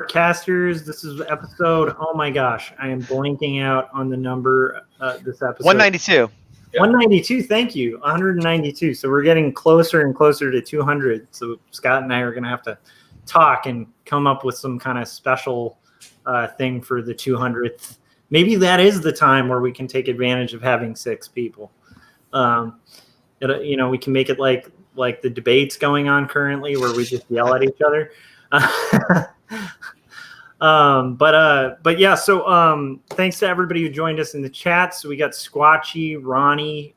Artcasters. This is episode, oh my gosh, I am blanking out on the number this episode. 192. 192, thank you. 192. So we're getting closer and closer to 200. So Scott and I are going to have to talk and come up with some kind of special thing for the 200th. Maybe that is the time where we can take advantage of having 6 people. We can make it like the debates going on currently where we just yell at each other. But yeah, so thanks to everybody who joined us in the chat. So we got Squatchy, Ronnie,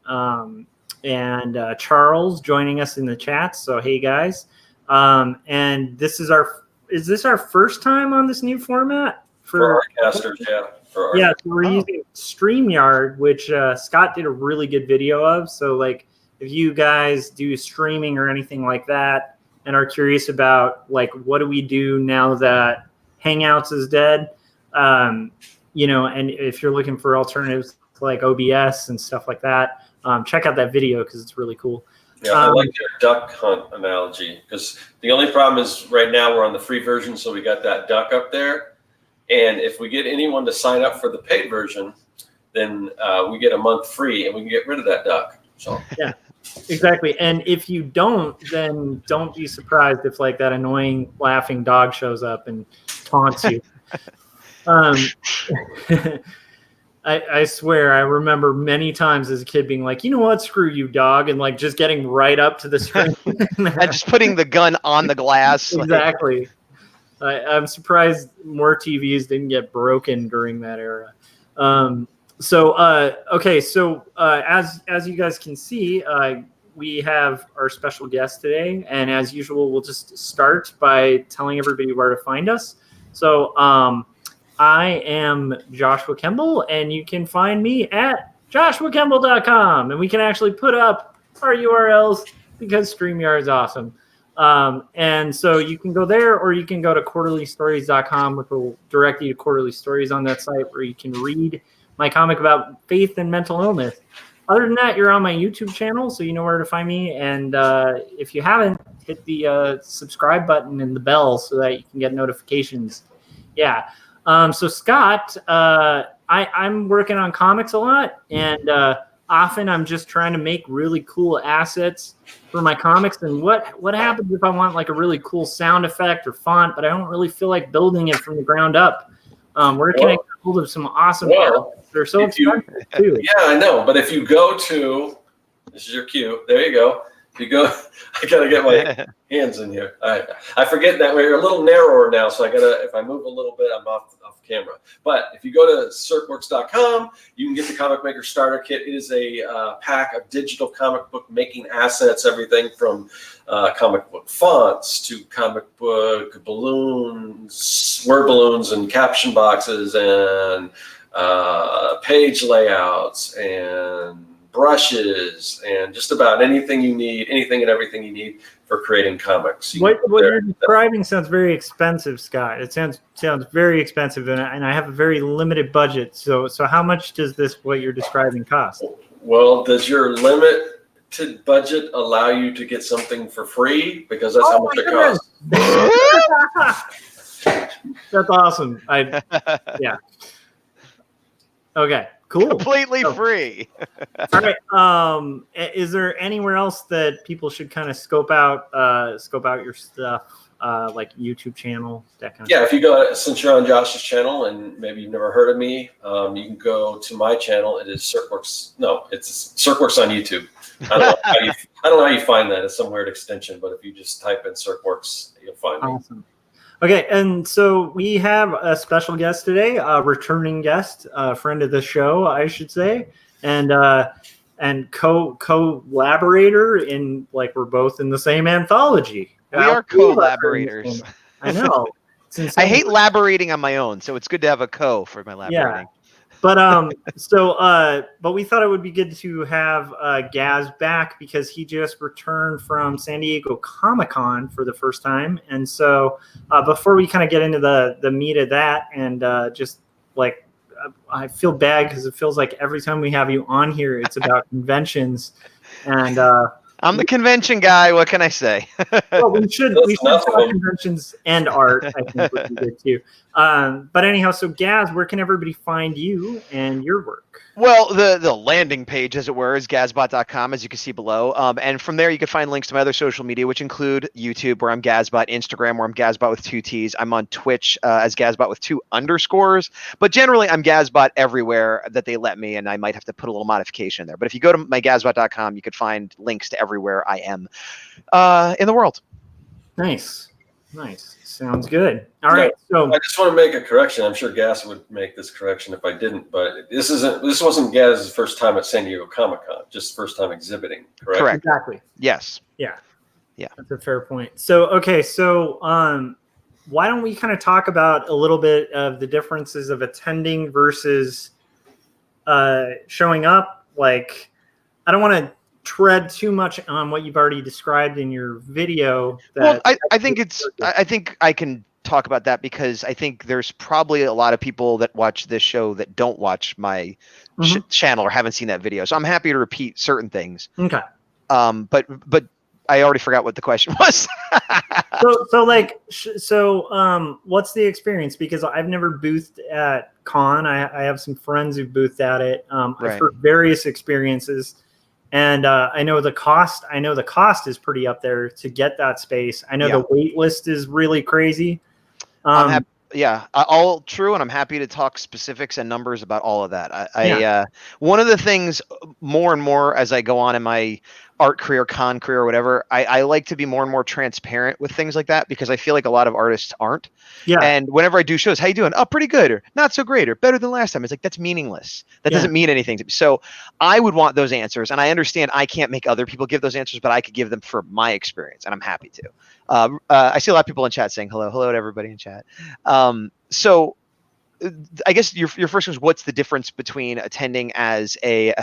and Charles joining us in the chat. So hey guys, and is this our first time on this new format for Artcasters? Yeah, so we're using StreamYard, which Scott did a really good video of. So like, if you guys do streaming or anything like that and are curious about like what do we do now that Hangouts is dead, and if you're looking for alternatives like OBS and stuff like that, check out that video because it's really cool. Yeah, I like your duck hunt analogy because the only problem is right now we're on the free version, so we got that duck up there. And if we get anyone to sign up for the paid version, then we get a month free and we can get rid of that duck. So yeah, exactly. And if you don't, then don't be surprised if like that annoying laughing dog shows up and taunts you. I swear I remember many times as a kid being like, you know what, screw you, dog, and like just getting right up to the screen. And just putting the gun on the glass. Exactly. I'm surprised more TVs didn't get broken during that era. So as you guys can see, we have our special guest today, and as usual, we'll just start by telling everybody where to find us. So I am Joshua Kemble, and you can find me at joshuakemble.com, and we can actually put up our URLs because StreamYard is awesome. And so you can go there, or you can go to quarterlystories.com, which will direct you to Quarterly Stories on that site, where you can read my comic about faith and mental illness. Other than that, you're on my YouTube channel, so you know where to find me. And if you haven't, hit the subscribe button and the bell so that you can get notifications. Yeah. So Scott, I'm working on comics a lot, and often I'm just trying to make really cool assets for my comics. And what happens if I want like a really cool sound effect or font, but I don't really feel like building it from the ground up? Where can I get hold of some awesome assets? They're so expensive too. Yeah, I know. But if you go to, this is your cue. There you go. If you go, I gotta get my hands in here. All right. I forget that we're a little narrower now, so if I move a little bit, I'm off camera. But if you go to circworks.com, you can get the Comic Maker Starter Kit. It is a pack of digital comic book making assets, everything from comic book fonts to comic book balloons, word balloons and caption boxes and page layouts and brushes and just about anything you need, anything and everything you need for creating comics. What you're describing sounds very expensive, Scott. It sounds very expensive, and I have a very limited budget. So how much does what you're describing cost? Well, does your limited budget allow you to get something for free? Because that's how much it costs. That's awesome. Yeah. Okay. Cool. Completely free. All right. Is there anywhere else that people should kind of scope out your stuff, like YouTube channel, that kind of stuff? If you go, since you're on Josh's channel and maybe you've never heard of me, you can go to my channel. It is Circworks. No, it's Circworks on YouTube. I don't know how you find that. It's some weird extension, but if you just type in Circworks, you'll find me. Awesome. Okay, and so we have a special guest today, a returning guest, a friend of the show, I should say, and collaborator in, like, we're both in the same anthology. We are collaborators. I know. I hate laborating on my own, so it's good to have a for my laborating. Yeah. But but we thought it would be good to have Gaz back because he just returned from San Diego Comic-Con for the first time. And so before we kind of get into the meat of that, and just like I feel bad because it feels like every time we have you on here, it's about conventions. And I'm the convention guy. What can I say? Well, we should enough of talk them. conventions and art. I think would be good too. But anyhow, so Gaz, where can everybody find you and your work? Well, the landing page, as it were, is gazbot.com, as you can see below. And from there, you can find links to my other social media, which include YouTube, where I'm Gazbot, Instagram, where I'm Gazbot with 2 T's. I'm on Twitch as Gazbot with 2 underscores. But generally, I'm Gazbot everywhere that they let me, and I might have to put a little modification there. But if you go to my gazbot.com, you could find links to everywhere I am in the world. Nice. Sounds good. All right. So I just want to make a correction. I'm sure Gaz would make this correction if I didn't, but this wasn't Gaz's first time at San Diego Comic-Con, just first time exhibiting, correct? Correct. Exactly. Yes. Yeah. Yeah. That's a fair point. So why don't we kind of talk about a little bit of the differences of attending versus showing up? Like, I don't want to tread too much on what you've already described in your video. Well, I think I can talk about that because I think there's probably a lot of people that watch this show that don't watch my channel or haven't seen that video. So I'm happy to repeat certain things. Okay. But I already forgot what the question was. What's the experience? Because I've never boothed at con. I have some friends who boothed at it. I've heard various experiences. And I know the cost. I know the cost is pretty up there to get that space. I know the wait list is really crazy. All true, and I'm happy to talk specifics and numbers about all of that. One of the things more and more as I go on in my art career, con career, or whatever, I like to be more and more transparent with things like that because I feel like a lot of artists aren't. Yeah. And whenever I do shows, how you doing? Oh, pretty good, or not so great, or better than last time. It's like, that's meaningless. That doesn't mean anything to me. So I would want those answers, and I understand I can't make other people give those answers, but I could give them for my experience, and I'm happy to. I see a lot of people in chat saying hello to everybody in chat. So I guess your first question is, what's the difference between attending as a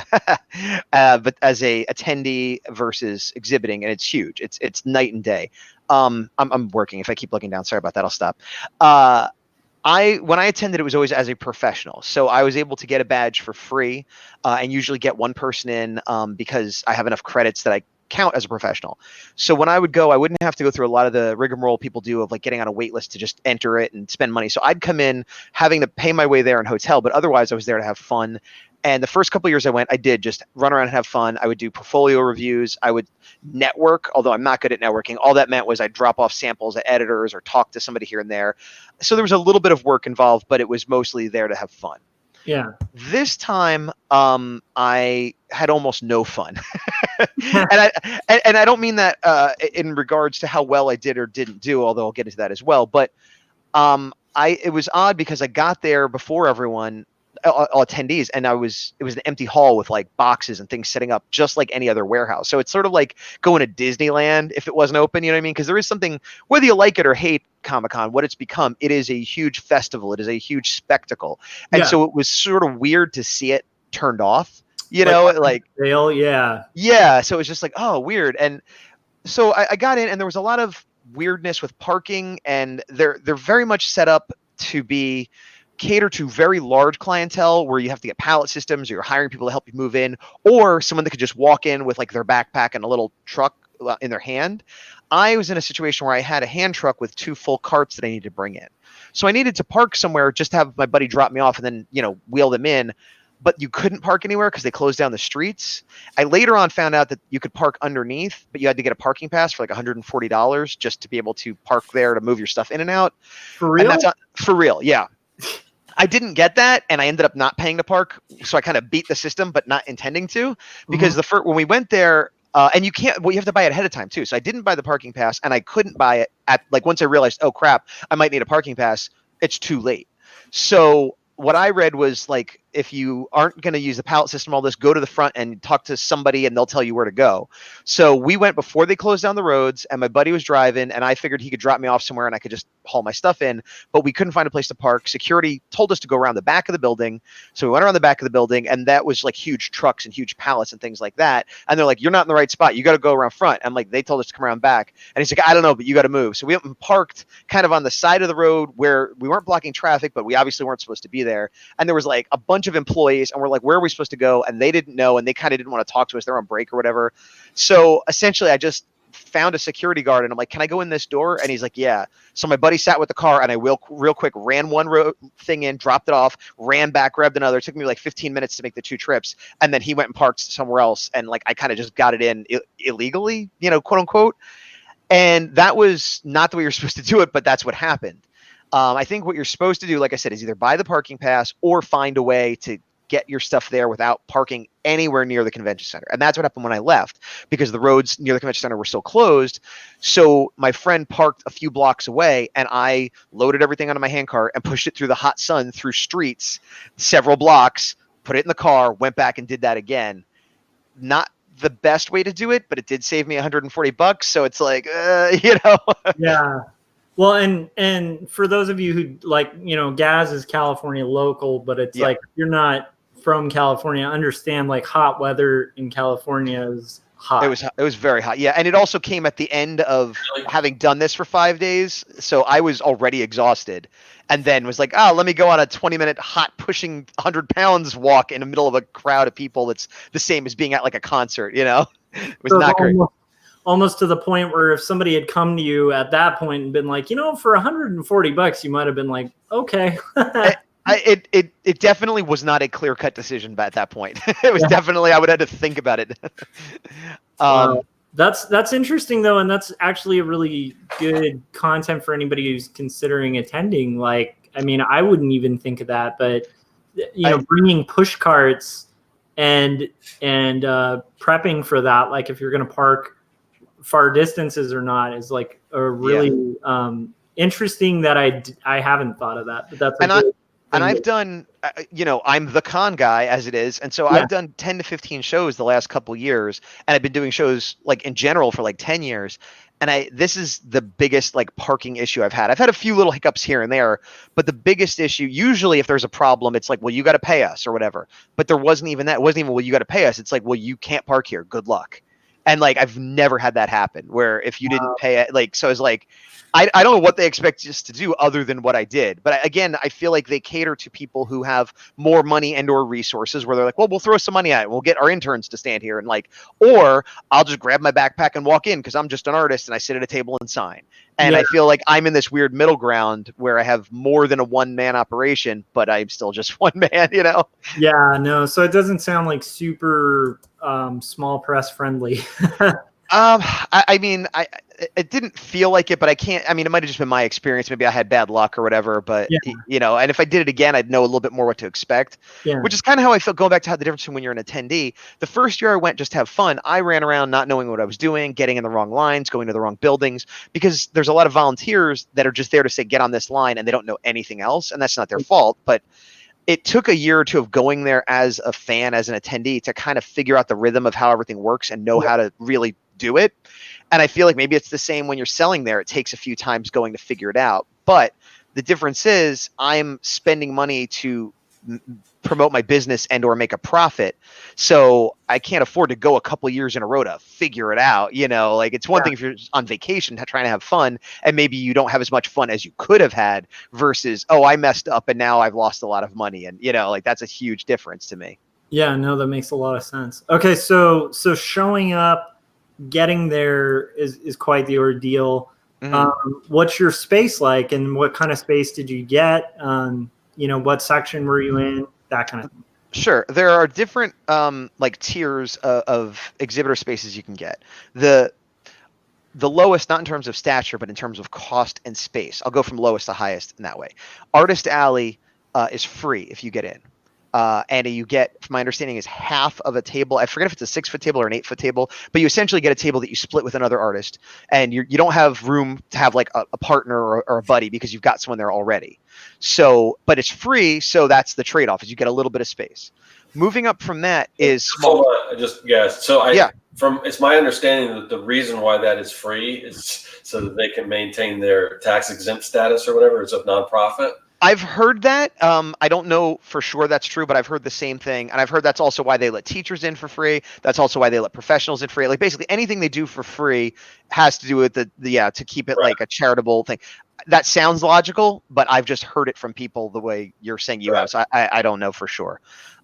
as a attendee versus exhibiting? And it's huge. It's night and day. I'm working. If I keep looking down, sorry about that. I'll stop. When I attended, it was always as a professional. So I was able to get a badge for free and usually get one person in because I have enough credits that I count as a professional. So when I would go, I wouldn't have to go through a lot of the rigmarole people do of like getting on a wait list to just enter it and spend money. So I'd come in having to pay my way there in hotel, but otherwise I was there to have fun. And the first couple of years I went, I did just run around and have fun. I would do portfolio reviews. I would network, although I'm not good at networking. All that meant was I'd drop off samples at editors or talk to somebody here and there. So there was a little bit of work involved, but it was mostly there to have fun. Yeah. This time, I had almost no fun, and I don't mean that in regards to how well I did or didn't do, although I'll get into that as well. But it was odd because I got there before everyone, all attendees, and it was an empty hall with like boxes and things setting up just like any other warehouse. So it's sort of like going to Disneyland if it wasn't open, you know what I mean? Because there is something, whether you like it or hate Comic-Con, what it's become, it is a huge festival. It is a huge spectacle. And so it was sort of weird to see it turned off, you know, like yeah. So it was just like, oh, weird. And so I got in, and there was a lot of weirdness with parking, and they're very much set up to be cater to very large clientele where you have to get pallet systems, or you're hiring people to help you move in, or someone that could just walk in with like their backpack and a little truck in their hand. I was in a situation where I had a hand truck with 2 full carts that I needed to bring in. So I needed to park somewhere, just to have my buddy drop me off and then, you know, wheel them in. But you couldn't park anywhere because they closed down the streets. I later on found out that you could park underneath, but you had to get a parking pass for like $140 just to be able to park there to move your stuff in and out. For real? And that's for real, yeah. I didn't get that, and I ended up not paying to park, so I kind of beat the system, but not intending to, because when we went there, and you have to buy it ahead of time too. So I didn't buy the parking pass, and I couldn't buy it at like once I realized, oh crap, I might need a parking pass. It's too late. So what I read was like, if you aren't going to use the pallet system, all this, go to the front and talk to somebody and they'll tell you where to go. So we went before they closed down the roads, and my buddy was driving, and I figured he could drop me off somewhere and I could just haul my stuff in, but we couldn't find a place to park. Security told us to go around the back of the building. So we went around the back of the building, and that was like huge trucks and huge pallets and things like that. And they're like, you're not in the right spot. You got to go around front. I'm like, they told us to come around back. And he's like, I don't know, but you got to move. So we went and parked kind of on the side of the road where we weren't blocking traffic, but we obviously weren't supposed to be there. And there was like a bunch bunch of employees, and we're like, where are we supposed to go? And they didn't know, and they kind of didn't want to talk to us. They're on break or whatever. So essentially, I just found a security guard, and I'm like, can I go in this door? And he's like, yeah. So my buddy sat with the car, and I real quick ran one thing in, dropped it off, ran back, grabbed another. It took me like 15 minutes to make the 2 trips, and then he went and parked somewhere else, and like I kind of just got it in illegally, quote unquote. And that was not the way you're supposed to do it, but that's what happened. I think what you're supposed to do, like I said, is either buy the parking pass or find a way to get your stuff there without parking anywhere near the convention center. And that's what happened when I left, because the roads near the convention center were still closed. So my friend parked a few blocks away, and I loaded everything onto my handcart and pushed it through the hot sun, through streets, several blocks, put it in the car, went back and did that again. Not the best way to do it, but it did save me $140. So it's like, Yeah. Well, and for those of you who Gaz is California local, but it's like, if you're not from California, understand like hot weather in California is hot. It was very hot. Yeah. And it also came at the end of having done this for 5 days. So I was already exhausted, and then was like, let me go on a 20-minute hot pushing 100 pounds walk in the middle of a crowd of people. That's the same as being at like a concert, It was not great. Almost to the point where if somebody had come to you at that point and been like, for $140, you might have been like, okay. It definitely was not a clear-cut decision at that point. It was definitely, I would have to think about it. That's interesting though, and that's actually a really good content for anybody who's considering attending. Like, I mean, I wouldn't even think of that, but bringing push carts and prepping for that, like if you're going to park far distances or not, is like a really interesting that I haven't thought of that. But that's and I've done, I'm the con guy as it is. And so I've done 10 to 15 shows the last couple years, and I've been doing shows like in general for like 10 years. And this is the biggest like parking issue I've had. I've had a few little hiccups here and there, but the biggest issue, usually if there's a problem, it's like, well, you got to pay us or whatever. But there wasn't even that. It wasn't even, well, you got to pay us. It's like, well, you can't park here. Good luck. And like, I've never had that happen where if you didn't pay it, like, so it's like, I don't know what they expect us to do other than what I did. But again, I feel like they cater to people who have more money and or resources, where they're like, well, we'll throw some money at it. We'll get our interns to stand here and like, or I'll just grab my backpack and walk in because I'm just an artist and I sit at a table and sign. And I feel like I'm in this weird middle ground where I have more than a one-man operation, but I'm still just one man, Yeah, no. So it doesn't sound like super small press friendly. I mean, it didn't feel like it, but it might have just been my experience. Maybe I had bad luck or whatever, but and if I did it again, I'd know a little bit more what to expect, which is kind of how I felt going back to how the difference between when you're an attendee. The first year I went just to have fun. I ran around not knowing what I was doing, getting in the wrong lines, going to the wrong buildings, because there's a lot of volunteers that are just there to say, get on this line, and they don't know anything else. And that's not their fault, but it took a year or two of going there as a fan, as an attendee, to kind of figure out the rhythm of how everything works and know how to really do it. And I feel like maybe it's the same when you're selling there. It takes a few times going to figure it out. But the difference is I'm spending money to promote my business and or make a profit. So I can't afford to go a couple years in a row to figure it out. Like it's one thing if you're on vacation trying to have fun and maybe you don't have as much fun as you could have had versus, I messed up and now I've lost a lot of money. And, like that's a huge difference to me. Yeah, no, that makes a lot of sense. Okay. So showing up, getting there is quite the ordeal. Mm-hmm. What's your space like, and what kind of space did you get? What section were you in? That kind of thing. Sure. There are different tiers of exhibitor spaces you can get. The lowest, not in terms of stature, but in terms of cost and space. I'll go from lowest to highest in that way. Artist Alley is free if you get in. And you get, from my understanding, is half of a table. I forget if it's a 6-foot table or an 8-foot table, but you essentially get a table that you split with another artist, and you don't have room to have like a partner or a buddy because you've got someone there already. So, but it's free, so that's the trade-off, is you get a little bit of space. Moving up from that is small. Hold on, So it's my understanding that the reason why that is free is so that they can maintain their tax exempt status or whatever. It's a nonprofit. I've heard that. I don't know for sure that's true, but I've heard the same thing. And I've heard that's also why they let teachers in for free. That's also why they let professionals in free. Like basically anything they do for free has to do with to keep it like a charitable thing. that sounds logical, but I've just heard it from people the way you're saying you Right. have. So I don't know for sure.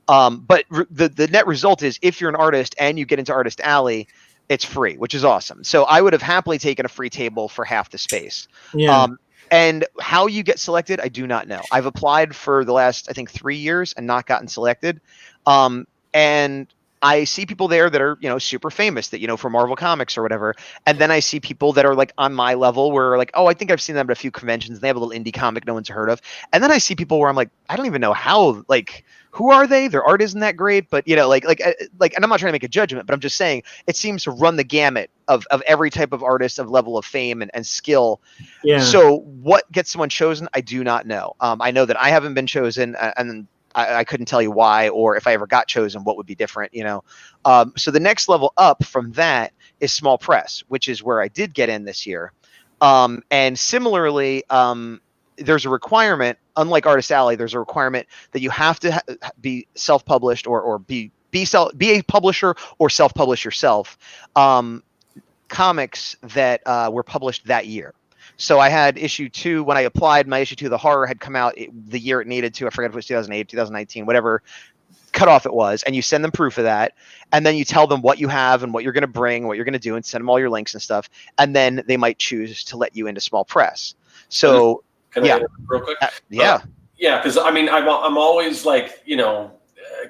But the net result is if you're an artist and you get into Artist Alley, it's free, which is awesome. So I would have happily taken a free table for half the space. Yeah. And how you get selected, I do not know. I've applied for the last, I think, 3 years and not gotten selected. And I see people there that are, super famous that, for Marvel Comics or whatever. And then I see people that are like on my level where like, oh, I think I've seen them at a few conventions. They have a little indie comic no one's heard of. And then I see people where I'm like, I don't even know how, like, who are they? Their art isn't that great, but and I'm not trying to make a judgment, but I'm just saying it seems to run the gamut of every type of artist of level of fame and skill. Yeah. So what gets someone chosen? I do not know. I know that I haven't been chosen, and I couldn't tell you why, or if I ever got chosen, what would be different, So the next level up from that is small press, which is where I did get in this year. And similarly, there's a requirement, unlike Artist Alley, there's a requirement that you have to be self-published or be a publisher or self-publish yourself. Comics that were published that year. So I had issue 2 when I applied. My issue 2, the horror, had come out the year it needed to. I forget if it was 2008, 2019, whatever cutoff it was. And you send them proof of that, and then you tell them what you have and what you're going to bring, what you're going to do, and send them all your links and stuff. And then they might choose to let you into small press. So Can I interrupt real quick? Yeah, because I mean, I'm always like,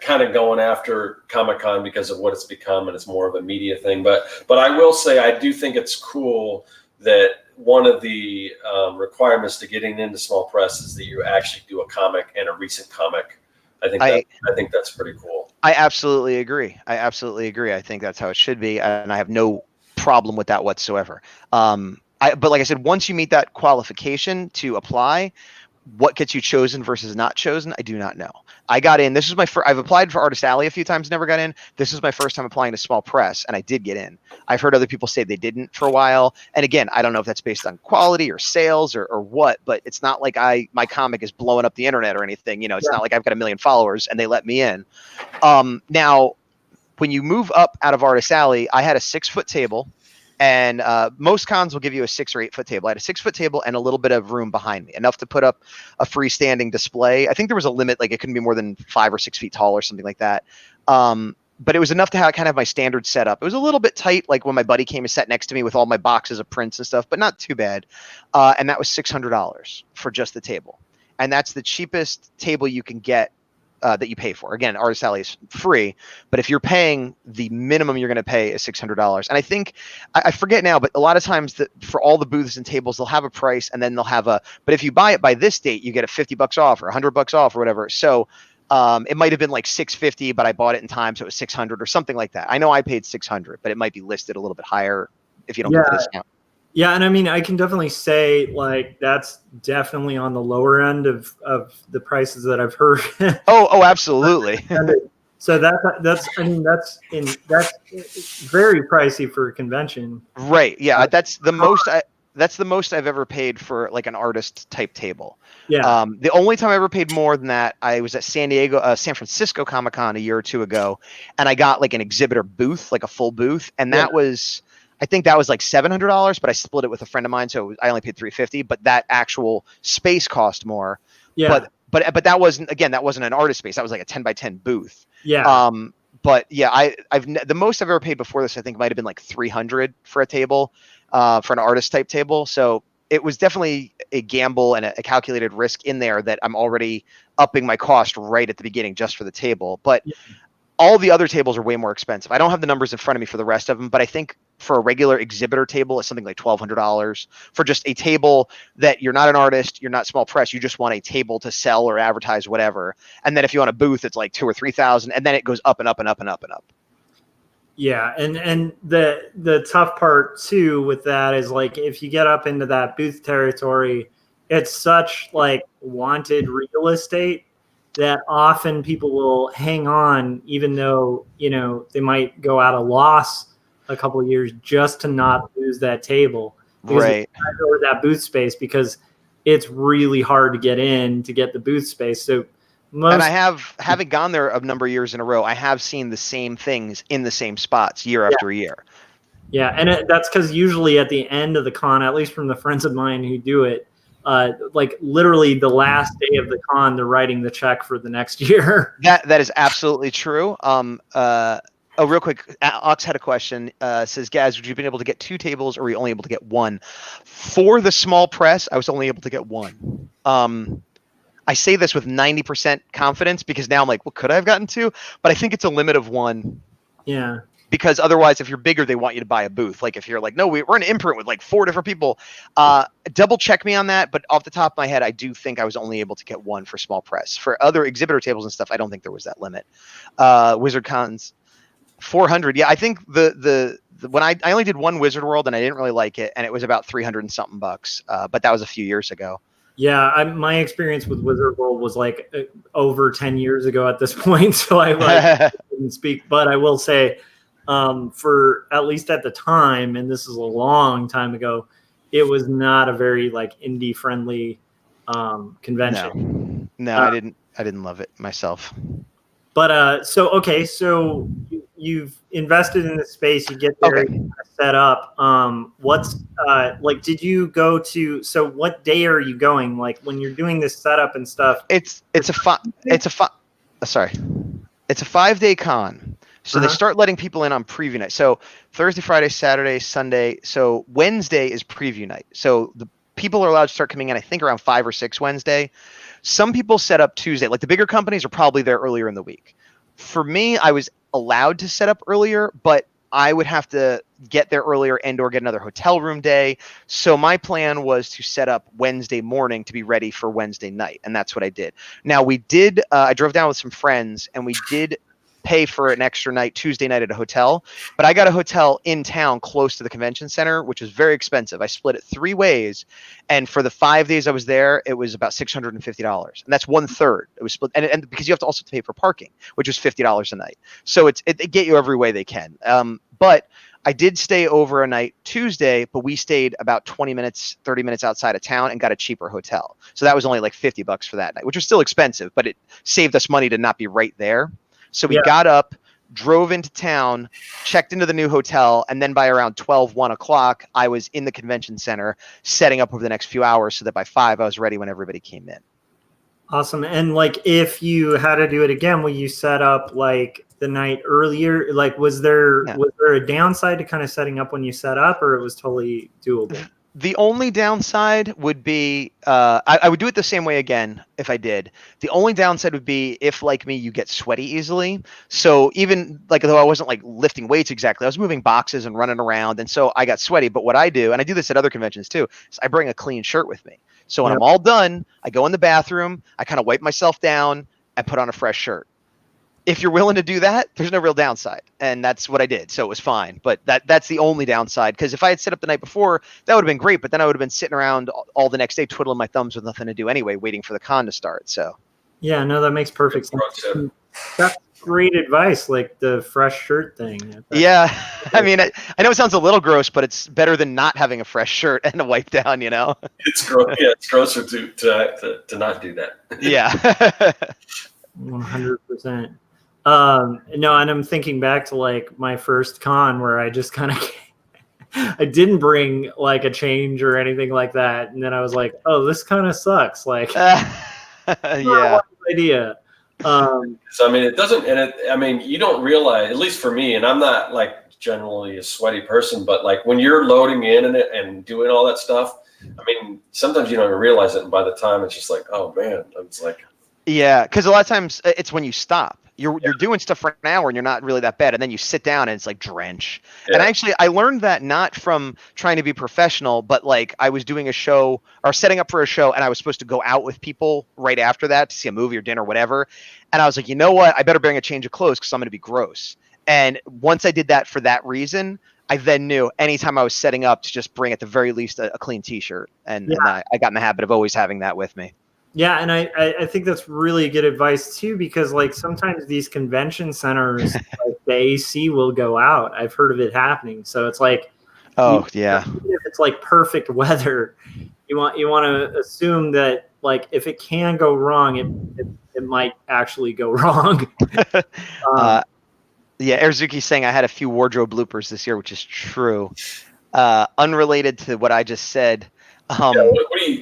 kind of going after Comic-Con because of what it's become, and it's more of a media thing. But I will say I do think it's cool that one of the requirements to getting into small press is that you actually do a comic and a recent comic. I think that's pretty cool. I absolutely agree. I think that's how it should be, and I have no problem with that whatsoever. But like I said, once you meet that qualification to apply, what gets you chosen versus not chosen, I do not know. I got in. This is my first. I've applied for Artist Alley a few times, never got in. This is my first time applying to small press, and I did get in. I've heard other people say they didn't for a while, and again, I don't know if that's based on quality or sales or what, but it's not like my comic is blowing up the internet or anything. It's not like I've got 1 million followers and they let me in. Now, when you move up out of Artist Alley, I had a 6-foot table. And most cons will give you a 6 or 8 foot table. I had a 6-foot table and a little bit of room behind me, enough to put up a freestanding display. I think there was a limit, like it couldn't be more than 5 or 6 feet tall or something like that. But it was enough to have kind of my standard setup. It was a little bit tight, like when my buddy came and sat next to me with all my boxes of prints and stuff, but not too bad. And that was $600 for just the table. And that's the cheapest table you can get that you pay for. Again, Artist Alley is free, but if you're paying, the minimum you're going to pay is $600. And I think, I forget now, but a lot of times that for all the booths and tables, they'll have a price, and then they'll have but if you buy it by this date, you get a $50 off or $100 off or whatever. So it might have been like $650, but I bought it in time, so it was $600 or something like that. I know I paid $600, but it might be listed a little bit higher if you don't get the discount. Yeah, and I mean, I can definitely say like that's definitely on the lower end of the prices that I've heard. Oh, absolutely. So that's very pricey for a convention. Right. Yeah, that's the most. That's the most I've ever paid for like an artist type table. Yeah. The only time I ever paid more than that, I was at San Francisco Comic-Con a year or two ago, and I got like an exhibitor booth, like a full booth, and that was. I think that was like $700, but I split it with a friend of mine, so I only paid $350. But that actual space cost more. Yeah. But that wasn't an artist space. That was like a 10 by 10 booth. Yeah. But yeah, the most I've ever paid before this, I think, might have been like $300 for a table, for an artist type table. So it was definitely a gamble and a calculated risk in there that I'm already upping my cost right at the beginning just for the table. But all the other tables are way more expensive. I don't have the numbers in front of me for the rest of them, but I think for a regular exhibitor table, it's something like $1,200 for just a table that you're not an artist, you're not small press, you just want a table to sell or advertise, whatever. And then if you want a booth, it's like $2,000 or $3,000, and then it goes up and up and up and up and up. Yeah, and the tough part too with that is like if you get up into that booth territory, it's such like wanted real estate that often people will hang on, even though, they might go out of loss a couple of years just to not lose that table. Right. Or that booth space, because it's really hard to get in to get the booth space. So and I having gone there a number of years in a row, I have seen the same things in the same spots year after year. Yeah. And that's because usually at the end of the con, at least from the friends of mine who do it, like literally the last day of the con, they're writing the check for the next year. That is absolutely true. Real quick, Ox had a question. Says, Gaz, would you have been able to get 2 tables, or were you only able to get 1? For the small press, I was only able to get 1. I say this with 90% confidence because now I'm like, well, could I have gotten 2? But I think it's a limit of 1. Yeah. Because otherwise, if you're bigger, they want you to buy a booth. Like if you're like, no, we're an imprint with like 4 different people. Double check me on that. But off the top of my head, I do think I was only able to get 1 for small press. For other exhibitor tables and stuff, I don't think there was that limit. Wizard Cons, 400. Yeah, I think the when I only did 1 Wizard World and I didn't really like it, and it was about 300 and something bucks. But that was a few years ago. Yeah, my experience with Wizard World was like over 10 years ago at this point, so I didn't speak. But I will say, for at least at the time, and this is a long time ago, it was not a very like indie friendly convention. No, I didn't love it myself. But so you've invested in the space, you get there, you set up. What's like? Did you go to? So what day are you going? Like when you're doing this setup and stuff. It's a 5-day con. So they start letting people in on preview night. So Thursday, Friday, Saturday, Sunday. So Wednesday is preview night. So the people are allowed to start coming in, I think, around 5 or 6 Wednesday. Some people set up Tuesday. Like the bigger companies are probably there earlier in the week. For me, I was allowed to set up earlier, but I would have to get there earlier and or get another hotel room day. So my plan was to set up Wednesday morning to be ready for Wednesday night. And that's what I did. Now we did, I drove down with some friends and we did pay for an extra night Tuesday night at a hotel, but I got a hotel in town close to the convention center, which was very expensive. I split it 3 ways, and for the 5 days I was there, it was about $650, and that's 1/3. It was split, and because you have to also pay for parking, which was $50 a night. So they get you every way they can. But I did stay over a night Tuesday, but we stayed about 20 minutes, 30 minutes outside of town and got a cheaper hotel. So that was only like $50 for that night, which was still expensive, but it saved us money to not be right there. So we got up, drove into town, checked into the new hotel, and then by around 1 o'clock, I was in the convention center setting up over the next few hours so that by 5 I was ready when everybody came in. Awesome. And like if you had to do it again, will you set up like the night earlier? Like was there a downside to kind of setting up when you set up, or it was totally doable? The only downside would be, I would do it the same way again if I did. The only downside would be if, like me, you get sweaty easily. So even like, though I wasn't like lifting weights exactly, I was moving boxes and running around. And so I got sweaty. But what I do, and I do this at other conventions too, is I bring a clean shirt with me. So when I'm all done, I go in the bathroom, I kind of wipe myself down and put on a fresh shirt. If you're willing to do that, there's no real downside. And that's what I did. So it was fine. But that's the only downside. Because if I had set up the night before, that would have been great. But then I would have been sitting around all the next day twiddling my thumbs with nothing to do anyway, waiting for the con to start. So yeah, no, that makes perfect sense. That's great advice, like the fresh shirt thing. Yeah. I mean, I know it sounds a little gross, but it's better than not having a fresh shirt and a wipe down, you know? It's gross. Yeah, it's grosser to not do that. Yeah. 100%. No, and I'm thinking back to like my first con where I just kind of I didn't bring like a change or anything like that, and then I was like, oh, this kind of sucks. Like, yeah, idea. So I mean, it doesn't, and I mean, you don't realize, at least for me, and I'm not like generally a sweaty person, but like when you're loading in and doing all that stuff, I mean, sometimes you don't even realize it, and by the time it's just like, oh man, it's like. Yeah, because a lot of times it's when you stop. You're doing stuff for an hour and you're not really that bad, and then you sit down and it's like drench. Yeah. And I learned that not from trying to be professional, but like I was doing a show or setting up for a show, and I was supposed to go out with people right after that to see a movie or dinner or whatever. And I was like, you know what? I better bring a change of clothes because I'm going to be gross. And once I did that for that reason, I then knew anytime I was setting up to just bring at the very least a clean T-shirt, and I got in the habit of always having that with me. Yeah, and I think that's really good advice too, because like sometimes these convention centers, like the AC will go out. I've heard of it happening. So it's like, even if it's like perfect weather, you want to assume that like if it can go wrong, it might actually go wrong. Yeah, Erzuki's saying I had a few wardrobe bloopers this year, which is true. Unrelated to what I just said. I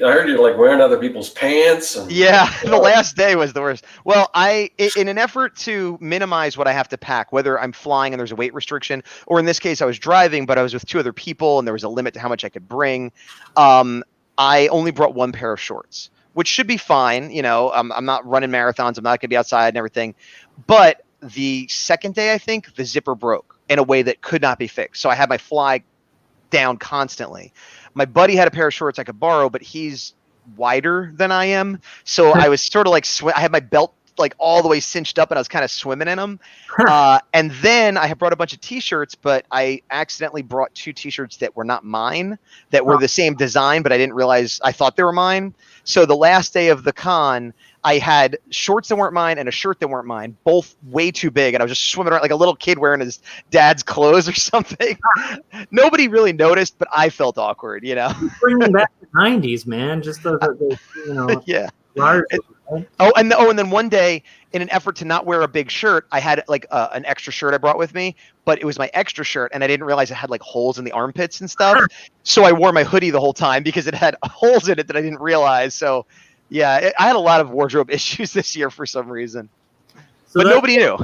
heard you like wearing other people's pants. And, yeah, the last day was the worst. Well, in an effort to minimize what I have to pack, whether I'm flying and there's a weight restriction, or in this case, I was driving, but I was with 2 other people and there was a limit to how much I could bring. I only brought 1 pair of shorts, which should be fine. You know, I'm not running marathons. I'm not going to be outside and everything. But the second day, I think the zipper broke in a way that could not be fixed. So I had my fly down constantly. My buddy had a pair of shorts I could borrow, but he's wider than I am. So I was sort of like, I had my belt like all the way cinched up and I was kind of swimming in them. And then I had brought a bunch of t-shirts, but I accidentally brought 2 t-shirts that were not mine, that were the same design, but I didn't realize, I thought they were mine. So the last day of the con, I had shorts that weren't mine and a shirt that weren't mine, both way too big. And I was just swimming around like a little kid wearing his dad's clothes or something. Nobody really noticed, but I felt awkward, you know? Bringing back the 90s, man. Just the you know. Yeah. Large, and then one day, in an effort to not wear a big shirt, I had like an extra shirt I brought with me, but it was my extra shirt, and I didn't realize it had like holes in the armpits and stuff. So I wore my hoodie the whole time because it had holes in it that I didn't realize. So yeah, I had a lot of wardrobe issues this year for some reason, but nobody knew.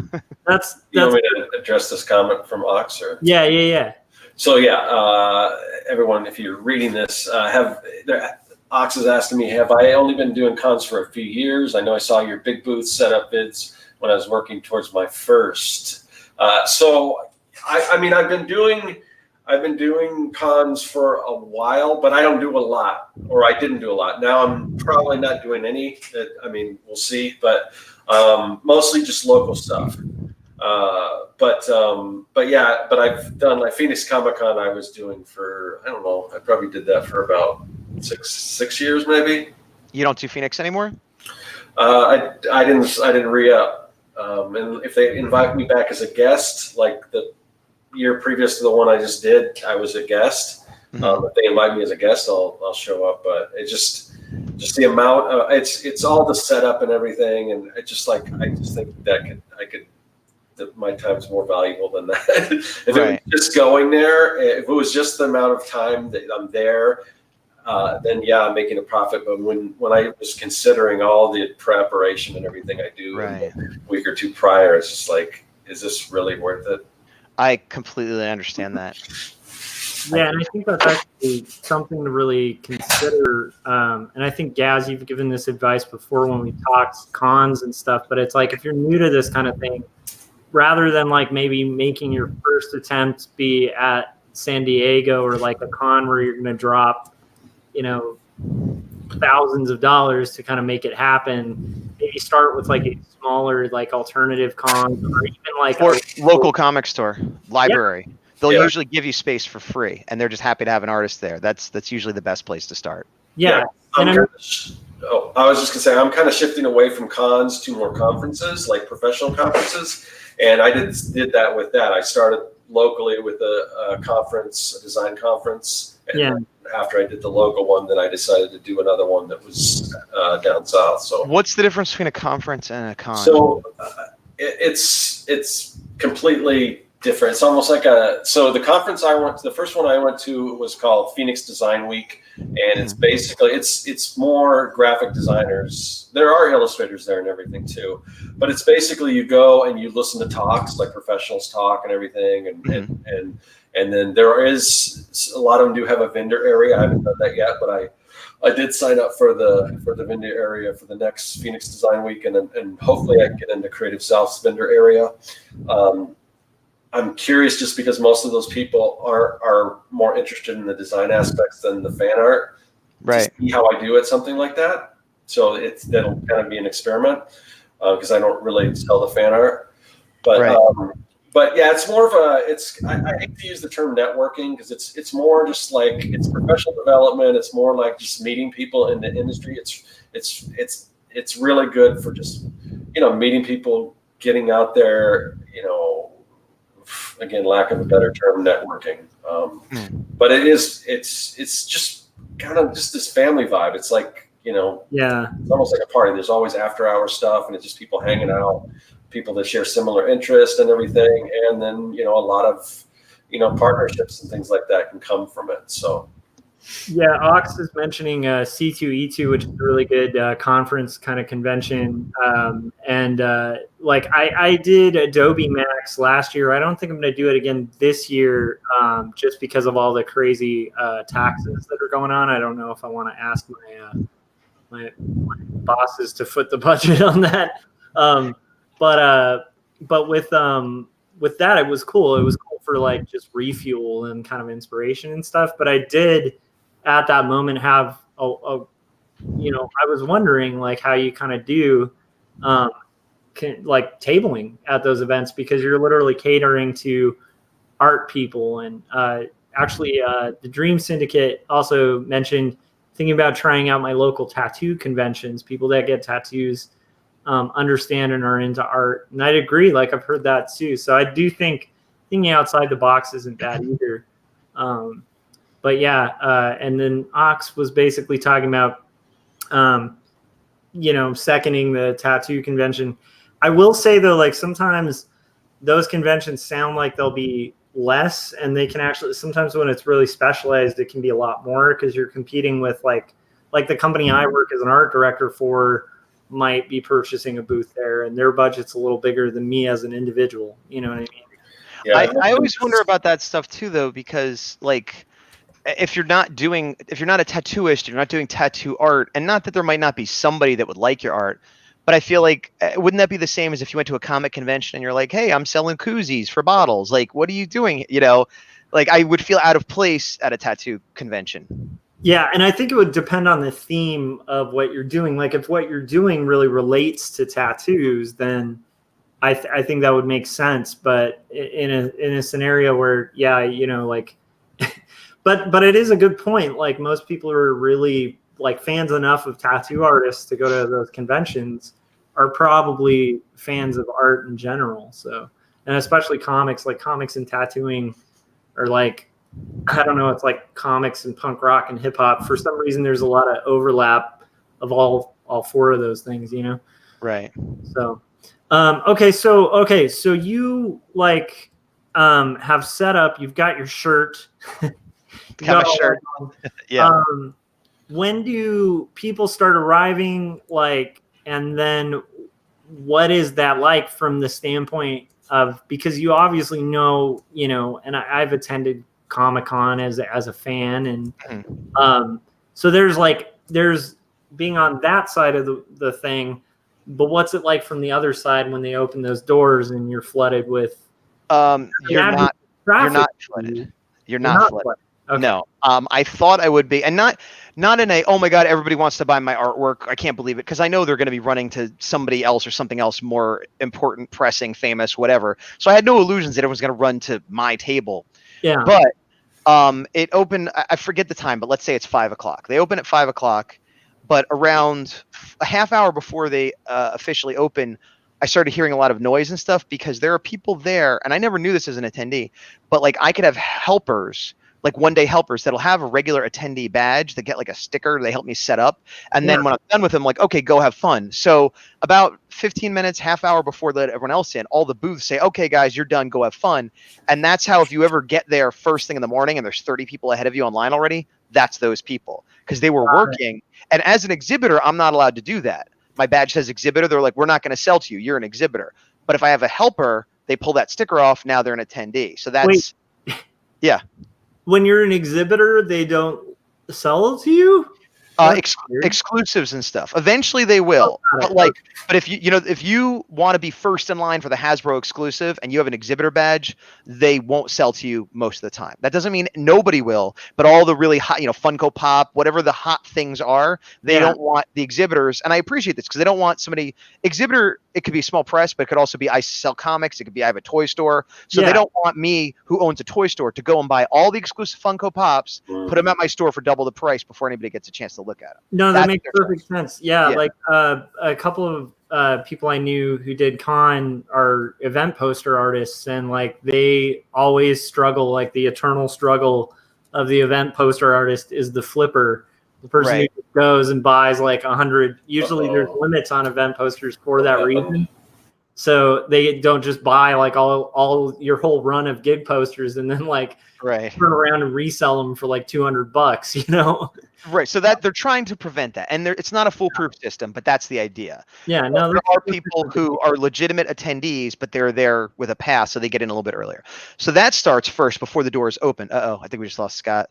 That's you want me to address this comment from Ox? Or? Yeah. So yeah, everyone, if you're reading this, Ox is asking me, have I only been doing cons for a few years? I know I saw your big booth set up bids when I was working towards my first. So I mean, I've been doing cons for a while, but I don't do a lot, or I didn't do a lot. Now I'm probably not doing any. I mean, we'll see, but mostly just local stuff. But I've done like Phoenix Comic Con. I was doing for, I don't know, I probably did that for about six years maybe. You don't do Phoenix anymore? I didn't re-up. And if they invite me back as a guest, like the year previous to the one I just did, I was a guest. If they invite me as a guest, I'll show up. But it just the amount. It's all the setup and everything, and I just think that my time's more valuable than that. If it was just going there, if it was just the amount of time that I'm there, then yeah, I'm making a profit. But when I was considering all the preparation and everything I do a week or two prior, it's just like, is this really worth it? I completely understand that. Yeah, and I think that's actually something to really consider. And I think, Gaz, you've given this advice before when we talked cons and stuff, but it's like if you're new to this kind of thing, rather than like maybe making your first attempt be at San Diego or like a con where you're going to drop, thousands of dollars to kind of make it happen, maybe start with like a smaller like alternative con or even like or local comic store, library. Yeah. They'll usually give you space for free, and they're just happy to have an artist there. That's usually the best place to start. Yeah. I was just gonna say I'm kind of shifting away from cons to more conferences, like professional conferences, and I did that with that. I started locally with a conference, a design conference, and after I did the local one, then I decided to do another one that was down south. So what's the difference between a conference and a con? So it's completely different. It's almost like the conference the first one I went to was called Phoenix Design Week, and it's basically it's more graphic designers. There are illustrators there and everything too, but it's basically you go and you listen to talks, like professionals talk and everything, and then there is a lot of them do have a vendor area. I haven't done that yet, but I did sign up for the vendor area for the next Phoenix Design Week, and hopefully I can get into Creative South's vendor area. I'm curious just because most of those people are more interested in the design aspects than the fan art. Right. To see how I do at something like that. So that'll kind of be an experiment because I don't really sell the fan art. But but yeah, it's more of I hate to use the term networking because it's more just like it's professional development. It's more like just meeting people in the industry. It's really good for just meeting people, getting out there, again, lack of a better term, networking. But it's just kind of just this family vibe. It's like, it's almost like a party. There's always after hour stuff, and it's just people hanging out, people that share similar interests and everything. And then, a lot of, partnerships and things like that can come from it. So Yeah, Ox is mentioning C2E2, which is a really good conference kind of convention. And like I did Adobe Max last year. I don't think I'm going to do it again this year, just because of all the crazy taxes that are going on. I don't know if I want to ask my bosses to foot the budget on that. But with that, it was cool. It was cool for like just refuel and kind of inspiration and stuff. But I did at that moment have I was wondering like how you kind of do like tabling at those events, because you're literally catering to art people. And actually the Dream Syndicate also mentioned thinking about trying out my local tattoo conventions. People that get tattoos understand and are into art. And I'd agree, like I've heard that too. So I do think thinking outside the box isn't bad either. But yeah, and then Ox was basically talking about, seconding the tattoo convention. I will say though, like sometimes those conventions sound like they'll be less, and they can actually, sometimes when it's really specialized, it can be a lot more, because you're competing with like the company I work as an art director for might be purchasing a booth there, and their budget's a little bigger than me as an individual. You know what I mean? Yeah, I always wonder about that stuff too, though, because like, if you're not a tattooist, you're not doing tattoo art, and not that there might not be somebody that would like your art, but I feel like, wouldn't that be the same as if you went to a comic convention and you're like, hey, I'm selling koozies for bottles. Like, what are you doing? Like I would feel out of place at a tattoo convention. Yeah, and I think it would depend on the theme of what you're doing. Like if what you're doing really relates to tattoos, then I think that would make sense. But in a scenario where, like, but it is a good point. Like most people are really like fans enough of tattoo artists to go to those conventions are probably fans of art in general. So, and especially comics, like comics and tattooing are like, I don't know, it's like comics and punk rock and hip hop. For some reason, there's a lot of overlap of all four of those things, Right. So, so you like have set up. You've got your shirt. Got my shirt. Yeah. When do people start arriving? Like, and then what is that like from the standpoint of, because you obviously know, and I've attended Comic-Con as a fan, and so there's being on that side of the thing, but what's it like from the other side when they open those doors and you're flooded with you're not flooded. You're not flooded. Okay. No. I thought I would be, and not in a, oh my God, everybody wants to buy my artwork, I can't believe it, because I know they're going to be running to somebody else or something else more important, pressing, famous, whatever. So I had no illusions that everyone's going to run to my table. Yeah. But it opened, I forget the time, but let's say it's 5:00. They open at 5:00, but around a half hour before they officially open, I started hearing a lot of noise and stuff, because there are people there, and I never knew this as an attendee, but like I could have helpers, like one-day helpers that'll have a regular attendee badge that get like a sticker they help me set up, and then when I'm done with them, like, okay, go have fun. So about 15 minutes, half hour before they let everyone else in, all the booths say, okay guys, you're done, go have fun. And that's how, if you ever get there first thing in the morning and there's 30 people ahead of you online already, that's those people, because they were working. And as an exhibitor, I'm not allowed to do that. My badge says exhibitor. They're like, we're not going to sell to you, you're an exhibitor. But if I have a helper, they pull that sticker off, now they're an attendee. So that's yeah. When you're an exhibitor, they don't sell it to you? Exclusives and stuff. Eventually they will. But if you want to be first in line for the Hasbro exclusive and you have an exhibitor badge, they won't sell to you most of the time. That doesn't mean nobody will, but all the really hot, Funko Pop, whatever the hot things are, they don't want the exhibitors. And I appreciate this, because they don't want somebody exhibitor. It could be small press, but it could also be I sell comics. It could be I have a toy store. So they don't want me, who owns a toy store, to go and buy all the exclusive Funko Pops, put them at my store for double the price before anybody gets a chance to look at them. No, that makes perfect sense. Yeah, like a couple of people I knew who did con are event poster artists, and like they always struggle. Like the eternal struggle of the event poster artist is the flipper, the person who goes and buys like 100. Usually there's limits on event posters for that reason. so they don't just buy like all your whole run of gig posters and then like Right. turn around and resell them for like $200, you know? Right. So that they're trying to prevent that. And it's not a foolproof system, but that's the idea. Yeah, But no, there are people who are legitimate attendees, but they're there with a pass, so they get in a little bit earlier. So that starts first before the doors open. I think we just lost Scott.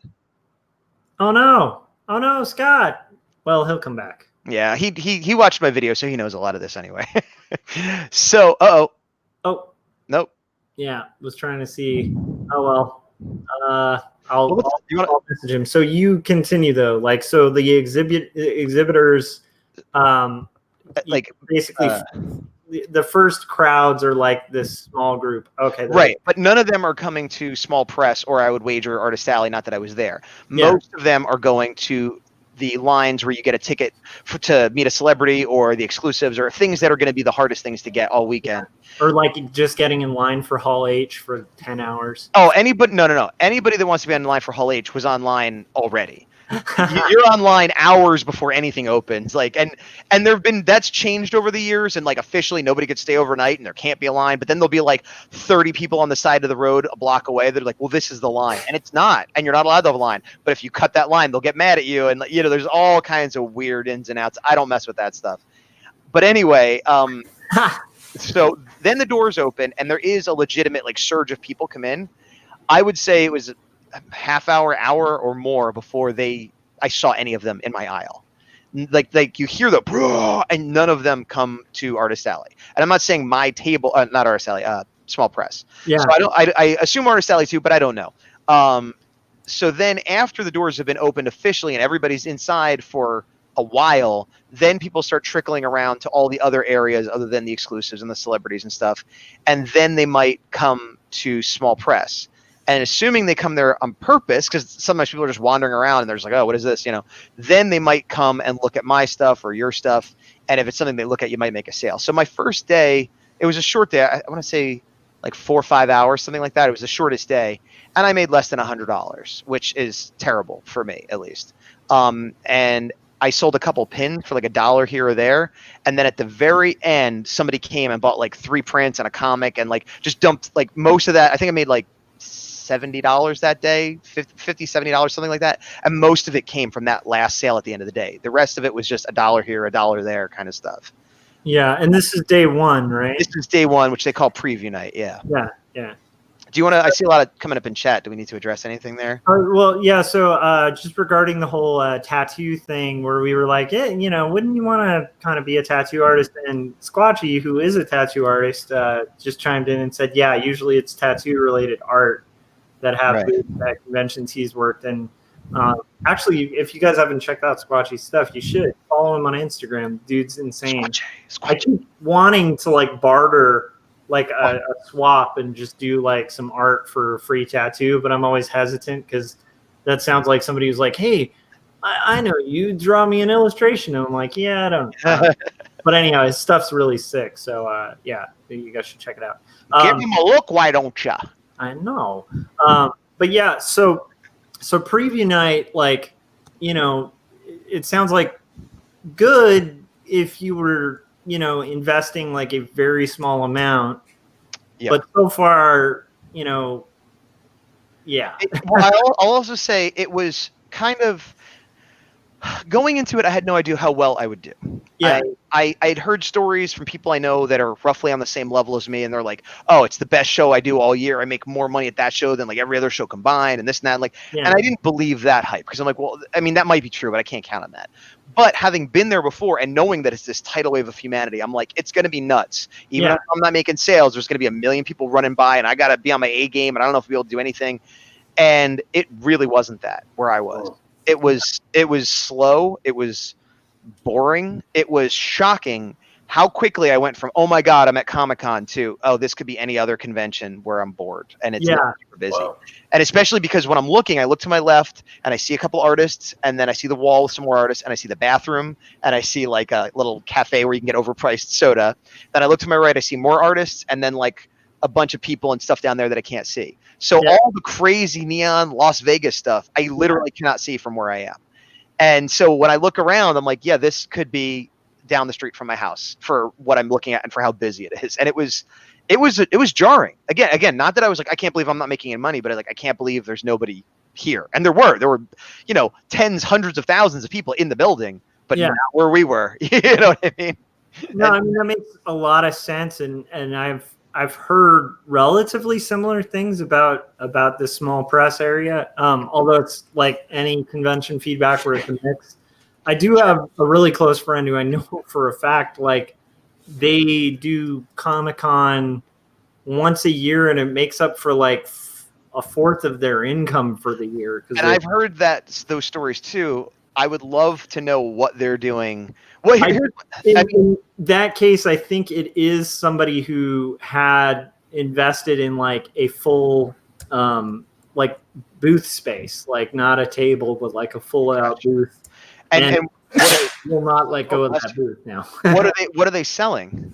Oh no, Scott. Well, he'll come back. Yeah, he watched my video, so he knows a lot of this anyway. So, oh, nope. Yeah, was trying to see. Oh well. I'll message him. So you continue though, like so the exhibitors, like basically the first crowds are like this small group. Okay, right, but none of them are coming to Small Press, or I would wager Artist Alley. Not that I was there. Most of them are going to the lines where you get a ticket to meet a celebrity, or the exclusives, or things that are going to be the hardest things to get all weekend. Or like just getting in line for Hall H for 10 hours. Oh, anybody? No. Anybody that wants to be on line for Hall H was online already. You're online hours before anything opens. Like, and that's changed over the years. And like officially, nobody could stay overnight, and there can't be a line. But then there'll be like 30 people on the side of the road a block away. They're like, "Well, this is the line," and it's not. And you're not allowed to have a line. But if you cut that line, they'll get mad at you. And you know, there's all kinds of weird ins and outs. I don't mess with that stuff. But anyway, so then the doors open, and there is a legitimate like surge of people come in. I would say it was a half hour or more before I saw any of them in my aisle. Like you hear the bruh, and none of them come to Artist Alley. And I'm not saying my table, not Artist Alley, Small Press. Yeah. So I assume Artist Alley too, but I don't know. So then after the doors have been opened officially and everybody's inside for a while, then people start trickling around to all the other areas other than the exclusives and the celebrities and stuff. And then they might come to Small Press. And assuming they come there on purpose, because sometimes people are just wandering around and they're just like, oh, what is this? You know, then they might come and look at my stuff or your stuff. And if it's something they look at, you might make a sale. So my first day, it was a short day. I want to say like 4 or 5 hours, something like that. It was the shortest day. And I made less than $100, which is terrible for me, at least. And I sold a couple pins for like $1 here or there. And then at the very end, somebody came and bought like 3 prints and a comic and like just dumped like most of that. I think I made like $70 that day, $50, $70, something like that. And most of it came from that last sale at the end of the day. The rest of it was just $1 here, $1 there kind of stuff. Yeah. And this is day one, right? This is day one, which they call preview night. Yeah. Yeah. Do you want to, I see a lot of coming up in chat. Do we need to address anything there? Well, yeah. So just regarding the whole tattoo thing where we were like, you know, wouldn't you want to kind of be a tattoo artist? And Squatchy, who is a tattoo artist, just chimed in and said, yeah, usually it's tattoo related art that have at conventions he's worked. And actually, if you guys haven't checked out Squatchy's stuff, you should follow him on Instagram. Dude's insane. Squatchy. I keep wanting to like barter like a swap and just do like some art for free tattoo, but I'm always hesitant because that sounds like somebody who's like, hey, I know you, draw me an illustration. And I'm like, yeah, I don't know. But anyhow, his stuff's really sick. So yeah, you guys should check it out. Give him a look, why don't you? I know. But yeah, so preview night, like, you know, it sounds like good if you were, you know, investing like a very small amount. Yeah. But so far, you know, yeah. I'll also say it was kind of going into it. I had no idea how well I would do. Yeah. I'd heard stories from people I know that are roughly on the same level as me, and they're like, "Oh, it's the best show I do all year. I make more money at that show than like every other show combined, and this and that." Like, and I didn't believe that hype because I'm like, well, I mean, that might be true, but I can't count on that. But having been there before and knowing that it's this tidal wave of humanity, I'm like, it's going to be nuts. Even if I'm not making sales, there's going to be a million people running by, and I got to be on my A game, and I don't know if I'll be able to do anything. And it really wasn't that where I was. It was slow. It was boring. It was shocking how quickly I went from, oh my God, I'm at Comic-Con to, oh, this could be any other convention where I'm bored and it's not super busy. Wow. And especially because when I'm looking, I look to my left and I see a couple artists, and then I see the wall with some more artists, and I see the bathroom, and I see like a little cafe where you can get overpriced soda. Then I look to my right, I see more artists, and then like a bunch of people and stuff down there that I can't see. So all the crazy neon Las Vegas stuff, I literally cannot see from where I am. And so when I look around, I'm like, yeah, this could be down the street from my house for what I'm looking at and for how busy it is. And it was jarring. Again, not that I was like, I can't believe I'm not making any money, but I can't believe there's nobody here. And there were, tens, hundreds of thousands of people in the building, but not where we were. You know what I mean? No, I mean, that makes a lot of sense. And I've heard relatively similar things about the small press area. Although it's like any convention feedback where it's a mix. I do have a really close friend who I know for a fact, like, they do Comic-Con once a year and it makes up for like a fourth of their income for the year. And I've heard those stories too. I would love to know what they're doing. In that case, I think it is somebody who had invested in like a full like booth space, like not a table, but like a full out booth. And will not let go of that booth now. What are they selling?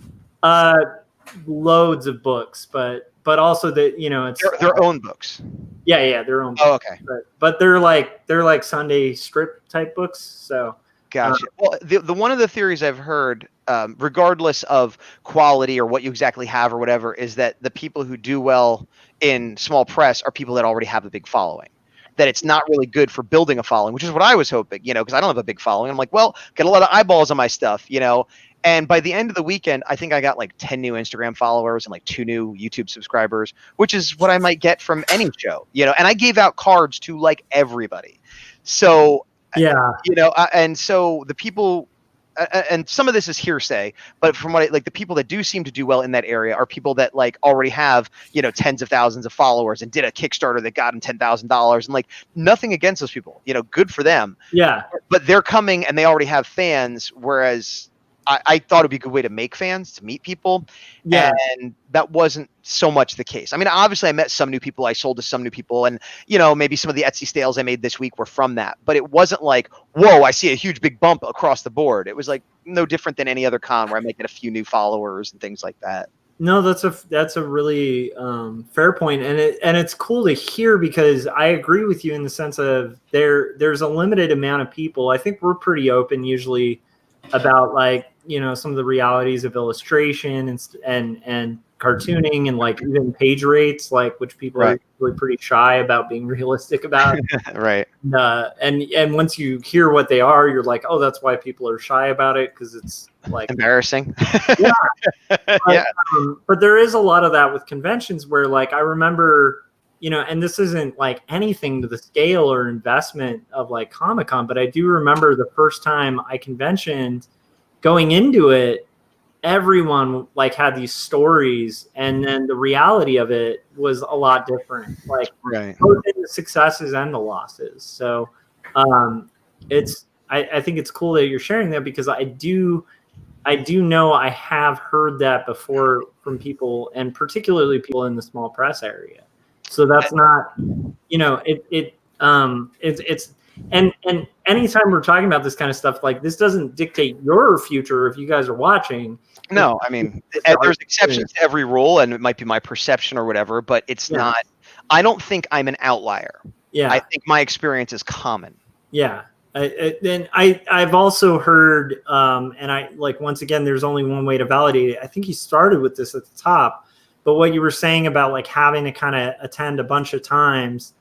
Loads of books, but also that, it's their own books. Yeah, their own books. Oh, okay. But they're like Sunday strip type books. So gotcha. Well, the one of the theories I've heard, regardless of quality or what you exactly have or whatever, is that the people who do well in small press are people that already have a big following. That it's not really good for building a following, which is what I was hoping, because I don't have a big following. I'm like, well, get a lot of eyeballs on my stuff, And by the end of the weekend, I think I got like 10 new Instagram followers and like 2 new YouTube subscribers, which is what I might get from any show, And I gave out cards to like everybody. So, and so the people, and some of this is hearsay, but from what the people that do seem to do well in that area are people that like already have, tens of thousands of followers and did a Kickstarter that got them $10,000, and like nothing against those people, good for them. Yeah. But they're coming and they already have fans. Whereas I thought it'd be a good way to make fans, to meet people. Yeah. And that wasn't so much the case. I mean, obviously I met some new people, I sold to some new people, and maybe some of the Etsy sales I made this week were from that, but it wasn't like, whoa, I see a huge big bump across the board. It was like no different than any other con where I might get a few new followers and things like that. No, that's a really fair point. And it's cool to hear, because I agree with you in the sense of there's a limited amount of people. I think we're pretty open usually about like, some of the realities of illustration and cartooning and like even page rates, like, which people are really pretty shy about being realistic about. Right. And once you hear what they are, you're like, oh, that's why people are shy about it, because it's like embarrassing. Yeah. But there is a lot of that with conventions where, like, I remember, and this isn't like anything to the scale or investment of like Comic-Con, but I do remember the first time I conventioned, going into it, everyone like had these stories, and then the reality of it was a lot different, like both in the successes and the losses. So I think it's cool that you're sharing that, because I do know I have heard that before from people, and particularly people in the small press area. So that's not, it's and anytime we're talking about this kind of stuff, like, this doesn't dictate your future if you guys are watching. No, I mean, there's exceptions to every rule, and it might be my perception or whatever, but it's not. I don't think I'm an outlier. Yeah, I think my experience is common. Yeah, I've also heard, and I like, once again, there's only one way to validate it. I think you started with this at the top, but what you were saying about like having to kind of attend a bunch of times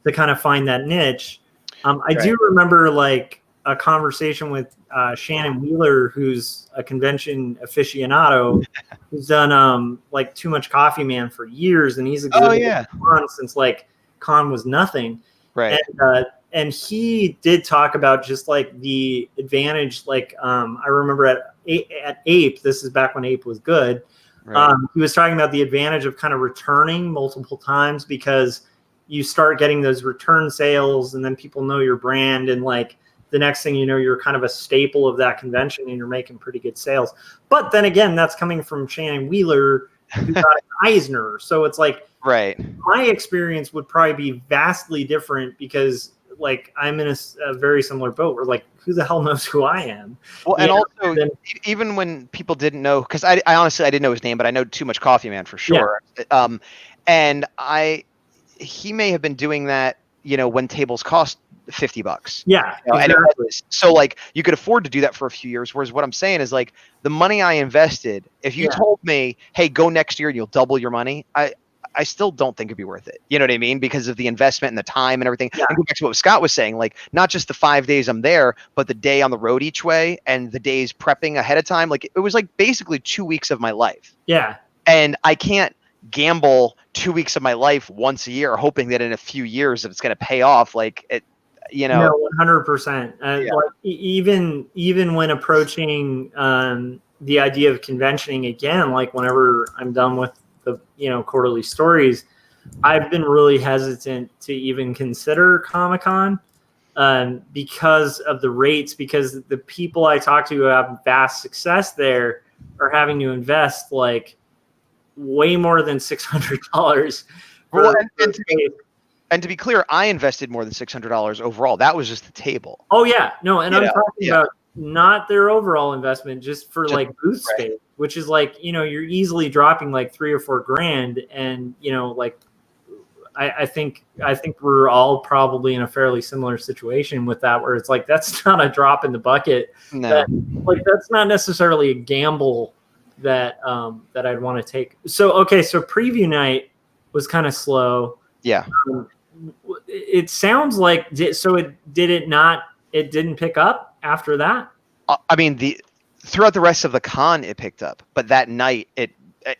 to kind of find that niche. I do remember like a conversation with Shannon Wheeler, who's a convention aficionado, who's done like Too Much Coffee Man for years, and he's exhibited con since like con was nothing. Right. And he did talk about just like the advantage. Like I remember at Ape, this is back when Ape was good. Right. He was talking about the advantage of kind of returning multiple times, because you start getting those return sales, and then people know your brand, and like the next thing you know, you're kind of a staple of that convention, and you're making pretty good sales. But then again, that's coming from Shannon Wheeler, who got an Eisner. So it's like, my experience would probably be vastly different, because like I'm in a very similar boat where like, who the hell knows who I am? Well, and also even when people didn't know, because I honestly, I didn't know his name, but I know Too Much Coffee Man for sure. Yeah. And he may have been doing that, when tables cost $50. Yeah. You know, and it was, so like you could afford to do that for a few years. Whereas what I'm saying is like the money I invested, if you told me, hey, go next year and you'll double your money, I still don't think it'd be worth it. You know what I mean? Because of the investment and the time and everything. Yeah. And go back to what Scott was saying, like not just the 5 days I'm there, but the day on the road each way and the days prepping ahead of time. Like it was like basically 2 weeks of my life. Yeah. And I can't gamble 2 weeks of my life once a year, hoping that in a few years it's going to pay off. Like it, you know, 100%. Like even when approaching the idea of conventioning again, like whenever I'm done with the quarterly stories, I've been really hesitant to even consider Comic-Con because of the rates, because the people I talk to who have vast success there are having to invest like way more than $600. And to be clear, I invested more than $600 overall. That was just the table. Oh yeah, no, and I'm talking about not their overall investment, just for like booth space, which is like, you're easily dropping like $3 or $4 grand, and like I think we're all probably in a fairly similar situation with that, where it's like that's not a drop in the bucket. No, that's not necessarily a gamble that I'd want to take. So preview night was kind of slow. Yeah. It sounds like it didn't pick up after that. I mean, throughout the rest of the con it picked up, but that night it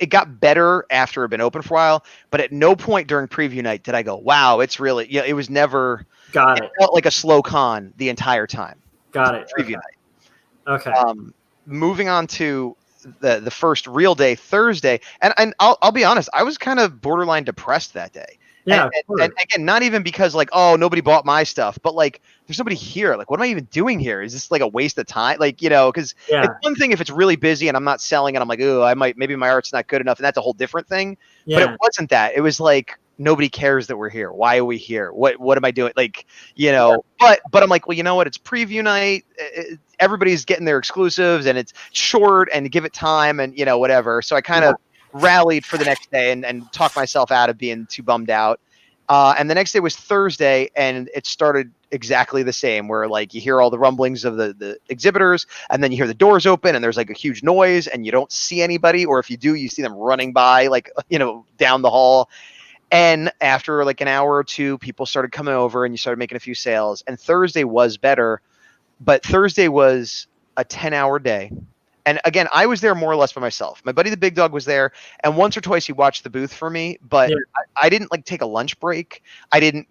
got better after it had been open for a while. But at no point during preview night did I go, wow, it's really, it was never. It felt like a slow con the entire time. Got it. Preview night. Okay. Moving on to the first real day, Thursday, and I'll be honest, I was kind of borderline depressed that day. Yeah, and again, not even because like, oh, nobody bought my stuff, but like there's nobody here. Like, what am I even doing here? Is this like a waste of time? Like, because it's one thing if it's really busy and I'm not selling and I'm like, oh, maybe my art's not good enough, and that's a whole different thing. Yeah. But it wasn't that. It was like nobody cares that we're here. Why are we here? What am I doing? Like, but I'm like, well, you know what? It's preview night. Everybody's getting their exclusives and it's short and give it time and whatever. So I kind of rallied for the next day and talked myself out of being too bummed out. And the next day was Thursday, and it started exactly the same, where like you hear all the rumblings of the exhibitors, and then you hear the doors open and there's like a huge noise and you don't see anybody, or if you do, you see them running by like, down the hall. And after like an hour or two, people started coming over and you started making a few sales, and Thursday was better, but Thursday was a 10-hour day. And again, I was there more or less by myself. My buddy, the big dog, was there, and once or twice he watched the booth for me, but I didn't like take a lunch break. I didn't,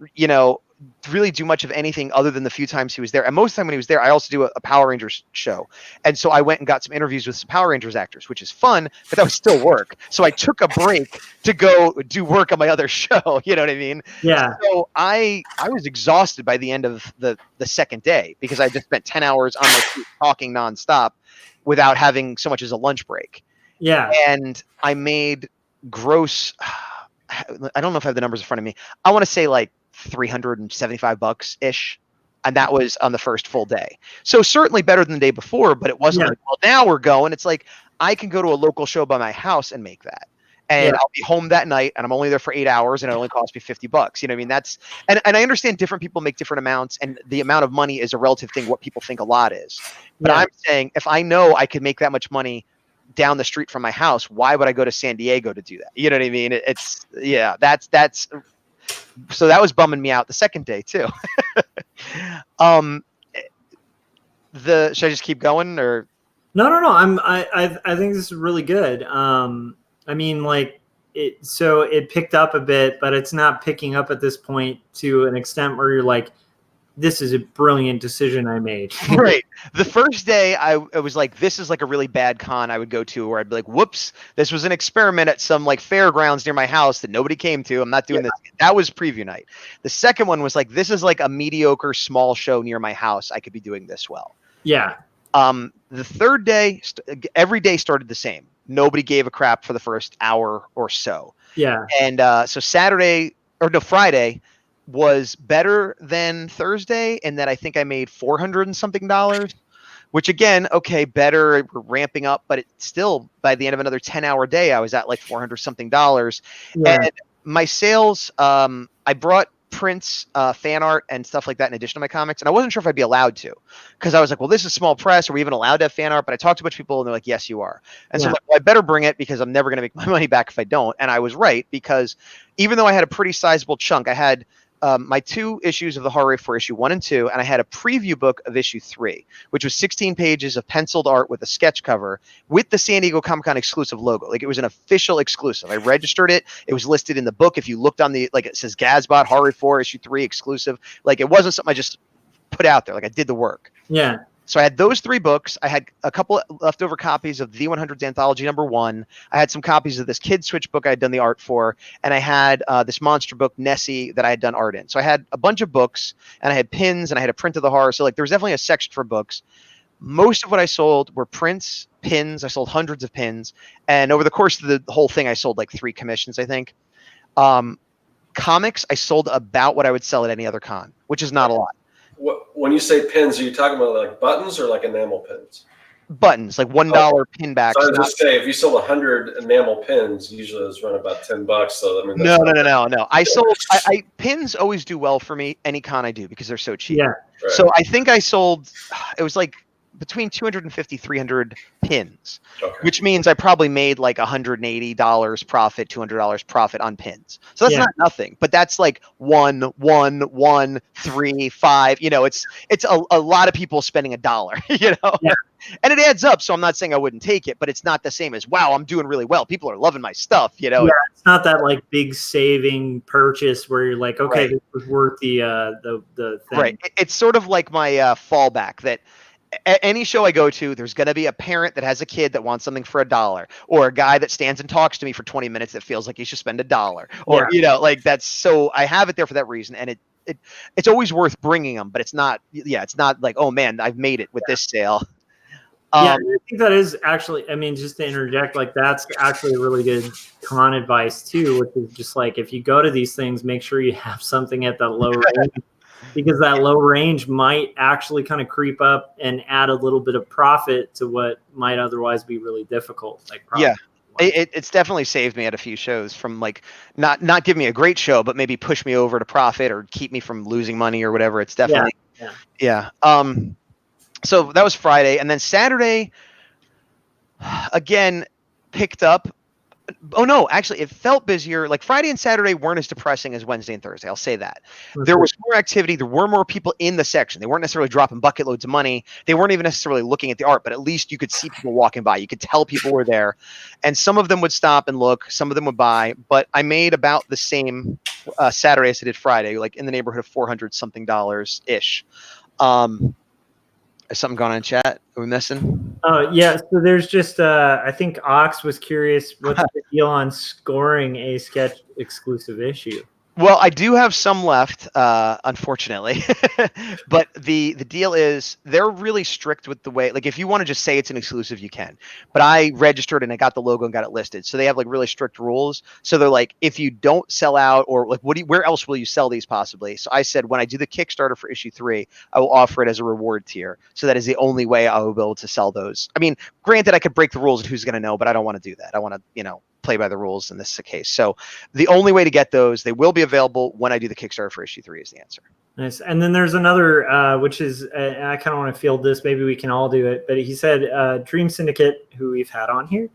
really do much of anything other than the few times he was there. And most of the time when he was there, I also do a Power Rangers show. And so I went and got some interviews with some Power Rangers actors, which is fun, but that was still work. So I took a break to go do work on my other show. You know what I mean? Yeah. So I was exhausted by the end of the second day, because I just spent 10 hours on my feet talking nonstop without having so much as a lunch break. Yeah. And I made gross, I don't know if I have the numbers in front of me. I want to say like $375 ish. And that was on the first full day. So certainly better than the day before, but it wasn't like, well, now we're going. It's like, I can go to a local show by my house and make that. And I'll be home that night, and I'm only there for 8 hours, and it only costs me $50. You know what I mean? That's, and I understand different people make different amounts, and the amount of money is a relative thing, what people think a lot is. But I'm saying, if I know I could make that much money down the street from my house, why would I go to San Diego to do that? You know what I mean? That's so that was bumming me out the second day too. Should I just keep going, or? No. I think this is really good. I mean, like it picked up a bit, but it's not picking up at this point to an extent where you're like, this is a brilliant decision I made. Right. The first day I was like, this is like a really bad con I would go to, where I'd be like, whoops, this was an experiment at some like fairgrounds near my house that nobody came to. I'm not doing this. That was preview night. The second one was like, this is like a mediocre small show near my house. I could be doing this well. Yeah. The third day, every day started the same. Nobody gave a crap for the first hour or so. Yeah. And so Friday was better than Thursday, in that I think I made $400 and something, which again, okay, better, we're ramping up, but it's still, by the end of another 10-hour day, I was at like $400 something. Yeah. And my sales, I brought prints, fan art, and stuff like that in addition to my comics. And I wasn't sure if I'd be allowed to, because I was like, well, this is small press. Are we even allowed to have fan art? But I talked to a bunch of people, and they're like, yes, you are. And so I'm like, well, I better bring it because I'm never going to make my money back if I don't. And I was right, because even though I had a pretty sizable chunk, I had my 2 issues of the Horror Wave for issue 1 and 2, and I had a preview book of issue 3, which was 16 pages of penciled art with a sketch cover with the San Diego Comic-Con exclusive logo. Like, it was an official exclusive. I registered it. It was listed in the book. If you looked on the, like, it says Gazbot Horror Wave 4 issue 3 exclusive. Like, it wasn't something I just put out there. Like, I did the work. Yeah. So I had those 3 books. I had a couple leftover copies of the 100s Anthology #1. I had some copies of this Kid Switch book I had done the art for, and I had this monster book Nessie that I had done art in. So I had a bunch of books, and I had pins, and I had a print of the horror. So like, there was definitely a section for books. Most of what I sold were prints, pins. I sold hundreds of pins, and over the course of the whole thing, I sold like 3 commissions, I think. Comics, I sold about what I would sell at any other con, which is not a lot. When you say pins, are you talking about like buttons or like enamel pins? Buttons, like $1 pin backs. So I was just saying, if you sold 100 enamel pins, usually those run about $10. So I mean, No. I sold. I pins always do well for me any con I do because they're so cheap. Yeah. Right. So I think I sold. It was like between 250, 300 pins, which means I probably made like $180 profit, $200 profit on pins. So that's not nothing, but that's like 1, 3, 5. You know, it's a lot of people spending $1. You know, and it adds up. So I'm not saying I wouldn't take it, but it's not the same as, wow, I'm doing really well. People are loving my stuff. You know, it's not that like big saving purchase where you're like, okay, this was worth the thing. Right. It's sort of like my fallback that. Any show I go to, there's going to be a parent that has a kid that wants something for $1, or a guy that stands and talks to me for 20 minutes that feels like he should spend $1, or you know, like that's. So I have it there for that reason, and it's always worth bringing them, but it's not. Yeah, it's not like, oh man, I've made it with this sale. I think that is actually. I mean, just to interject, like that's actually a really good con advice too, which is just like if you go to these things, make sure you have something at that low range. Because that low range might actually kind of creep up and add a little bit of profit to what might otherwise be really difficult. Like it's definitely saved me at a few shows from like not give me a great show, but maybe push me over to profit or keep me from losing money or whatever. It's definitely So that was Friday, and then Saturday again picked up. Oh no, actually it felt busier. Like Friday and Saturday weren't as depressing as Wednesday and Thursday. I'll say that. There was more activity. There were more people in the section. They weren't necessarily dropping bucket loads of money. They weren't even necessarily looking at the art, but at least you could see people walking by. You could tell people were there. And some of them would stop and look. Some of them would buy. But I made about the same Saturday as I did Friday, like in the neighborhood of $400 something ish. Is something going on in chat? Are we missing? Oh, yeah. So there's just, I think Ox was curious, what's the deal on scoring a sketch exclusive issue? Well, I do have some left, unfortunately. But the deal is they're really strict with the way, like if you want to just say it's an exclusive, you can. But I registered and I got the logo and got it listed. So they have like really strict rules. So they're like, if you don't sell out or like, where else will you sell these possibly? So I said, when I do the Kickstarter for issue 3, I will offer it as a reward tier. So that is the only way I will be able to sell those. I mean, granted, I could break the rules and who's going to know, but I don't want to do that. I want to, you know, play by the rules, and this is the case. So the only way to get those, they will be available when I do the Kickstarter for issue 3 is the answer. Nice. And then there's another, which is, I kind of want to field this. Maybe we can all do it. But he said Dream Syndicate, who we've had on here,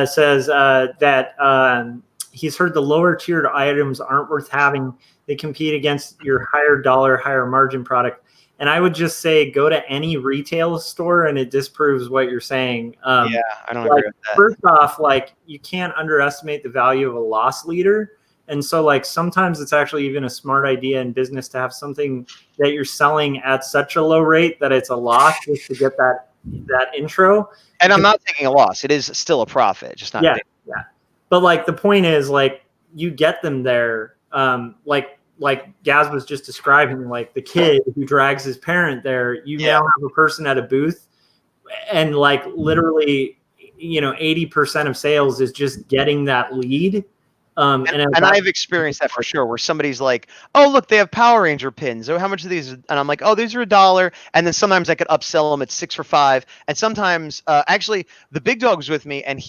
says that he's heard the lower tiered items aren't worth having. They compete against your higher dollar, higher margin product. And I would just say go to any retail store and it disproves what you're saying. I don't agree with that. First off, like you can't underestimate the value of a loss leader. And so like sometimes it's actually even a smart idea in business to have something that you're selling at such a low rate that it's a loss just to get that intro. And I'm not taking a loss. It is still a profit, just not big. Yeah. But like the point is like you get them there, like Gaz was just describing, like the kid who drags his parent there, you now have a person at a booth and like literally, you know, 80% of sales is just getting that lead And I've experienced that for sure, where somebody's like, "Oh, look, they have Power Ranger pins. Oh, how much are these?" And I'm like, "Oh, these are $1." And then sometimes I could upsell them at 6 for $5. And sometimes, actually, the big dog was with me, and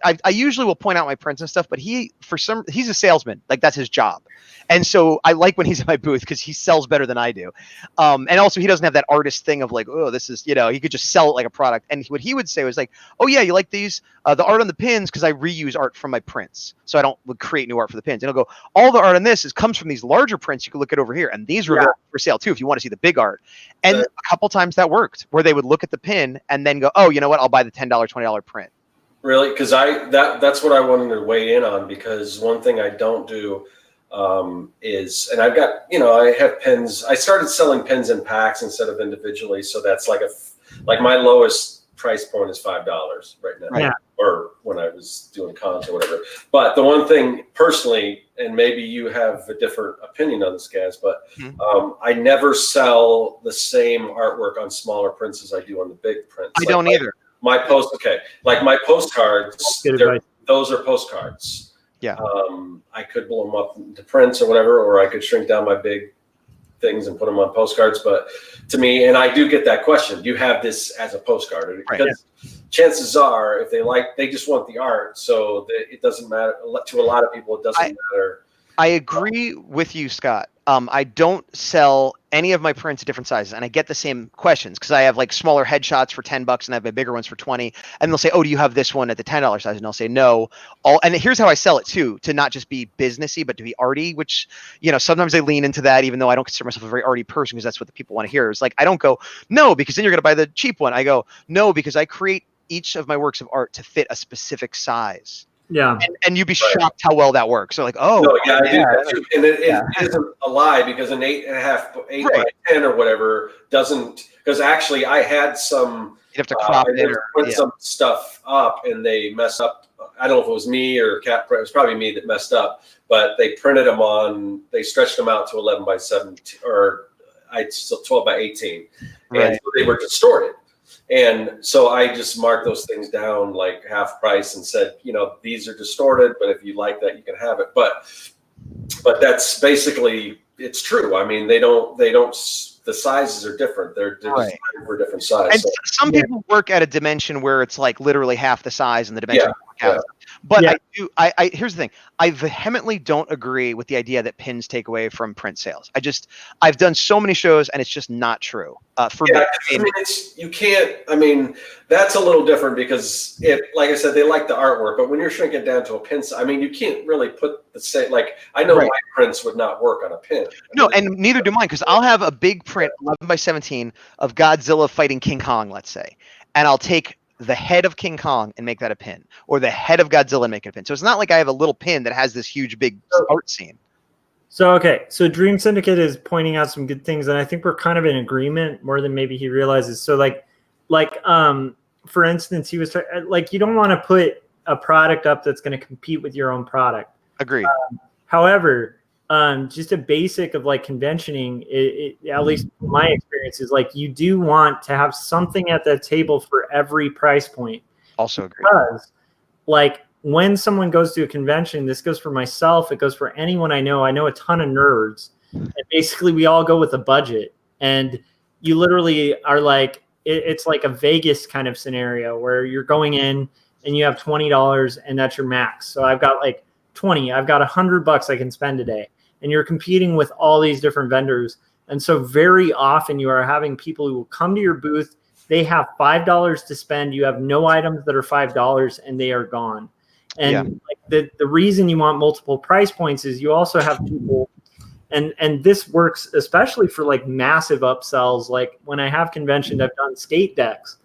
I usually will point out my prints and stuff, but he's a salesman, like that's his job. And so I like when he's in my booth because he sells better than I do. And also he doesn't have that artist thing of like, oh, this is, he could just sell it like a product. And what he would say was like, oh yeah, you like these, the art on the pins, because I reuse art from my prints. So I don't create new art for the pins. And he'll go, all the art on this comes from these larger prints. You can look at over here. And these are available for sale too, if you want to see the big art. And a couple times that worked, where they would look at the pin and then go, oh, you know what? I'll buy the $10, $20 print. Really? Because that's what I wanted to weigh in on, because one thing I don't do is, and I've got, I have pins. I started selling pins in packs instead of individually. So that's like my lowest price point is $5 right now, yeah. Or when I was doing cons or whatever. But the one thing personally, and maybe you have a different opinion on this, Gaz, but I never sell the same artwork on smaller prints as I do on the big prints. I don't either. Like my postcards, those are postcards. Yeah. I could blow them up into prints or whatever, or I could shrink down my big things and put them on postcards. But to me, and I do get that question, do you have this as a postcard? Because chances are, if they just want the art. So it doesn't matter to a lot of people. It doesn't matter. I agree with you, Scott. I don't sell any of my prints at different sizes, and I get the same questions because I have like smaller headshots for $10 and I have my bigger ones for $20. And they'll say, "Oh, do you have this one at the $10 size?" And I'll say, "No." And here's how I sell it too, to not just be businessy, but to be arty. Which sometimes I lean into that, even though I don't consider myself a very arty person, because that's what the people want to hear. It's like I don't go, "No," because then you're going to buy the cheap one. I go, "No," because I create each of my works of art to fit a specific size. Yeah, and you'd be shocked how well that works. So like, oh, no, yeah, I do that too. And it isn't a lie, because an 8.5, 8 by 10 or whatever doesn't. Because actually, I had some. You have to crop it or put some stuff up, and they messed up. I don't know if it was me or Cat. It was probably me that messed up. But they printed them on. They stretched them out to 11 by 17, or 12 by 18, and so they were distorted. And so I just marked those things down like half price and said, these are distorted, but if you like that, you can have it. But that's basically, it's true. I mean, they don't, the sizes are different. They're designed for different sizes. And some people work at a dimension where it's like literally half the size and the dimension. But I here's the thing. I vehemently don't agree with the idea that pins take away from print sales. I've done so many shows and it's just not true. For me. I mean, you can't, that's a little different, because like I said, they like the artwork, but when you're shrinking down to a pin, you can't really put the same, like I know my prints would not work on a pin. No, and neither do mine, because I'll have a big print 11 by 17 of Godzilla fighting King Kong, let's say, and I'll take the head of King Kong and make that a pin, or the head of Godzilla and make it a pin. So it's not like I have a little pin that has this huge big art scene. So so Dream Syndicate is pointing out some good things, and I think we're kind of in agreement more than maybe he realizes. So like for instance, he was like, you don't want to put a product up that's going to compete with your own product. Agreed. However, just a basic of like conventioning, at least my experience, is like you do want to have something at the table for every price point. Also agree. Because like when someone goes to a convention, this goes for myself, it goes for anyone I know a ton of nerds, and basically we all go with a budget, and you literally are like, it's like a Vegas kind of scenario where you're going in and you have $20 and that's your max. So I've got like 20, I've got $100 I can spend today. And you're competing with all these different vendors. And so very often you are having people who will come to your booth. They have $5 to spend. You have no items that are $5 and they are gone. And like the reason you want multiple price points is you also have people, and this works especially for like massive upsells. Like when I have conventions, I've done skate decks.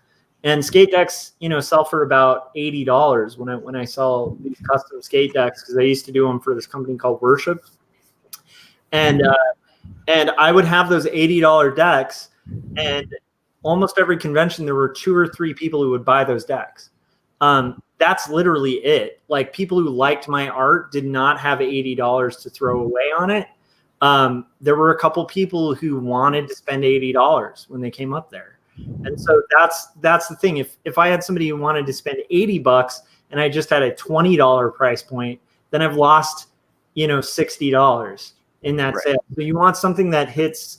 And skate decks, sell for about $80 when I sell these custom skate decks, because I used to do them for this company called Worship. And I would have those $80 decks, and almost every convention there were 2 or 3 people who would buy those decks. That's literally it. Like people who liked my art did not have $80 to throw away on it. There were a couple people who wanted to spend $80 when they came up there. And so that's the thing. If I had somebody who wanted to spend $80 and I just had a $20 price point, then I've lost, $60 in that Right. sale. So you want something that hits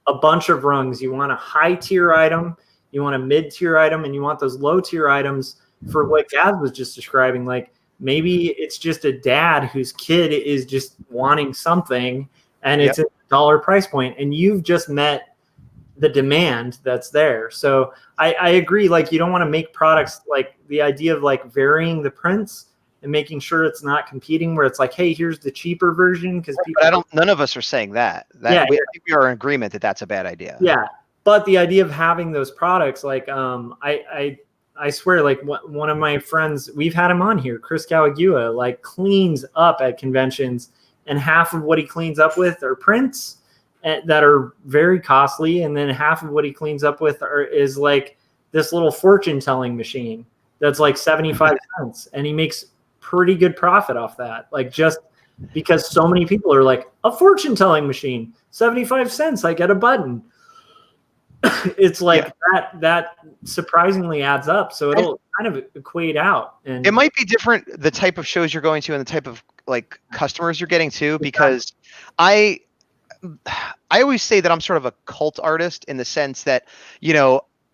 a bunch of rungs. You want a high tier item, you want a mid tier item, and you want those low tier items for what Gaz was just describing. Like maybe it's just a dad whose kid is just wanting something and it's a dollar price point, and you've just met the demand that's there. So I agree. Like you don't want to make products, like the idea of like varying the prints and making sure it's not competing where it's like, hey, here's the cheaper version. Because none of us are saying that. I think we are in agreement that that's a bad idea. Yeah. But the idea of having those products, like I swear, like one of my friends, we've had him on here, Chris Cawagua, like cleans up at conventions, and half of what he cleans up with are prints that are very costly, and then half of what he cleans up with is like this little fortune telling machine that's like 75 cents, and he makes pretty good profit off that, like just because so many people are like, a fortune telling machine, 75 cents, I get a button. It's like that surprisingly adds up, so it'll kind of equate out. And it might be different, the type of shows you're going to and the type of like customers you're getting to, because I always say that I'm sort of a cult artist in the sense that,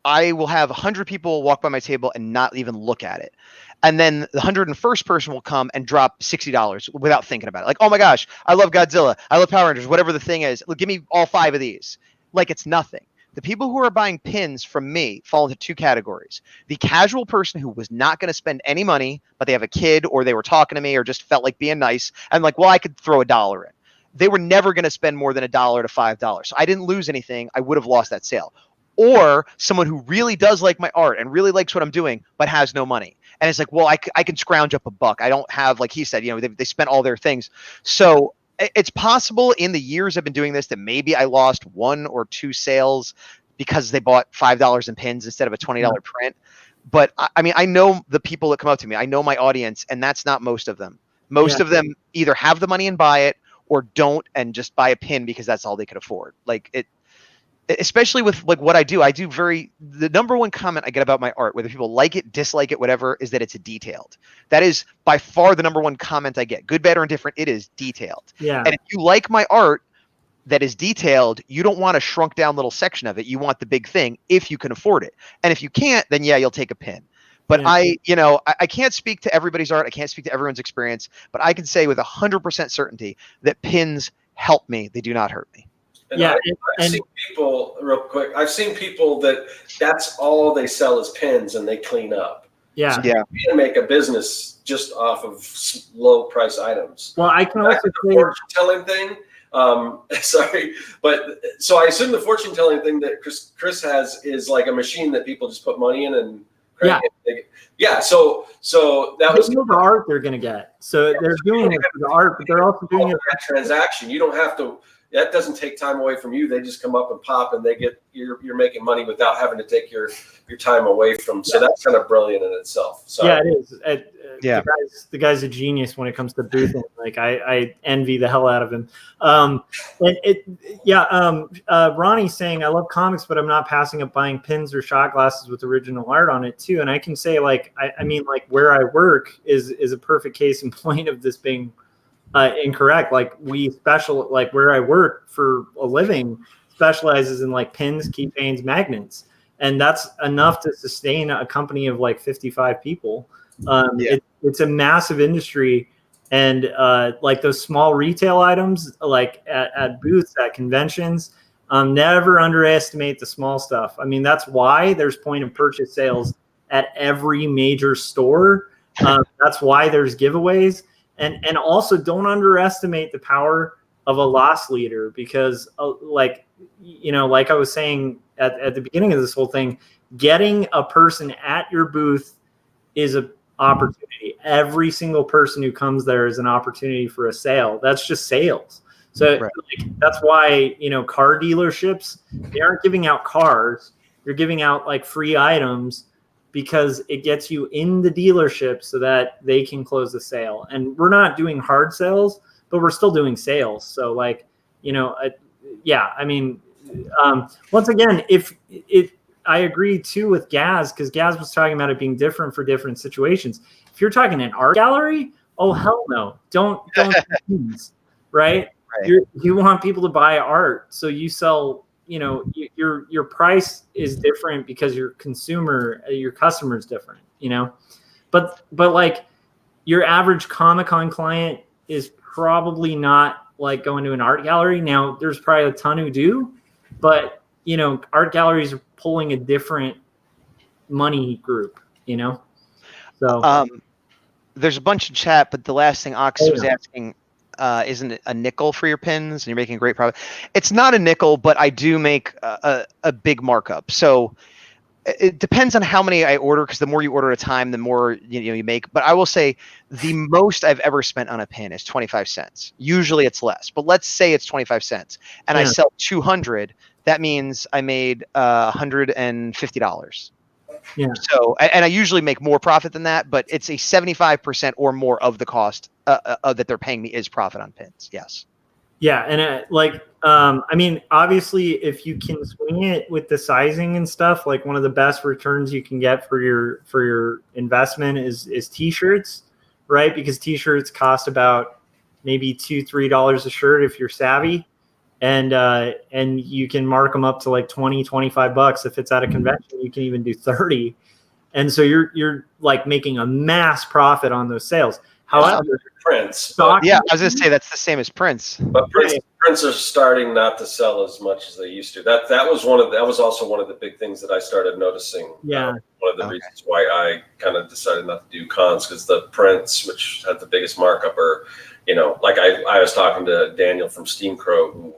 I will have 100 people walk by my table and not even look at it. And then the 101st person will come and drop $60 without thinking about it. Like, oh my gosh, I love Godzilla, I love Power Rangers, whatever the thing is. Give me all 5 of these. Like it's nothing. The people who are buying pins from me fall into 2 categories. The casual person who was not going to spend any money, but they have a kid, or they were talking to me, or just felt like being nice. And like, well, I could throw $1 in. They were never going to spend more than $1 to $5. So I didn't lose anything. I would have lost that sale. Or someone who really does like my art and really likes what I'm doing, but has no money. And it's like, well, I can scrounge up $1. I don't have, like he said, they spent all their things. So it's possible in the years I've been doing this that maybe I lost 1 or 2 sales because they bought $5 in pins instead of a $20 print. But I mean, I know the people that come up to me. I know my audience, and that's not most of them. Most of them either have the money and buy it, or don't and just buy a pin because that's all they could afford. Like it, especially with like what I do the number one comment I get about my art, whether people like it, dislike it, whatever, is that it's detailed. That is by far the number one comment I get. Good, bad, or indifferent, it is detailed. Yeah. And if you like my art that is detailed, you don't want a shrunk down little section of it. You want the big thing if you can afford it. And if you can't, then you'll take a pin. But I can't speak to everybody's art. I can't speak to everyone's experience, but I can say with 100% certainty that pins help me. They do not hurt me. And I've seen people, real quick, that's all they sell is pins, and they clean up. Yeah. So you can make a business just off of low price items. Well, I can also say fortune telling thing. Sorry, but so I assume the fortune telling thing that Chris has is like a machine that people just put money in and crank it. So that was the art they're gonna get. So they're doing it for the art, but they're also doing it for that transaction. You don't have to. That doesn't take time away from you. They just come up and pop, and you're making money without having to take your time away from. So that's kind of brilliant in itself. So yeah, it is. The guy's a genius when it comes to boothing. Like I envy the hell out of him. Ronnie's saying I love comics, but I'm not passing up buying pins or shot glasses with original art on it too. And I can say like I mean like where I work is a perfect case in point of this being incorrect. Like where I work for a living specializes in like pins, keychains, magnets, and that's enough to sustain a company of like 55 people. It's a massive industry, and like those small retail items, like at booths at conventions, never underestimate the small stuff. I mean, that's why there's point of purchase sales at every major store. That's why there's giveaways. And also don't underestimate the power of a loss leader, because like I was saying at the beginning of this whole thing, getting a person at your booth is an opportunity. Every single person who comes there is an opportunity for a sale. That's just sales. So that's why, car dealerships, they aren't giving out cars. They're giving out like free items, because it gets you in the dealership so that they can close the sale. And we're not doing hard sales, but we're still doing sales. So like, I mean, once again, I agree too with Gaz, because Gaz was talking about it being different for different situations. If you're talking an art gallery, Oh hell no! Don't tease, right? Right. You want people to buy art, so you sell. Your price is different because your customer is different. But like your average Comic-Con client is probably not like going to an art gallery. Now there's probably a ton who do, but art galleries are pulling a different money group. So. There's a bunch in chat, but the last thing Ox Oh, was yeah. asking, isn't it a nickel for your pins? And you're making great profit. It's not a nickel, but I do make a big markup. So it depends on how many I order, because the more you order at a time, the more you make. But I will say the most I've ever spent on a pin is 25 cents. Usually it's less, but let's say it's 25 cents, and I sell 200. That means I made $150. Yeah. So, and I usually make more profit than that, but it's a 75% or more of the cost that they're paying me is profit on pins. Yes. Yeah, and I mean, obviously, if you can swing it with the sizing and stuff, like one of the best returns you can get for your investment is t-shirts, right? Because t-shirts cost about maybe $2-3 a shirt if you're savvy, and you can mark them up to like 20-25 bucks. If it's at a convention, you can even do 30, and so you're like making a mass profit on those sales. However, prints. Yeah, I was gonna say that's the same as prints. But prints are starting not to sell as much as they used to. That was also one of the big things that I started noticing. Yeah. One of the reasons why I kind of decided not to do cons, because the prints, which had the biggest markup, are, like I was talking to Daniel from Steam Crow, who,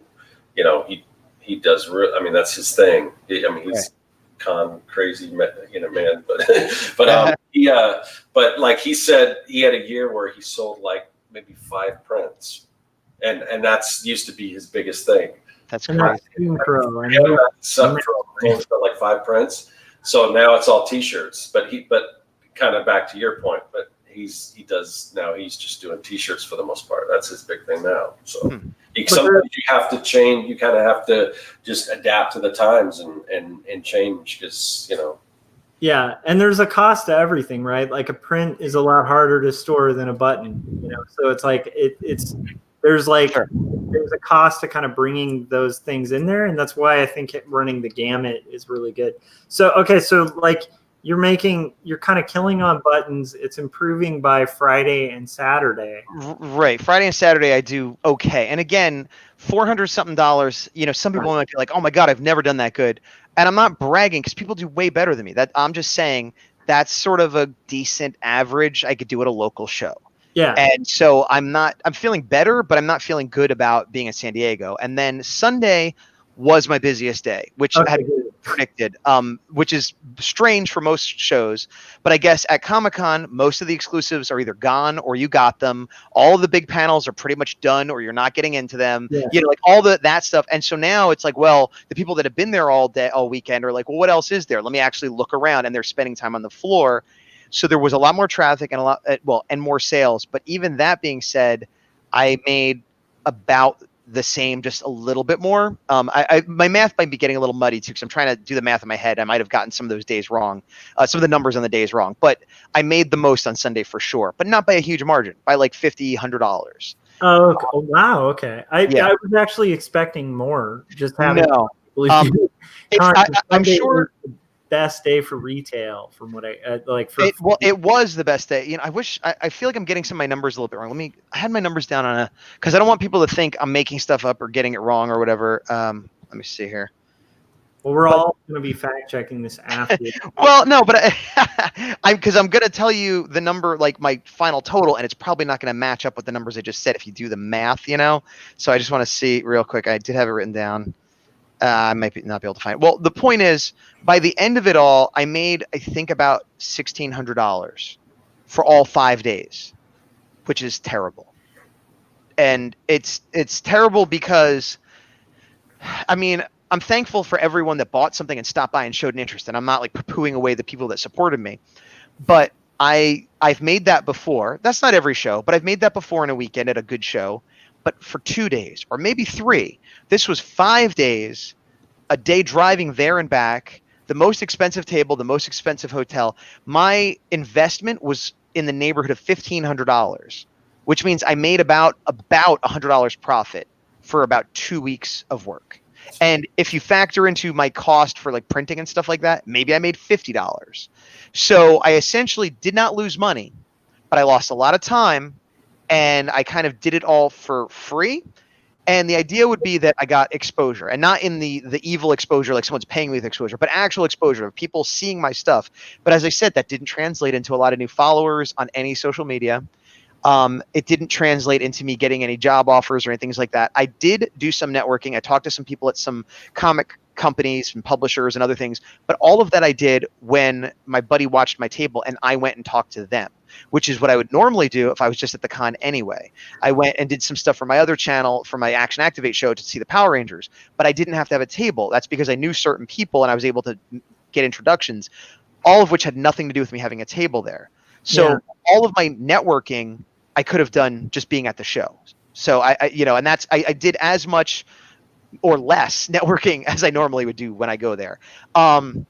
he does. I mean, that's his thing. He's con crazy, man. But like he said, he had a year where he sold like maybe 5 prints, and that's used to be his biggest thing. That's crazy. Sell like 5 prints. So now it's all t-shirts, but kind of back to your point, but he's just doing t-shirts for the most part. That's his big thing now. So sometimes you have to change. You kind of have to just adapt to the times and change, because Yeah, and there's a cost to everything, right? Like a print is a lot harder to store than a button, So it's like there's a cost to kind of bringing those things in there, and that's why I think running the gamut is really good. So like you're kind of killing on buttons. It's improving by Friday and Saturday. Right. Friday and Saturday I do okay. And again, $400 something. Some people might be like, "Oh my God, I've never done that good." And I'm not bragging, because people do way better than me. That I'm just saying that's sort of a decent average I could do at a local show. Yeah. And so I'm feeling better, but I'm not feeling good about being in San Diego. And then Sunday was my busiest day, which I had predicted, which is strange for most shows. But I guess at Comic-Con, most of the exclusives are either gone or you got them. All the big panels are pretty much done, or you're not getting into them. Yeah. Like all that stuff. And so now it's like, well, the people that have been there all weekend are like, well, what else is there? Let me actually look around. And they're spending time on the floor. So there was a lot more traffic and and more sales. But even that being said, I made about the same, just a little bit more. My math might be getting a little muddy too, because I'm trying to do the math in my head. I might have gotten some of those days wrong, some of the numbers on the days wrong. But I made the most on Sunday for sure, but not by a huge margin, by like $50, $100. Oh, okay. Wow. Okay. I was actually expecting more. Just having I'm sure best day for retail from what I like. It was the best day. I feel like I'm getting some of my numbers a little bit wrong. I had my numbers down because I don't want people to think I'm making stuff up or getting it wrong or whatever. Let me see here. Well, we're all going to be fact checking this after. Well, no, but because I'm going to tell you the number, like my final total, and it's probably not going to match up with the numbers I just said if you do the math, So I just want to see real quick. I did have it written down. I might not be able to find it. Well, the point is, by the end of it all, I made, I think, about $1,600 for all 5 days, which is terrible. And it's terrible because, I'm thankful for everyone that bought something and stopped by and showed an interest. And I'm not like poo-pooing away the people that supported me. But I've made that before. That's not every show, but I've made that before in a weekend at a good show. But for 2 days or maybe 3, this was 5 days, a day driving there and back, the most expensive table, the most expensive hotel. My investment was in the neighborhood of $1,500, which means I made about $100 profit for about 2 weeks of work. And if you factor into my cost for like printing and stuff like that, maybe I made $50. So I essentially did not lose money, but I lost a lot of time, and I kind of did it all for free. And the idea would be that I got exposure, and not in the evil exposure, like someone's paying me with exposure, but actual exposure of people seeing my stuff. But as I said, that didn't translate into a lot of new followers on any social media. It didn't translate into me getting any job offers or anything like that. I did do some networking. I talked to some people at some comic companies and publishers and other things, but all of that I did when my buddy watched my table and I went and talked to them, which is what I would normally do if I was just at the con anyway. I went and did some stuff for my other channel, for my Action Activate show, to see the Power Rangers, but I didn't have to have a table. That's because I knew certain people and I was able to get introductions, all of which had nothing to do with me having a table there. So all of my networking I could have done just being at the show. So I did as much or less networking as I normally would do when I go there. And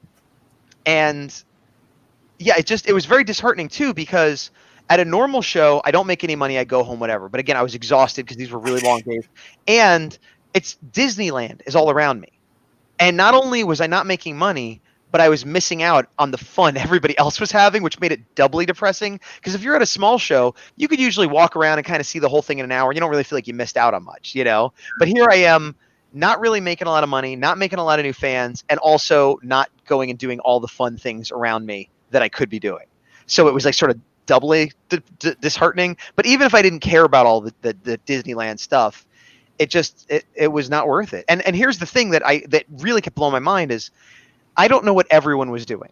yeah, it was very disheartening too, because at a normal show, I don't make any money. I go home, whatever. But again, I was exhausted because these were really long days, and it's Disneyland is all around me. And not only was I not making money, but I was missing out on the fun everybody else was having, which made it doubly depressing. Because if you're at a small show, you could usually walk around and kind of see the whole thing in an hour. And you don't really feel like you missed out on much, you know? But here I am, not really making a lot of money, not making a lot of new fans, and also not going and doing all the fun things around me that I could be doing. So it was like sort of doubly disheartening. But even if I didn't care about all the Disneyland stuff, it was not worth it. And here's the thing that really kept blowing my mind is, I don't know what everyone was doing,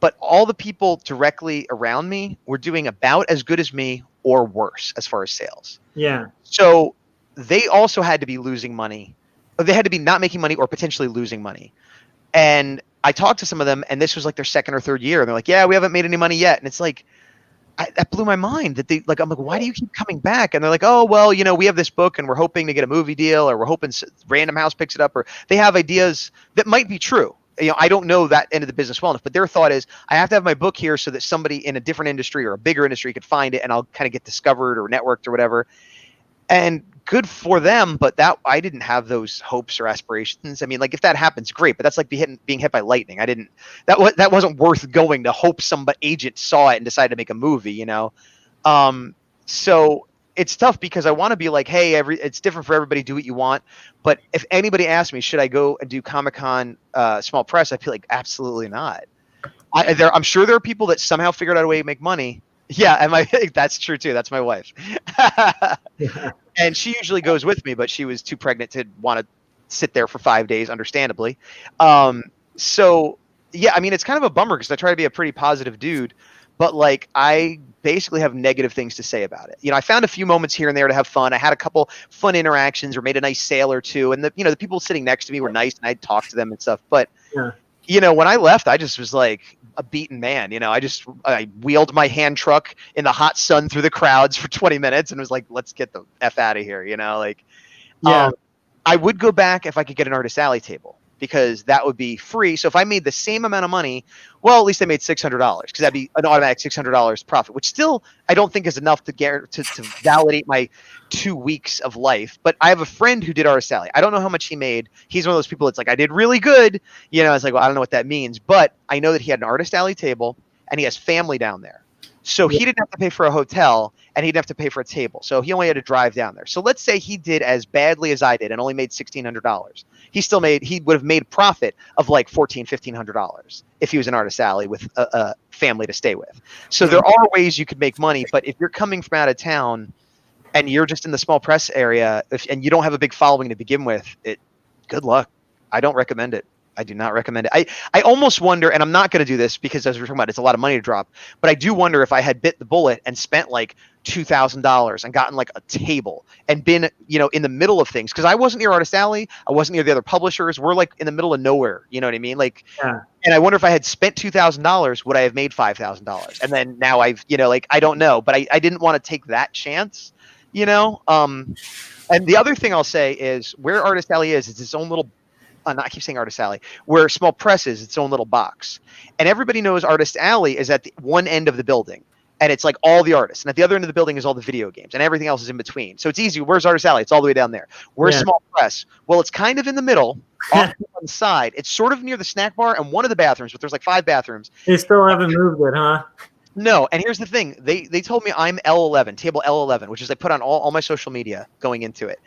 but all the people directly around me were doing about as good as me or worse as far as sales. Yeah. So they also had to be losing money. They had to be not making money or potentially losing money. And I talked to some of them, and this was like their second or third year. And they're like, yeah, we haven't made any money yet. And it's like, that blew my mind that I'm like, why do you keep coming back? And they're like, oh, well, we have this book and we're hoping to get a movie deal, or we're hoping Random House picks it up, or they have ideas that might be true. I don't know that end of the business well enough, but their thought is I have to have my book here so that somebody in a different industry or a bigger industry could find it, and I'll kind of get discovered or networked or whatever. And good for them, but that I didn't have those hopes or aspirations. I mean, like if that happens, great, but that's like being hit by lightning. That wasn't worth going to hope some agent saw it and decided to make a movie, So it's tough because I want to be like, hey, it's different for everybody. Do what you want. But if anybody asks me, should I go and do Comic-Con small press? I feel like absolutely not. I'm sure there are people that somehow figured out a way to make money. Yeah, and that's true too. That's my wife. And she usually goes with me, but she was too pregnant to want to sit there for 5 days, understandably. So yeah, I mean, it's kind of a bummer because I try to be a pretty positive dude, but like I basically have negative things to say about it. I found a few moments here and there to have fun. I had a couple fun interactions or made a nice sale or two, and the people sitting next to me were nice, and I'd talk to them and stuff. But when I left, I just was like a beaten man. I wheeled my hand truck in the hot sun through the crowds for 20 minutes and was like, let's get the F out of here. I would go back if I could get an Artist Alley table, because that would be free. So if I made the same amount of money, well, at least I made $600, because that'd be an automatic $600 profit, which still I don't think is enough to validate my 2 weeks of life. But I have a friend who did Artist Alley. I don't know how much he made. He's one of those people that's like, I did really good. It's like, well, I don't know what that means. But I know that he had an Artist Alley table, and he has family down there. So he didn't have to pay for a hotel, and he didn't have to pay for a table. So he only had to drive down there. So let's say he did as badly as I did and only made $1,600. He would have made profit of like $1,400, $1,500 if he was an Artist Alley with a family to stay with. So there are ways you could make money, but if you're coming from out of town and you're just in the small press area and you don't have a big following to begin with, good luck. I don't recommend it. I do not recommend it. I almost wonder, and I'm not going to do this because as we're talking about, it's a lot of money to drop, but I do wonder if I had bit the bullet and spent like $2,000 and gotten like a table and been, in the middle of things. Cause I wasn't near Artist Alley. I wasn't near the other publishers. We're like in the middle of nowhere. You know what I mean? Like, and I wonder if I had spent $2,000, would I have made $5,000? And then now I don't know, but I didn't want to take that chance, and the other thing I'll say is where Artist Alley is its own little I keep saying Artist Alley, where small press is its own little box. And everybody knows Artist Alley is at the one end of the building. and it's like all the artists. And at the other end of the building is all the video games, and everything else is in between. So it's easy. Where's Artist Alley? It's all the way down there. Where's Small Press? Well, it's kind of in the middle, off to one side. It's sort of near the snack bar and one of the bathrooms, but there's like 5 bathrooms. They still haven't moved it, huh? No, and here's the thing. They told me I'm L11, table L11, which is I put on all my social media going into it.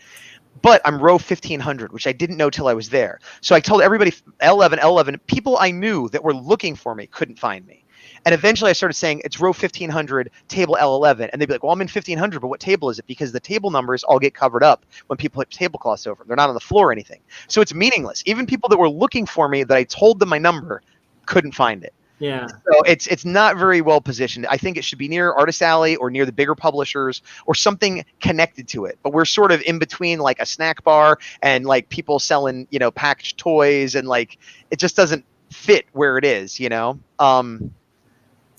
But I'm row 1500, which I didn't know till I was there. So I told everybody L11. People I knew that were looking for me couldn't find me. And eventually I started saying it's row 1500, table L11. And they'd be like, well, I'm in 1500, but what table is it? Because the table numbers all get covered up when people put tablecloths over them. They're not on the floor or anything. So it's meaningless. Even people that were looking for me that I told them my number couldn't find it. Yeah. So it's not very well positioned. I think it should be near Artist Alley or near the bigger publishers or something connected to it. But we're sort of in between like a snack bar and like people selling, packaged toys, and like it just doesn't fit where it is,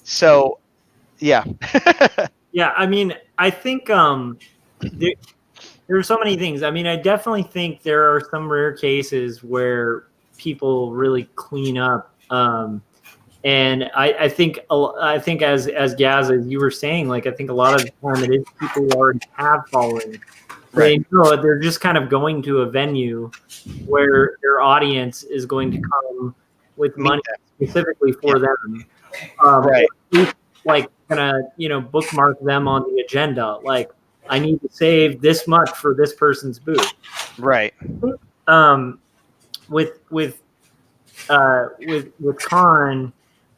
So yeah. Yeah, I mean, I think there are so many things. I mean, I definitely think there are some rare cases where people really clean up. And I think as Gaz, as you were saying, like I think a lot of the time it is people who already have following. Right. They're just kind of going to a venue where their audience is going to come with money specifically for them. Right. Like kind of bookmark them on the agenda. Like I need to save this much for this person's booth. Right. With con,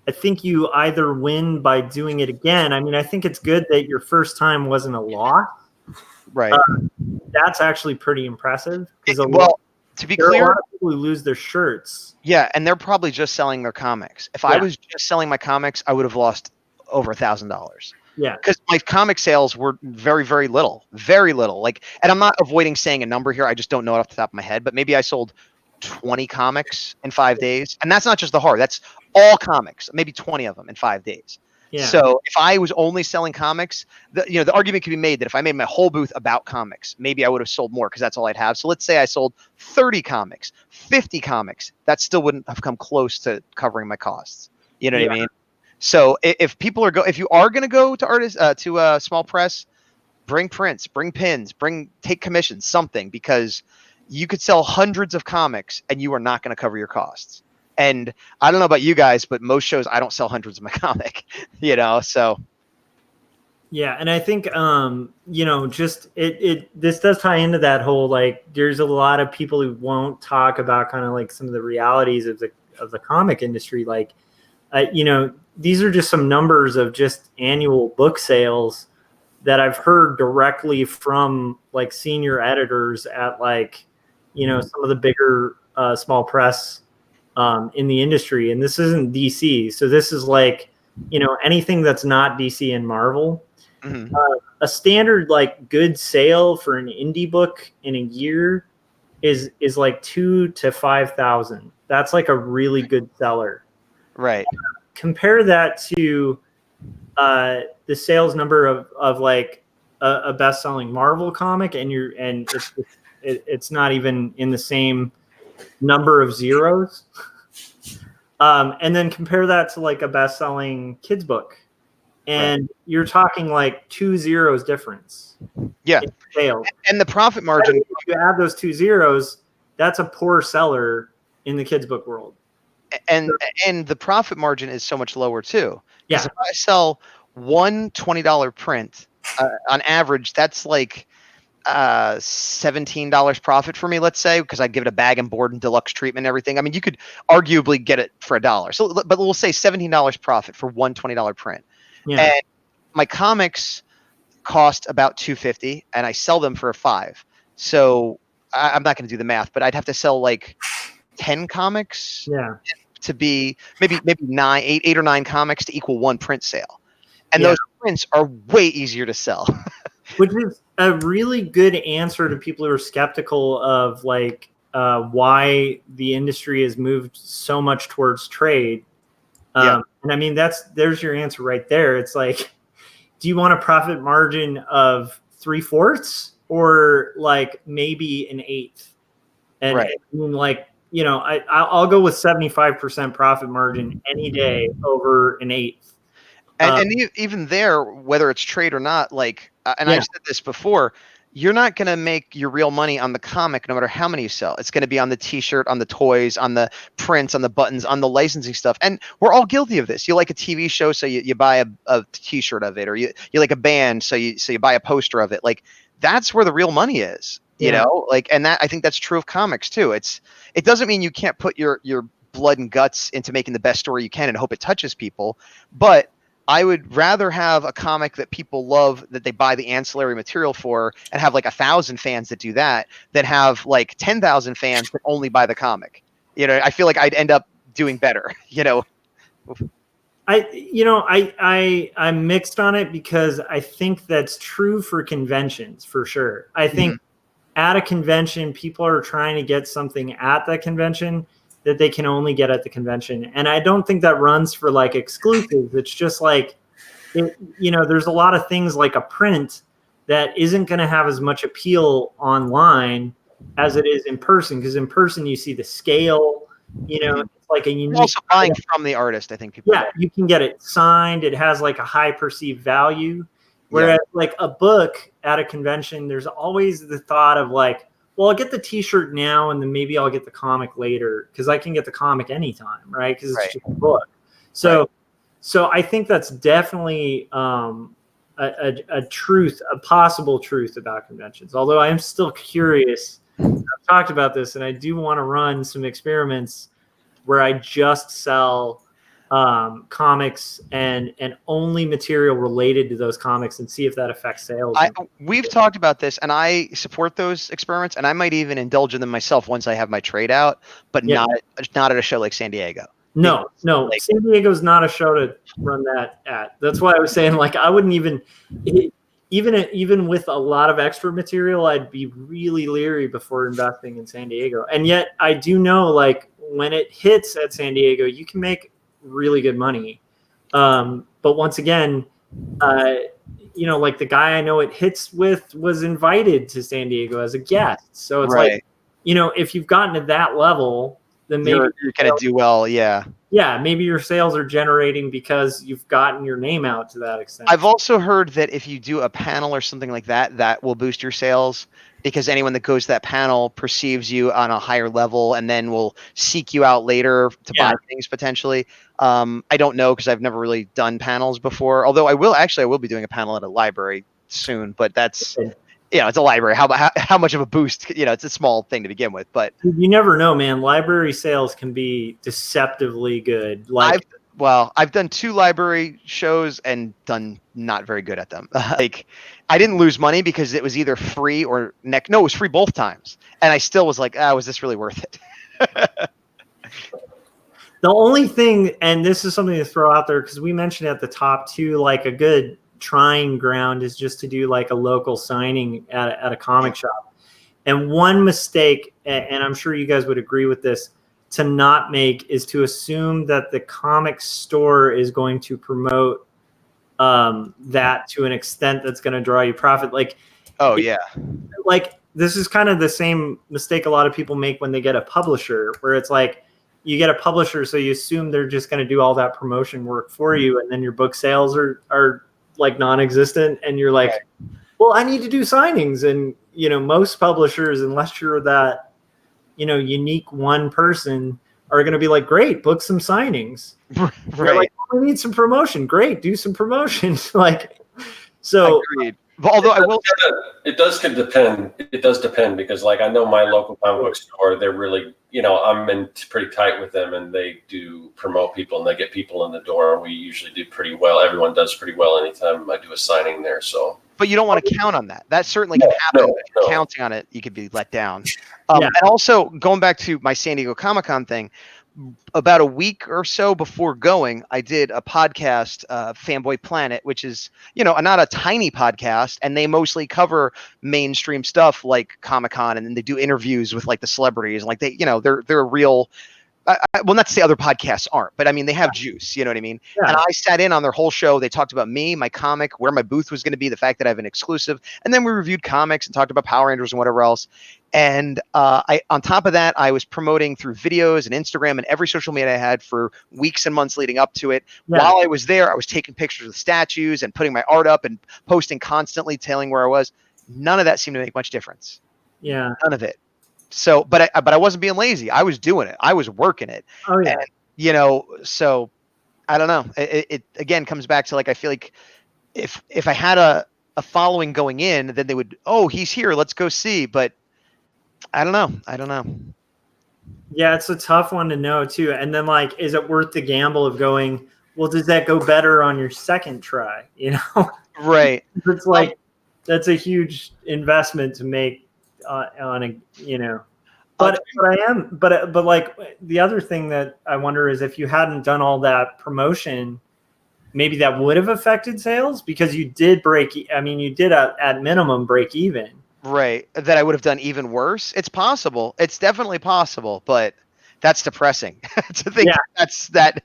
I think you either win by doing it again. I mean, I think it's good that your first time wasn't a loss. Right. That's actually pretty impressive. To be clear, a lot of people who lose their shirts. Yeah, and they're probably just selling their comics. If I was just selling my comics, I would have lost over $1,000. Yeah, because my comic sales were very, very little. Like, and I'm not avoiding saying a number here. I just don't know it off the top of my head. But maybe I sold 20 comics in 5 days, and that's not just the horror. That's all comics. Maybe 20 of them in 5 days. Yeah. So if I was only selling comics, the argument could be made that if I made my whole booth about comics, maybe I would have sold more because that's all I'd have. So let's say I sold 30 comics, 50 comics. That still wouldn't have come close to covering my costs. You know what I mean? So if people are if you are going to go to artists to a small press, bring prints, bring pins, take commissions, something, because you could sell hundreds of comics and you are not going to cover your costs. And I don't know about you guys, but most shows I don't sell hundreds of my comic, so. Yeah. And I think, just this does tie into that whole, like, there's a lot of people who won't talk about kind of like some of the realities of the comic industry. Like, these are just some numbers of just annual book sales that I've heard directly from like senior editors at like, some of the bigger small press in the industry. And this isn't DC. So this is like, anything that's not DC and Marvel. Mm-hmm. A standard like good sale for an indie book in a year is like 2,000 to 5,000. That's like a really good seller. Right. Compare that to the sales number of like a best-selling Marvel comic, and it's not even in the same number of zeros. And then compare that to like a best-selling kids book, and you're talking like 2 zeros difference. Yeah. In sales. And the profit margin. If you add those 2 zeros, that's a poor seller in the kids book world. And the profit margin is so much lower too. Yeah. Because if I sell one $20 print, on average, that's like $17 profit for me, let's say, because I give it a bag and board and deluxe treatment and everything. I mean, you could arguably get it for $1. So, but we'll say $17 profit for one $20 print. Yeah. And my comics cost about $2.50, and I sell them for $5. So I'm not going to do the math, but I'd have to sell like 10 comics. Yeah. To be maybe 8 or 9 comics to equal one print sale. And those prints are way easier to sell. Which is a really good answer to people who are skeptical of like why the industry has moved so much towards trade. And I mean, there's your answer right there. It's like, do you want a profit margin of 3/4 or like maybe an 1/8? And right. I mean, like, I'll go with 75% profit margin any day over an 1/8. And even there, whether it's trade or not, like, and I've said this before, you're not going to make your real money on the comic no matter how many you sell. It's going to be on the T-shirt, on the toys, on the prints, on the buttons, on the licensing stuff. And we're all guilty of this. You like a TV show, so you buy a T-shirt of it, or you like a band, so you buy a poster of it. Like, that's where the real money is, you know? Like, and that, I think that's true of comics too. It doesn't mean you can't put your blood and guts into making the best story you can and hope it touches people, but I would rather have a comic that people love, that they buy the ancillary material for, and have like 1,000 fans that do that, than have like 10,000 fans that only buy the comic. You know, I feel like I'd end up doing better. You know, I'm mixed on it, because I think that's true for conventions for sure. I think at a convention, people are trying to get something at that convention that they can only get at the convention. And I don't think that runs for like exclusives. It's just like, there's a lot of things like a print that isn't going to have as much appeal online as it is in person. Because in person, you see the scale, it's like a unique. You're also buying from the artist, I think people. Yeah, you can get it signed. It has like a high perceived value. Whereas like a book at a convention, there's always the thought of like, well, I'll get the T-shirt now, and then maybe I'll get the comic later, because I can get the comic anytime, right? Because it's just a book. So I think that's definitely a truth, a possible truth about conventions. Although I am still curious. I've talked about this, and I do want to run some experiments where I just sell comics and only material related to those comics, and see if that affects sales. We've talked about this, and I support those experiments, and I might even indulge in them myself once I have my trade out, but not at a show like San Diego. No, San Diego's not a show to run that at. That's why I was saying, like, I wouldn't even with a lot of extra material, I'd be really leery before investing in San Diego. And yet I do know, like, when it hits at San Diego, you can make really good money. But once again, like the guy I know it hits with was invited to San Diego as a guest. So it's like, if you've gotten to that level, then maybe you're going to do well. Yeah. Yeah. Maybe your sales are generating because you've gotten your name out to that extent. I've also heard that if you do a panel or something like that, that will boost your sales, because anyone that goes to that panel perceives you on a higher level and then will seek you out later to buy things potentially. I don't know, because I've never really done panels before, although I will be doing a panel at a library soon, but that's, it's a library. How much of a boost, it's a small thing to begin with, but you never know, man. Library sales can be deceptively good. Like, I've done 2 library shows and done not very good at them. Like, I didn't lose money because it was either free or it was free both times. And I still was like, was this really worth it? The only thing, and this is something to throw out there, because we mentioned at the top too, like a good trying ground is just to do like a local signing at a comic shop. And one mistake, and I'm sure you guys would agree with this, to not make is to assume that the comic store is going to promote that to an extent that's going to draw you profit. Like, like this is kind of the same mistake a lot of people make when they get a publisher, where it's like you get a publisher, so you assume they're just going to do all that promotion work for you, and then your book sales are like non-existent, and you're like, well, I need to do signings. And most publishers, unless you're that unique one person, are going to be like, great, book some signings. Right. Like, we need some promotion. Great, do some promotion. Like, so. Agreed. But although it does depend. It does depend, because like I know my local comic book store, they're really, I'm pretty tight with them, and they do promote people and they get people in the door. We usually do pretty well. Everyone does pretty well anytime I do a signing there. So. But you don't want to count on that. That certainly can happen. If you're counting on it, you could be let down. And also, going back to my San Diego Comic-Con thing, about a week or so before going, I did a podcast, Fanboy Planet, which is, not a tiny podcast, and they mostly cover mainstream stuff like Comic-Con, and then they do interviews with like the celebrities, and like they're a real well, not to say other podcasts aren't, but I mean, they have juice, you know what I mean? Yeah. And I sat in on their whole show. They talked about me, my comic, where my booth was going to be, the fact that I have an exclusive. And then we reviewed comics and talked about Power Rangers and whatever else. And on top of that, I was promoting through videos and Instagram and every social media I had for weeks and months leading up to it. Yeah. While I was there, I was taking pictures of statues and putting my art up and posting constantly, telling where I was. None of that seemed to make much difference. Yeah. None of it. So, but I wasn't being lazy. I was doing it. I was working it. Oh yeah. And, so I don't know. It again comes back to like, I feel like if I had a following going in, then they would, oh, he's here, let's go see. But I don't know. Yeah, it's a tough one to know too. And then like, is it worth the gamble of going, well, does that go better on your second try? Right. It's like, that's a huge investment to make on a, but like the other thing that I wonder is if you hadn't done all that promotion, maybe that would have affected sales because you did at minimum break even. Right. That I would have done even worse. It's possible. It's definitely possible, but that's depressing to think that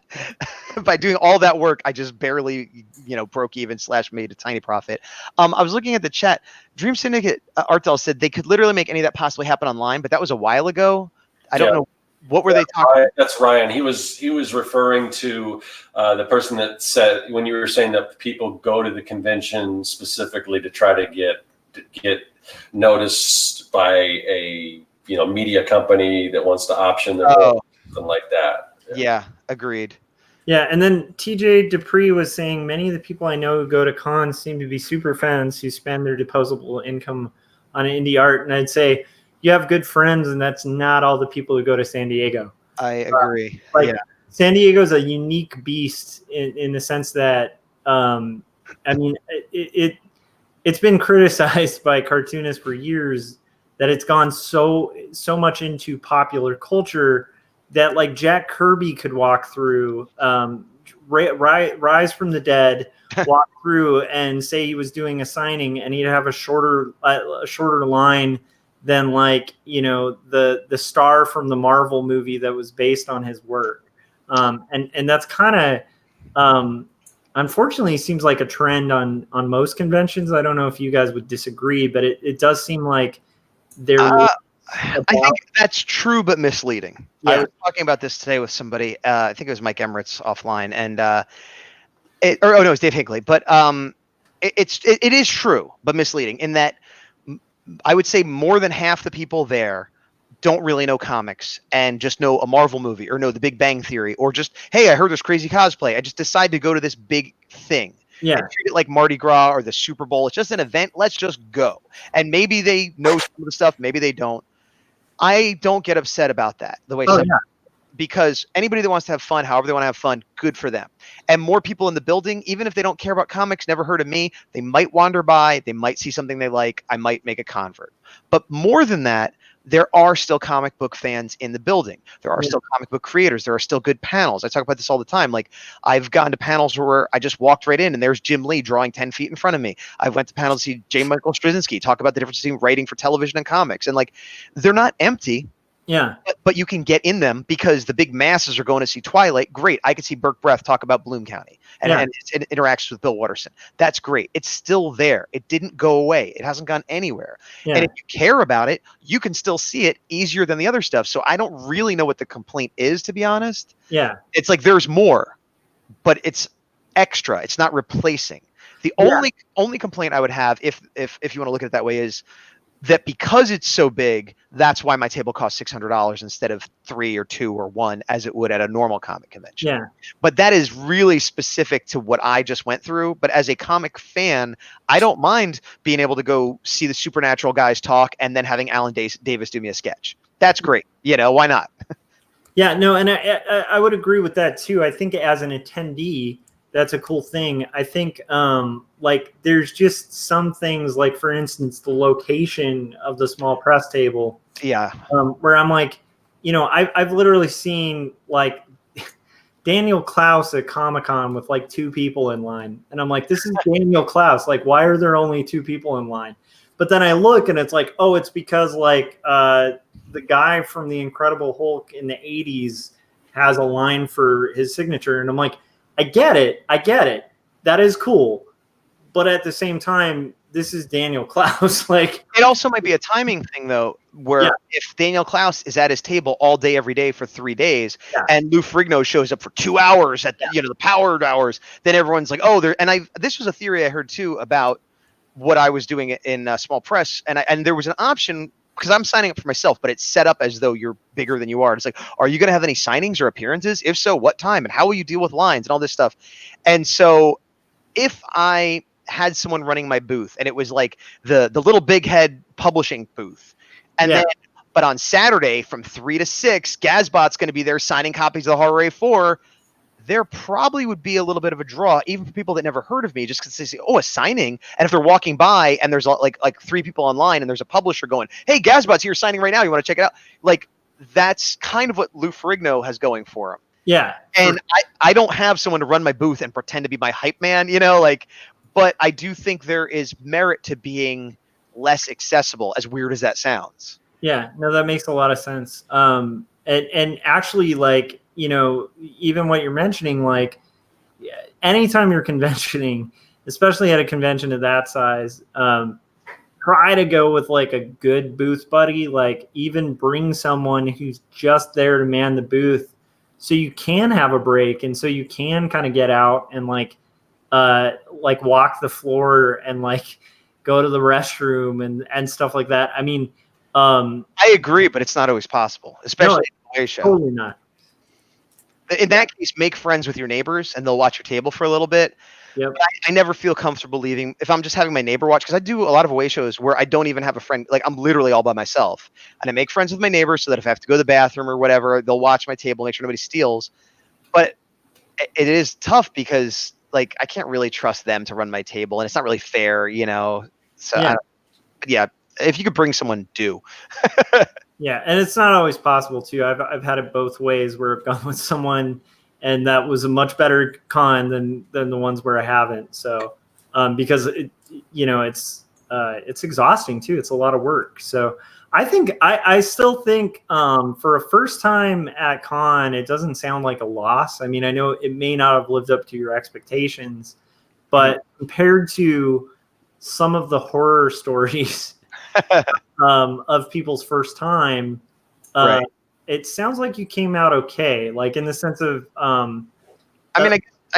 by doing all that work, I just barely, broke even / made a tiny profit. I was looking at the chat. Dream Syndicate Artdell said they could literally make any of that possibly happen online, but that was a while ago. I don't know. What were they talking about? That's Ryan. He was referring to the person that said, when you were saying that people go to the convention specifically to try to get noticed by a media company that wants to option their book, something like that. Yeah, agreed. Yeah, and then TJ Dupree was saying many of the people I know who go to cons seem to be super fans who spend their disposable income on indie art. And I'd say you have good friends, and that's not all the people who go to San Diego. I agree. San Diego is a unique beast in the sense that, it's been criticized by cartoonists for years that it's gone so much into popular culture that like Jack Kirby could walk through, rise from the dead, walk through and say he was doing a signing, and he'd have a shorter line than like the star from the Marvel movie that was based on his work, and that's kind of unfortunately seems like a trend on most conventions. I don't know if you guys would disagree, but it does seem like there. I think that's true, but misleading. Yeah. I was talking about this today with somebody. I think it was Mike Emmerich offline, and it was Dave Hinckley. But it is true, but misleading in that I would say more than half the people there don't really know comics and just know a Marvel movie or know The Big Bang Theory or just, hey, I heard this crazy cosplay. I just decided to go to this big thing. Yeah. And treat it like Mardi Gras or the Super Bowl. It's just an event. Let's just go. And maybe they know some of the stuff. Maybe they don't. I don't get upset about that. Because anybody that wants to have fun, however they want to have fun, good for them. And more people in the building, even if they don't care about comics, never heard of me, they might wander by, they might see something they like, I might make a convert. But more than that, there are still comic book fans in the building. There are still comic book creators. There are still good panels. I talk about this all the time. Like I've gone to panels where I just walked right in and there's Jim Lee drawing 10 feet in front of me. I went to panels to see J. Michael Straczynski talk about the difference between writing for television and comics. And like, they're not empty. Yeah. But you can get in them because the big masses are going to see Twilight. Great. I could see Burke Breath talk about Bloom County and it interacts with Bill Watterson. That's great. It's still there. It didn't go away. It hasn't gone anywhere. Yeah. And if you care about it, you can still see it easier than the other stuff. So I don't really know what the complaint is, to be honest. Yeah. It's like there's more, but it's extra. It's not replacing. The only complaint I would have, if you want to look at it that way, is that because it's so big, that's why my table costs $600 instead of $3 or $2 or $1 as it would at a normal comic convention. Yeah. But that is really specific to what I just went through. But as a comic fan, I don't mind being able to go see the Supernatural guys talk and then having Alan Davis do me a sketch. That's great. Why not? Yeah, no, and I would agree with that too. I think as an attendee, that's a cool thing. I think like there's just some things, like for instance, the location of the small press table. Yeah. Where I'm like, I've literally seen like Daniel Klaus at Comic-Con with like 2 people in line. And I'm like, this is Daniel Klaus. Like, why are there only 2 people in line? But then I look and it's like, oh, it's because like the guy from the Incredible Hulk in the 80s has a line for his signature. And I'm like, I get it. That is cool. But at the same time, this is Daniel Klaus. Like, it also might be a timing thing, though, where if Daniel Klaus is at his table all day, every day for 3 days, and Lou Ferrigno shows up for 2 hours at the, the powered hours, then everyone's like, oh, there. And this was a theory I heard too about what I was doing in small press, and there was an option because I'm signing up for myself, but it's set up as though you're bigger than you are. It's like, are you going to have any signings or appearances? If so, what time? And how will you deal with lines and all this stuff? And so if I had someone running my booth and it was like the little big head publishing booth, and then but on Saturday from 3 to 6, Gazbot's going to be there signing copies of the Horror A4, there probably would be a little bit of a draw, even for people that never heard of me, just because they say, oh, a signing. And if they're walking by and there's like 3 people online and there's a publisher going, hey, Gazbot's here signing right now, you want to check it out? Like, that's kind of what Lou Ferrigno has going for him. Yeah. And I don't have someone to run my booth and pretend to be my hype man, but I do think there is merit to being less accessible, as weird as that sounds. Yeah, no, that makes a lot of sense. And actually, like, even what you're mentioning, like, anytime you're conventioning, especially at a convention of that size, try to go with like a good booth buddy. Like, even bring someone who's just there to man the booth, so you can have a break, and so you can kind of get out and like walk the floor and like go to the restroom and stuff like that. I mean, I agree, but it's not always possible, especially in a away show. Totally not. In that case, make friends with your neighbors and they'll watch your table for a little bit. Yep. I never feel comfortable leaving if I'm just having my neighbor watch, because I do a lot of away shows where I don't even have a friend. Like, I'm literally all by myself, and I make friends with my neighbors so that if I have to go to the bathroom or whatever, they'll watch my table, make sure nobody steals. But it is tough because like I can't really trust them to run my table, and it's not really fair, So if you could bring someone, do. Yeah, and it's not always possible too. I've had it both ways where I've gone with someone, and that was a much better con than the ones where I haven't. So because it's exhausting too. It's a lot of work. So I still think for a first time at con, it doesn't sound like a loss. I mean, I know it may not have lived up to your expectations, but compared to some of the horror stories of people's first time, right. It sounds like you came out okay, like in the sense of I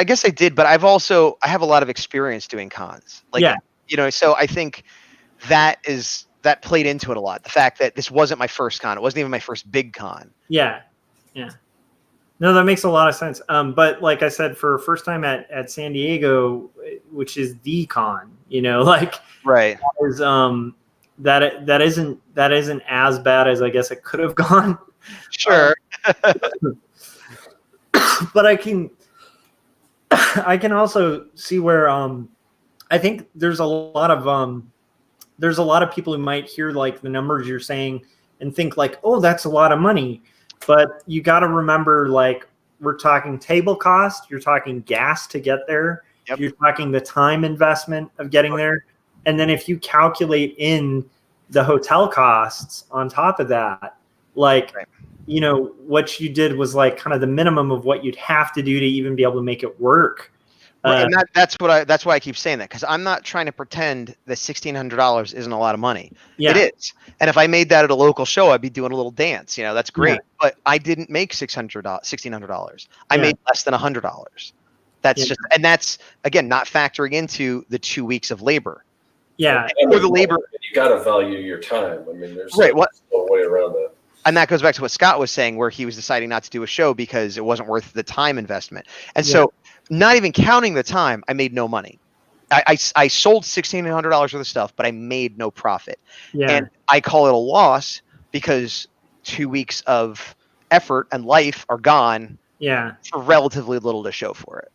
guess I did, but I have a lot of experience doing cons, so I think that played into it a lot, the fact that this wasn't my first con. It wasn't even my first big con. Yeah No, that makes a lot of sense. But like I said, for first time at San Diego, which is the con, right, that isn't as bad as I guess it could have gone. Sure. But I can also see where I think there's a lot of people who might hear like the numbers you're saying and think like, oh, that's a lot of money. But you got to remember, like, we're talking table cost, you're talking gas to get there, you're talking the time investment of getting there. And then if you calculate in the hotel costs on top of that, like, what you did was like kind of the minimum of what you'd have to do to even be able to make it work. And that's why I keep saying that, because I'm not trying to pretend that $1,600 isn't a lot of money. Yeah. It is. And if I made that at a local show, I'd be doing a little dance. That's great. Yeah. But I didn't make $1,600. I made less than $100. That's just, and that's again not factoring into the 2 weeks of labor. Yeah. Or the labor. You got to value your time. I mean, there's no way around that. And that goes back to what Scott was saying, where he was deciding not to do a show because it wasn't worth the time investment. And so, not even counting the time, I made no money. I sold $1,600 worth of stuff, but I made no profit. Yeah. And I call it a loss because 2 weeks of effort and life are gone. Yeah. For relatively little to show for it.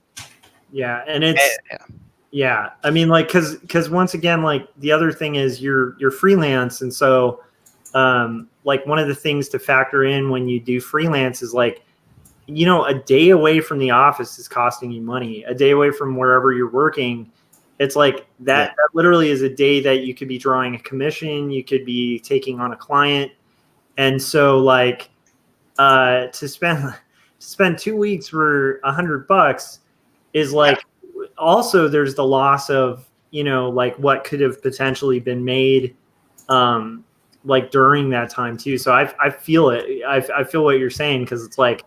Yeah, and it's I mean, like, because once again, like, the other thing is you're freelance, and so like one of the things to factor in when you do freelance is like, a day away from the office is costing you money. A day away from wherever you're working, it's like that literally is a day that you could be drawing a commission, you could be taking on a client. And so like to spend 2 weeks for $100 is like, also there's the loss of, you know, like what could have potentially been made like during that time too. So I feel it. I feel what you're saying, because it's like,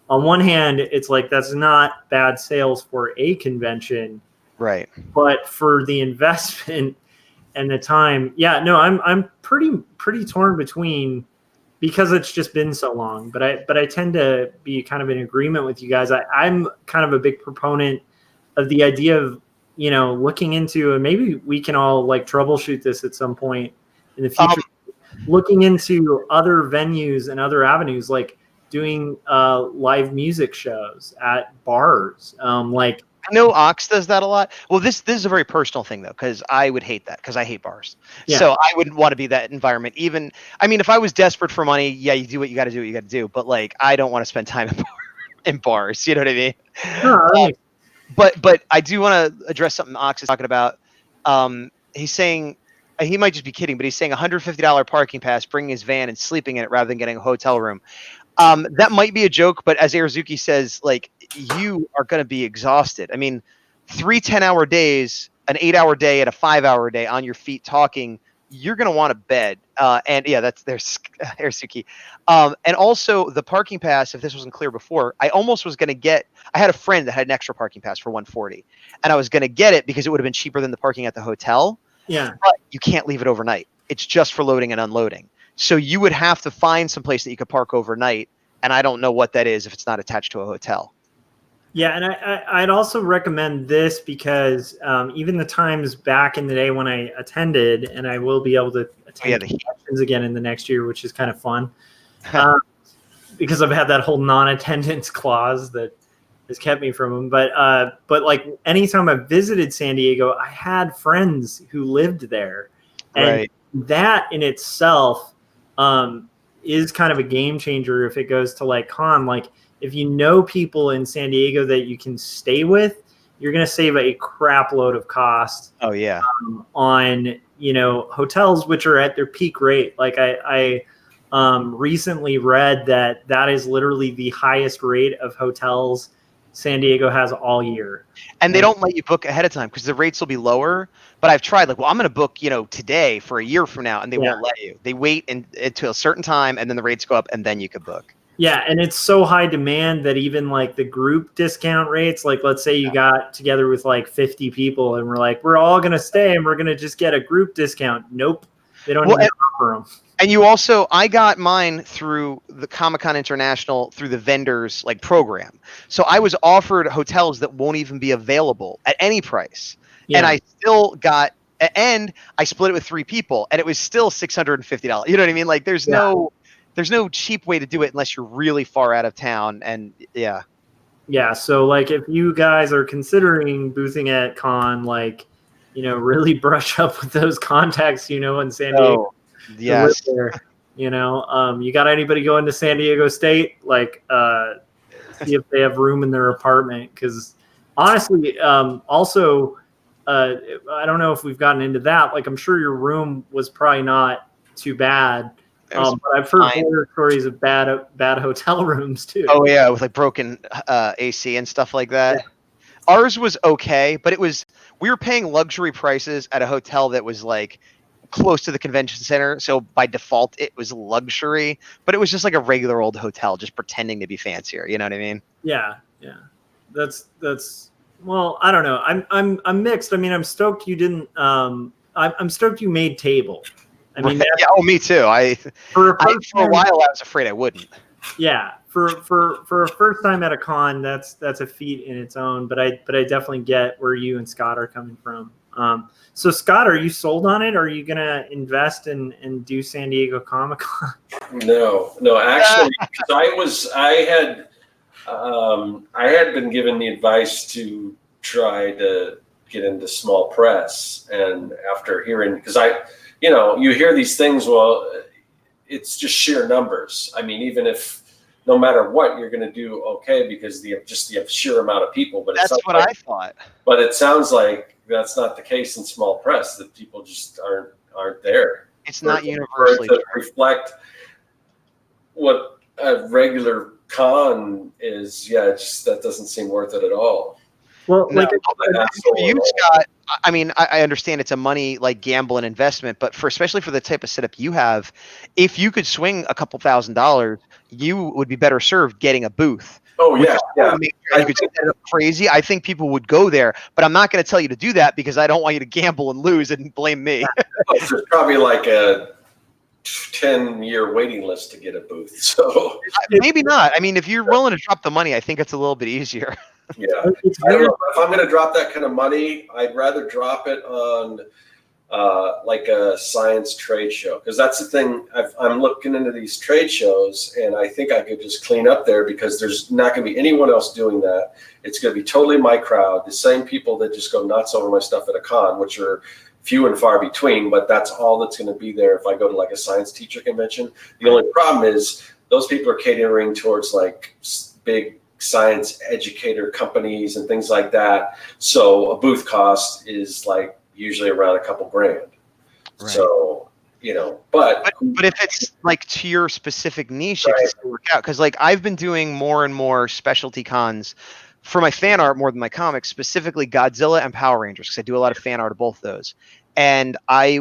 on one hand, it's like that's not bad sales for a convention, Right. but for the investment and the time, I'm pretty torn between, because it's just been so long. But I tend to be kind of in agreement with you guys. I'm kind of a big proponent of the idea of, you know, looking into, and maybe we can all like troubleshoot this at some point in the future, looking into other venues and other avenues, like doing live music shows at bars. Like, I know Ox does that a lot. Well, this is a very personal thing though, because I would hate that, because I hate bars. Yeah. So I wouldn't want to be that environment. Even, I mean, if I was desperate for money, yeah, you do what you got to do. What you got to do. But like, I don't want to spend time in bars. You know what I mean? no, But I do want to address something Ox is talking about. He's saying, he might just be kidding, but he's saying $150 parking pass, bringing his van and sleeping in it rather than getting a hotel room. That might be a joke, but as Arazuki says, like, you are going to be exhausted. I mean, 3 10-hour days, an 8-hour day, and a 5-hour day on your feet talking, you're going to want a bed. And yeah, there's Arazuki. And also the parking pass, if this wasn't clear before, I almost was going to get, I had a friend that had an extra parking pass for $140, and I was going to get it because it would have been cheaper than the parking at the hotel. Yeah. But you can't leave it overnight. It's just for loading and unloading. So you would have to find some place that you could park overnight, and I don't know what that is if it's not attached to a hotel. Yeah, and I'd also recommend this because even the times back in the day when I attended, and I will be able to attend conventions again in the next year, which is kind of fun, because I've had that whole non-attendance clause that has kept me from them. But like anytime I visited San Diego, I had friends who lived there, and that in itself is kind of a game changer if it goes to like con. Like, if you know people in San Diego that you can stay with, you're going to save a crap load of cost. Oh yeah. On, you know, hotels, which are at their peak rate. Like I recently read that is literally the highest rate of hotels San Diego has all year. And they don't let you book ahead of time because the rates will be lower. But I've tried, like, well, I'm going to book, you know, today for a year from now, and they won't let you. They wait until a certain time, and then the rates go up, and then you can book. Yeah, and it's so high demand that even like the group discount rates, like let's say you got together with like 50 people and we're like, we're all going to stay and we're going to just get a group discount. Nope. They don't even offer them. And you also, I got mine through the Comic-Con International through the vendors like program. So I was offered hotels that won't even be available at any price. Yeah. And I still got, and I split it with 3 people and it was still $650. You know what I mean? Like there's no cheap way to do it unless you're really far out of town. And yeah. So like if you guys are considering boothing at con, like, you know, really brush up with those contacts, you know, in San Diego. Yes. There, you know, you got anybody going to San Diego State? Like, see if they have room in their apartment. Because honestly, also, I don't know if we've gotten into that. Like, I'm sure your room was probably not too bad. But I've heard horror stories of bad hotel rooms too. Oh yeah, with like broken AC and stuff like that. Yeah. Ours was okay, but we were paying luxury prices at a hotel that was like close to the convention center, so by default it was luxury, but it was just like a regular old hotel, just pretending to be fancier. You know what I mean? Yeah. That's well, I don't know. I'm mixed. I mean, I'm stoked you didn't. I'm stoked you made table. I mean, yeah. Oh, me too. For a while, I was afraid I wouldn't. Yeah, for a first time at a con, that's a feat in its own. But I definitely get where you and Scott are coming from. So Scott, are you sold on it? Or are you gonna invest and do San Diego Comic-Con? No. Actually, I had been given the advice to try to get into small press, and after hearing, because you hear these things, well, it's just sheer numbers. I mean, even if no matter what, you're going to do okay because the sheer amount of people. But that's what I thought. But it sounds like that's not the case in small press. That people just aren't there. It's not universally to reflect what a regular con is, that doesn't seem worth it at all. Well, No, like for you, Scott, I mean, I understand it's a money like gamble and investment, but especially for the type of setup you have, if you could swing a couple $1,000s, you would be better served getting a booth. Oh yeah. You could set it up crazy. I think people would go there, but I'm not going to tell you to do that because I don't want you to gamble and lose and blame me. There's probably like a 10-year waiting list to get a booth. So maybe not. I mean, if you're willing to drop the money, I think it's a little bit easier. Yeah, I don't know. If I'm going to drop that kind of money, I'd rather drop it on like a science trade show, because that's the thing. I'm looking into these trade shows, and I think I could just clean up there because there's not going to be anyone else doing that. It's going to be totally my crowd, the same people that just go nuts over my stuff at a con, which are few and far between, but that's all that's going to be there if I go to like a science teacher convention. The only problem is those people are catering towards like big science educator companies and things like that. So a booth cost is like usually around a couple grand. Right. So, but if it's like to your specific niche, it can still work out. Because like I've been doing more and more specialty cons for my fan art more than my comics, specifically Godzilla and Power Rangers, because I do a lot of fan art of both those. And I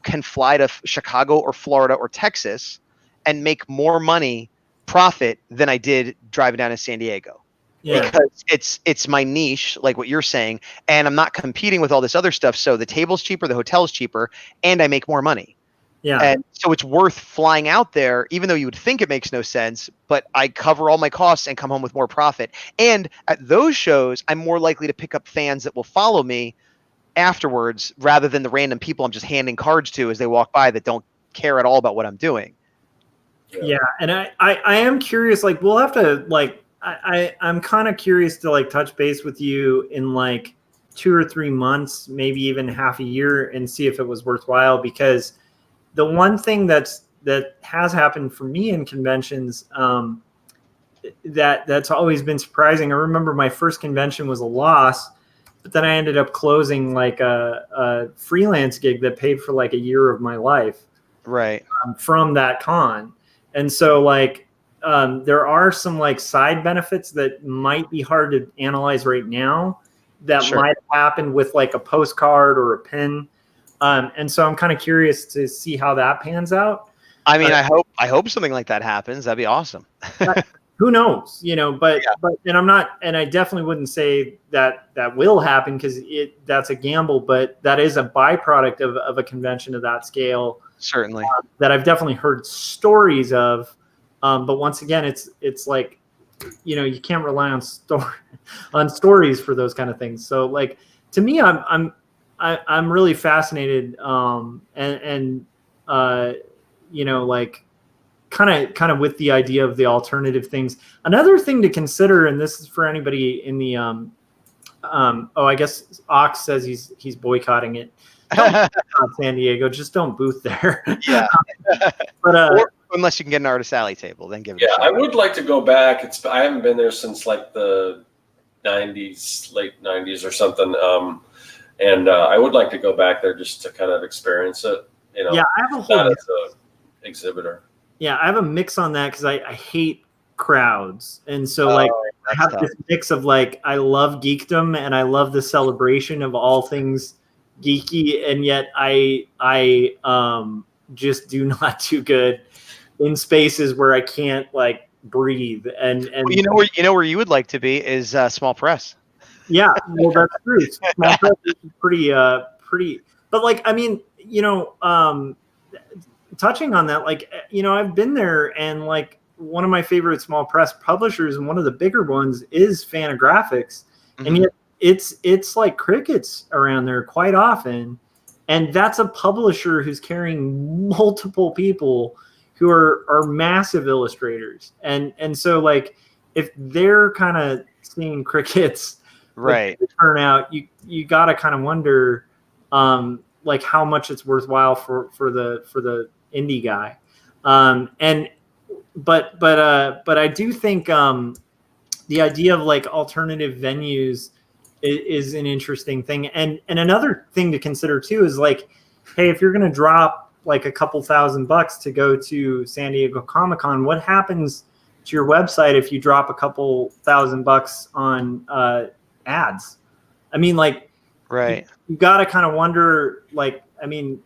can fly to Chicago or Florida or Texas and make more money profit than I did driving down to San Diego. Yeah. Because it's my niche, like what you're saying, and I'm not competing with all this other stuff. So the table's cheaper, the hotel's cheaper, and I make more money. Yeah. And so it's worth flying out there, even though you would think it makes no sense, but I cover all my costs and come home with more profit. And at those shows, I'm more likely to pick up fans that will follow me afterwards rather than the random people I'm just handing cards to as they walk by that don't care at all about what I'm doing. Yeah, and I am curious, like we'll have to like I'm kind of curious to like touch base with you in like 2 or 3 months, maybe even half a year, and see if it was worthwhile, because the one thing that has happened for me in conventions that's always been surprising. I remember my first convention was a loss, but then I ended up closing like a freelance gig that paid for like a year of my life, right, from that con. And so like there are some like side benefits that might be hard to analyze right now that might happen with like a postcard or a pin. And so I'm kind of curious to see how that pans out. I mean, I hope something like that happens. That'd be awesome. Who knows, but and I'm not, and I definitely wouldn't say that will happen, because that's a gamble, but that is a byproduct of a convention of that scale. Certainly. That I've definitely heard stories of. But once again, it's like, you can't rely on stories for those kind of things. So like, to me, I'm really fascinated, and like kind of with the idea of the alternative things. Another thing to consider, and this is for anybody in the I guess Ox says he's boycotting it. San Diego, just don't booth there. Yeah. But or, unless you can get an Artist Alley table, then give it. Yeah, I would like to go back. I haven't been there since like the 90s, late 90s or something. And I would like to go back there just to kind of experience it. Yeah, I have a whole not as an exhibitor. Yeah, I have a mix on that, because I hate crowds, and so like I have this mix of like I love geekdom and I love the celebration of all things geeky, and yet I just do not do good in spaces where I can't like breathe. And well, where you would like to be is small press. Yeah, well, that's true. Small press is pretty, but like, I mean, touching on that, like, I've been there, and like one of my favorite small press publishers and one of the bigger ones is Fantagraphics, and yet it's like crickets around there quite often, and that's a publisher who's carrying multiple people who are massive illustrators, and so like if they're kind of seeing crickets right turn out, you got to kind of wonder like how much it's worthwhile for the indie guy, but I do think the idea of like alternative venues is an interesting thing, and another thing to consider too is like, hey, if you're going to drop like a couple $1,000 to go to San Diego Comic-Con, what happens to your website if you drop a couple $1,000 on ads. I mean, like, Right. you got to kind of wonder, like, I mean,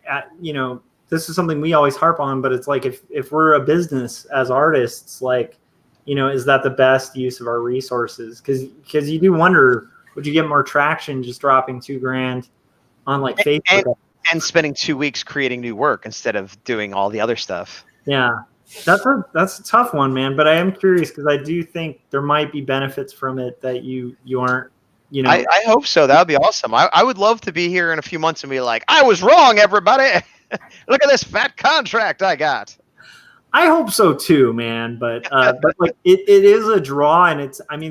this is something we always harp on, but it's like, if we're a business as artists, like, is that the best use of our resources? Because you do wonder, would you get more traction just dropping $2,000 on like Facebook and spending 2 weeks creating new work instead of doing all the other stuff? Yeah, that's a tough one, man. But I am curious because I do think there might be benefits from it that you aren't. I hope so. That would be awesome. I would love to be here in a few months and be like, I was wrong, everybody. Look at this fat contract I got. I hope so too, man. But like it is a draw, and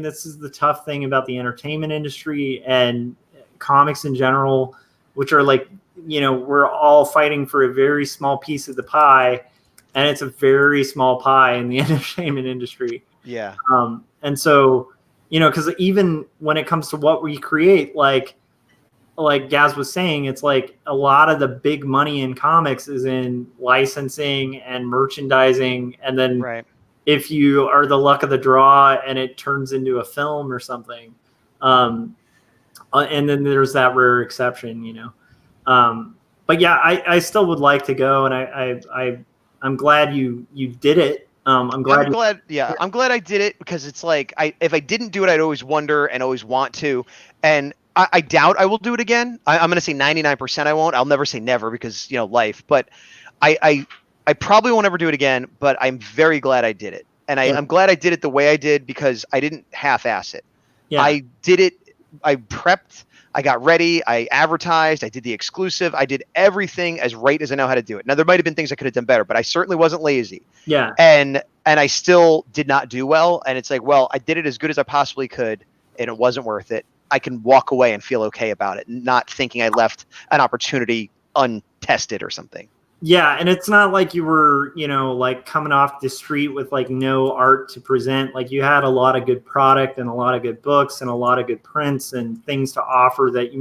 this is the tough thing about the entertainment industry and comics in general, which are like, we're all fighting for a very small piece of the pie, and it's a very small pie in the entertainment industry. Yeah. And so, because even when it comes to what we create, like Gaz was saying, it's like a lot of the big money in comics is in licensing and merchandising. And then if you are the luck of the draw and it turns into a film or something, and then there's that rare exception, but yeah, I still would like to go, and I'm glad you did it. I'm glad I did it, because it's like, if I didn't do it, I'd always wonder and always want to. And I doubt I will do it again. I'm going to say 99% I won't. I'll never say never, because, life. But I probably won't ever do it again, but I'm very glad I did it. And I'm glad I did it the way I did, because I didn't half-ass it. Yeah. I did it. I prepped. I got ready. I advertised. I did the exclusive. I did everything as right as I know how to do it. Now, there might have been things I could have done better, but I certainly wasn't lazy. Yeah. And I still did not do well. And it's like, well, I did it as good as I possibly could, and it wasn't worth it. I can walk away and feel okay about it, not thinking I left an opportunity untested or something. Yeah, and it's not like you were, like coming off the street with like no art to present. Like, you had a lot of good product and a lot of good books and a lot of good prints and things to offer that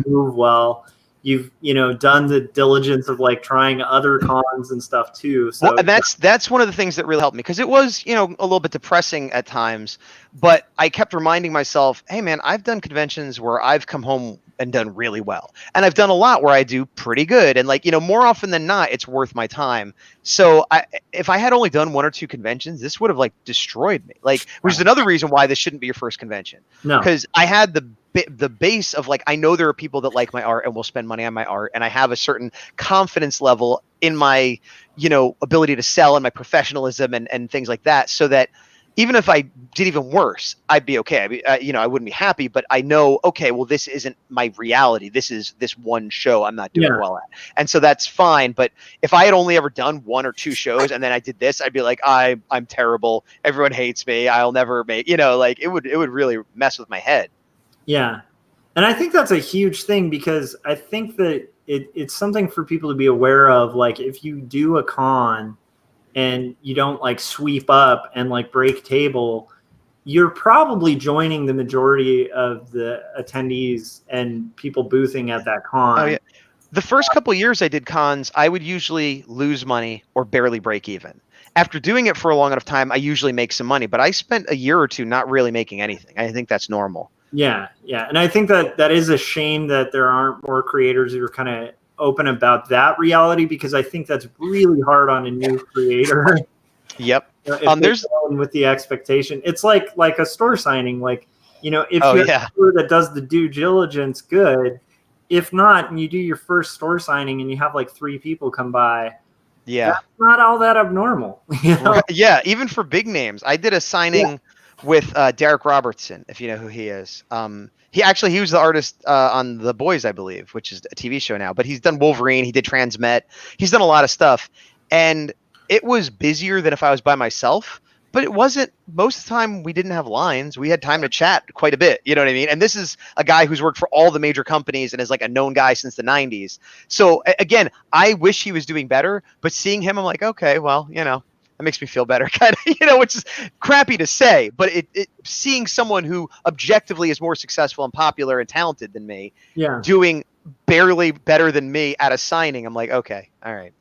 move well. You've done the diligence of like trying other cons and stuff too. So and that's one of the things that really helped me, because it was a little bit depressing at times, but I kept reminding myself, hey man, I've done conventions where I've come home and done really well, and I've done a lot where I do pretty good, and like more often than not, it's worth my time. So if I had only done 1 or 2 conventions, this would have like destroyed me. Like, which is another reason why this shouldn't be your first convention. No, because I had the base of like, I know there are people that like my art and will spend money on my art, and I have a certain confidence level in my ability to sell and my professionalism and things like that, so that even if I did even worse, I'd be okay. I wouldn't be happy, but I know, okay, well, this isn't my reality. This is this one show I'm not doing well at. And so that's fine. But if I had only ever done 1 or 2 shows and then I did this, I'd be like, I'm terrible. Everyone hates me. I'll never make, like it would really mess with my head. Yeah. And I think that's a huge thing, because I think that it's something for people to be aware of. Like, if you do a con and you don't like sweep up and like break table, you're probably joining the majority of the attendees and people boothing at that con. Oh yeah. The first couple of years I did cons, I would usually lose money or barely break even. After doing it for a long enough time, I usually make some money, but I spent a year or 2 not really making anything. I think that's normal. Yeah. Yeah. And I think that is a shame that there aren't more creators who are kind of open about that reality, because I think that's really hard on a new creator. Yep. There's with the expectation, it's like a store signing. Like, if you're a store that does the due diligence, good. If not, and you do your first store signing and you have like 3 people come by, that's not all that abnormal. Yeah, even for big names. I did a signing with Derek Robertson, if you know who he is. He was the artist on The Boys, I believe, which is a TV show now. But he's done Wolverine. He did Transmet. He's done a lot of stuff. And it was busier than if I was by myself. But it wasn't. Most of the time, we didn't have lines. We had time to chat quite a bit. You know what I mean? And this is a guy who's worked for all the major companies and is like a known guy since the 90s. So, again, I wish he was doing better. But seeing him, I'm like, okay, well, that makes me feel better, kind of, which is crappy to say, but seeing someone who objectively is more successful and popular and talented than me doing barely better than me at a signing, I'm like, okay, all right,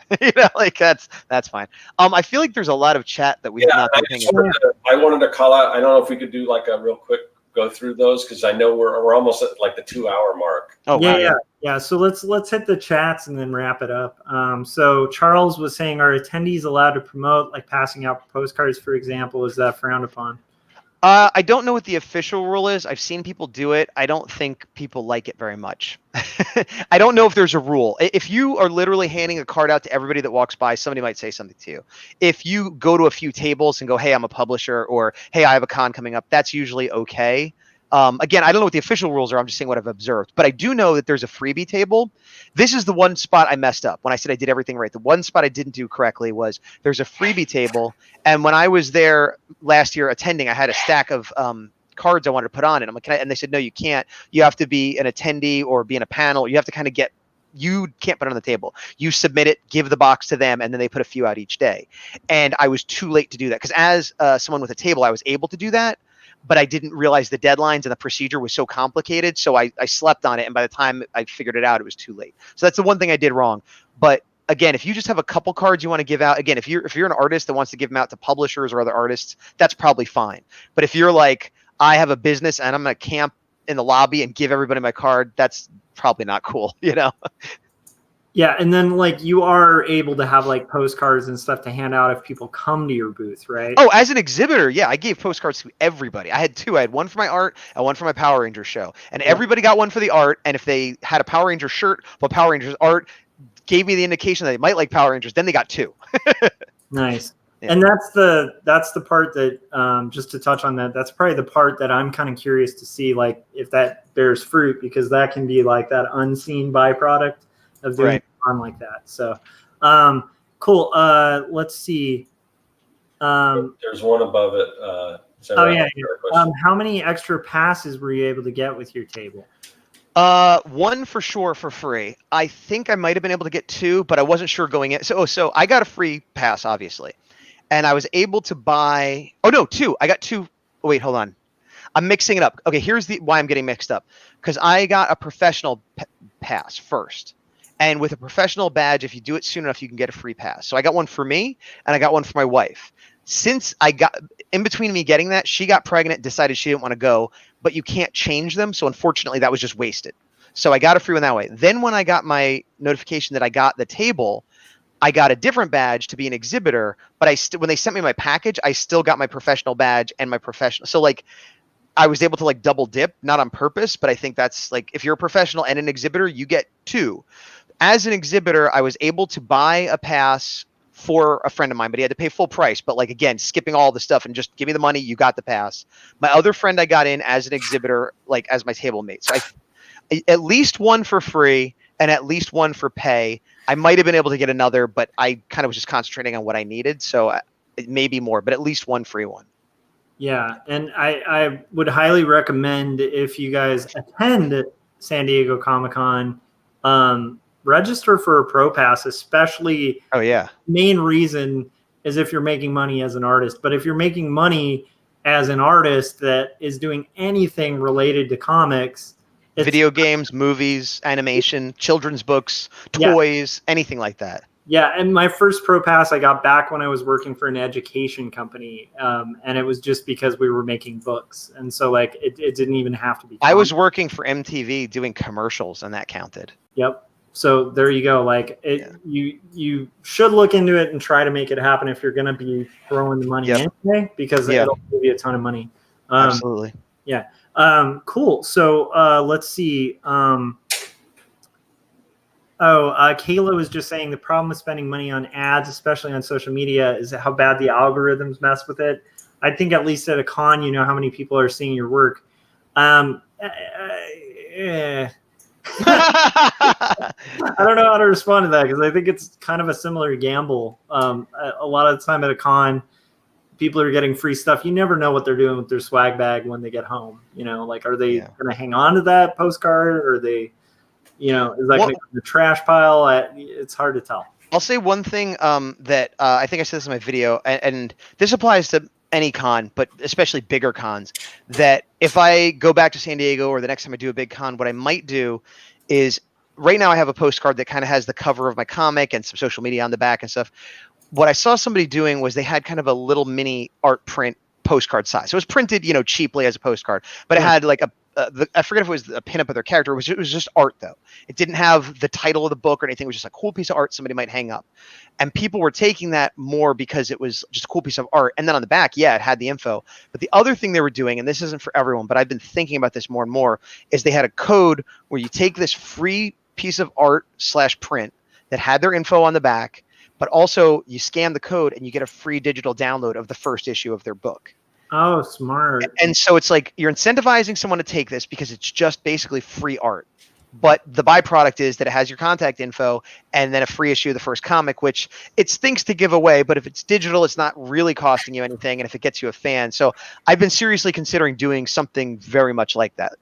like that's fine. I feel like there's a lot of chat that we have not been paying attention. I wanted to call out. I don't know if we could do like a real quick go through those because I know we're almost at like the 2-hour mark. Oh wow, yeah. So let's hit the chats and then wrap it up. So Charles was saying, are attendees allowed to promote, like passing out postcards, for example? Is that frowned upon? I don't know what the official rule is. I've seen people do it. I don't think people like it very much. I don't know if there's a rule. If you are literally handing a card out to everybody that walks by, somebody might say something to you. If you go to a few tables and go, hey, I'm a publisher, or hey, I have a con coming up, that's usually okay. Again, I don't know what the official rules are. I'm just saying what I've observed. But I do know that there's a freebie table. This is the one spot I messed up when I said I did everything right. The one spot I didn't do correctly was there's a freebie table. And when I was there last year attending, I had a stack of cards I wanted to put on it. I'm like, and they said, no, you can't. You have to be an attendee or be in a panel. You have to kind of you can't put it on the table. You submit it, give the box to them, and then they put a few out each day. And I was too late to do that because as someone with a table, I was able to do that. But I didn't realize the deadlines and the procedure was so complicated. So I slept on it. And by the time I figured it out, it was too late. So that's the one thing I did wrong. But again, if you just have a couple cards you want to give out, again, if you're an artist that wants to give them out to publishers or other artists, that's probably fine. But if you're like, I have a business and I'm going to camp in the lobby and give everybody my card, that's probably not cool, Yeah, and then like you are able to have like postcards and stuff to hand out if people come to your booth, right? Oh, as an exhibitor, yeah, I gave postcards to everybody. I had two. I had one for my art and one for my Power Rangers show. And everybody got one for the art. And if they had a Power Ranger shirt or Power Rangers art, gave me the indication that they might like Power Rangers, then they got two. Nice. Yeah. And that's the part that just to touch on that's probably the part that I'm kind of curious to see, like if that bears fruit, because that can be like that unseen byproduct of doing on like that. So cool. Let's see. There's one above it. How many extra passes were you able to get with your table? One for sure for free. I think I might have been able to get two, but I wasn't sure going in. So I got a free pass, obviously. And I was able to buy, two. I got two. Oh, wait, hold on. I'm mixing it up. Okay, here's why I'm getting mixed up. Because I got a professional pass first. And with a professional badge, if you do it soon enough, you can get a free pass. So I got one for me, and I got one for my wife. Since I got, in between me getting that, she got pregnant, decided she didn't want to go, but you can't change them. So unfortunately, that was just wasted. So I got a free one that way. Then when I got my notification that I got the table, I got a different badge to be an exhibitor, but when they sent me my package, I still got my professional badge and my professional. So like I was able to like double dip, not on purpose, but I think that's like, if you're a professional and an exhibitor, you get two. As an exhibitor, I was able to buy a pass for a friend of mine, but he had to pay full price. But like, again, skipping all the stuff and just give me the money, you got the pass. My other friend I got in as an exhibitor, like as my table mate. So at least one for free and at least one for pay. I might have been able to get another, but I kind of was just concentrating on what I needed. So it may be more, but at least one free one. Yeah. And I would highly recommend, if you guys attend San Diego Comic-Con, register for a pro pass, especially. Oh yeah. Main reason is if you're making money as an artist, but if you're making money as an artist that is doing anything related to comics, video games, movies, animation, children's books, toys, anything like that. Yeah. And my first pro pass I got back when I was working for an education company. And it was just because we were making books. And so like, it didn't even have to be. I was working for MTV doing commercials and that counted. Yep. So there you go. Like you should look into it and try to make it happen if you're going to be throwing the money anyway, because it'll give you a ton of money. Absolutely. Yeah. Cool. So let's see. Kayla was just saying the problem with spending money on ads, especially on social media, is how bad the algorithms mess with it. I think at least at a con, you know how many people are seeing your work. I don't know how to respond to that, because I think it's kind of a similar gamble. A lot of the time at a con, people are getting free stuff. You never know what they're doing with their swag bag when they get home. Like, are they going to hang on to that postcard, or are they, is that going to go in the trash pile? It's hard to tell. I'll say one thing that I think I said this in my video, and this applies to any con, but especially bigger cons, that if I go back to San Diego or the next time I do a big con, what I might do is right now I have a postcard that kind of has the cover of my comic and some social media on the back and stuff. What I saw somebody doing was they had kind of a little mini art print postcard size. So it was printed, cheaply as a postcard, but it had like I forget if it was a pinup of their character. It was just art though. It didn't have the title of the book or anything. It was just a cool piece of art somebody might hang up. And people were taking that more because it was just a cool piece of art. And then on the back, it had the info. But the other thing they were doing, and this isn't for everyone, but I've been thinking about this more and more, is they had a code where you take this free piece of art / print that had their info on the back, but also you scan the code and you get a free digital download of the first issue of their book. Oh, smart. And so it's like you're incentivizing someone to take this because it's just basically free art. But the byproduct is that it has your contact info and then a free issue of the first comic, which it stinks to give away. But if it's digital, it's not really costing you anything. And if it gets you a fan. So I've been seriously considering doing something very much like that.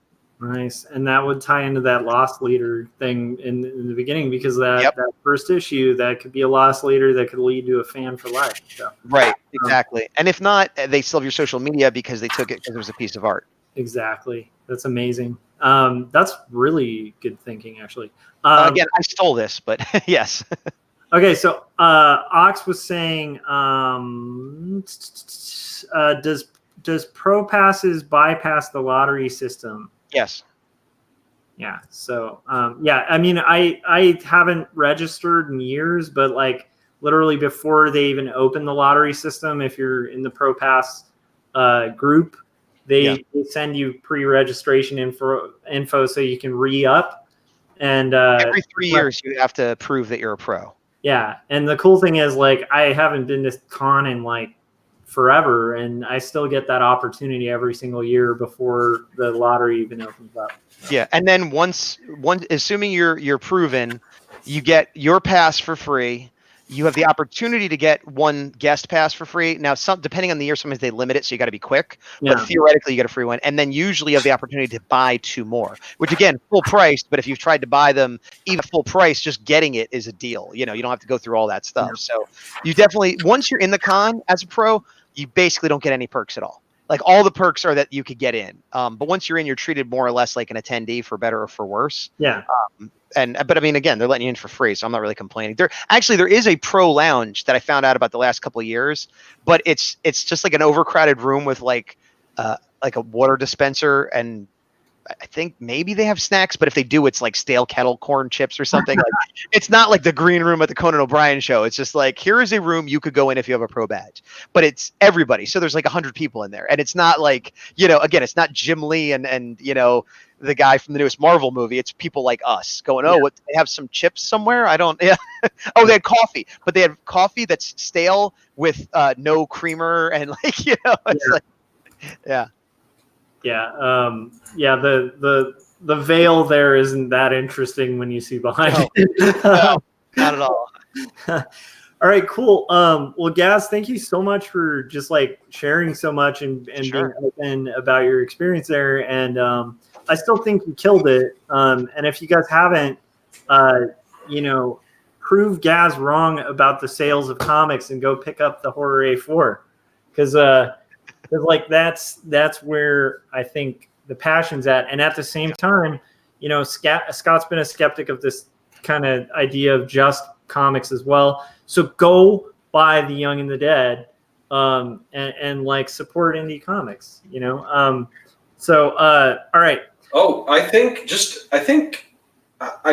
Nice. And that would tie into that lost leader thing in the beginning, because that first issue, that could be a lost leader that could lead to a fan for life. So. Right. Exactly. And if not, they still have your social media because they took it because it was a piece of art. Exactly. That's amazing. That's really good thinking, actually. Again, I stole this, but yes. Okay. So Ox was saying, does Pro Passes bypass the lottery system? Yes. Yeah. So, I mean, I haven't registered in years, but like literally before they even open the lottery system, if you're in the Pro Pass group, they send you pre-registration info so you can re-up. And every 3 years, you have to prove that you're a pro. Yeah. And the cool thing is, like, I haven't been to con in like forever, and I still get that opportunity every single year before the lottery even opens up. Yeah, and then once assuming you're proven, you get your pass for free. You have the opportunity to get one guest pass for free. Now, depending on the year, sometimes they limit it, so you got to be quick. Yeah. But theoretically, you get a free one, and then usually you have the opportunity to buy 2 more, which again, full priced. But if you've tried to buy them even full price, just getting it is a deal. You don't have to go through all that stuff. Yeah. So you definitely, once you're in the con as a pro, you basically don't get any perks at all. Like all the perks are that you could get in. But once you're in, you're treated more or less like an attendee, for better or for worse. Yeah. But I mean, again, they're letting you in for free, so I'm not really complaining. There is a pro lounge that I found out about the last couple of years, but it's just like an overcrowded room with like a water dispenser, and I think maybe they have snacks, but if they do, it's like stale kettle corn chips or something. Like, it's not like the green room at the Conan O'Brien show. It's just like, here is a room you could go in if you have a pro badge, but it's everybody. So there's like 100 people in there, and it's not like, again, it's not Jim Lee and the guy from the newest Marvel movie. It's people like us going, what, they have some chips somewhere? I don't, Oh, they had coffee, but they had coffee that's stale with no creamer, and like, it's like, the veil there isn't that interesting when you see behind it. No, not at all. All right, cool. Well, Gaz, thank you so much for just like sharing so much and being open about your experience there. And I still think you killed it. And if you guys haven't, prove Gaz wrong about the sales of comics and go pick up the Horror A4, because like that's where I think the passion's at. And at the same time, Scott's been a skeptic of this kind of idea of just comics as well. So go buy The Young and the Dead, and like support indie comics, So all right. Oh, I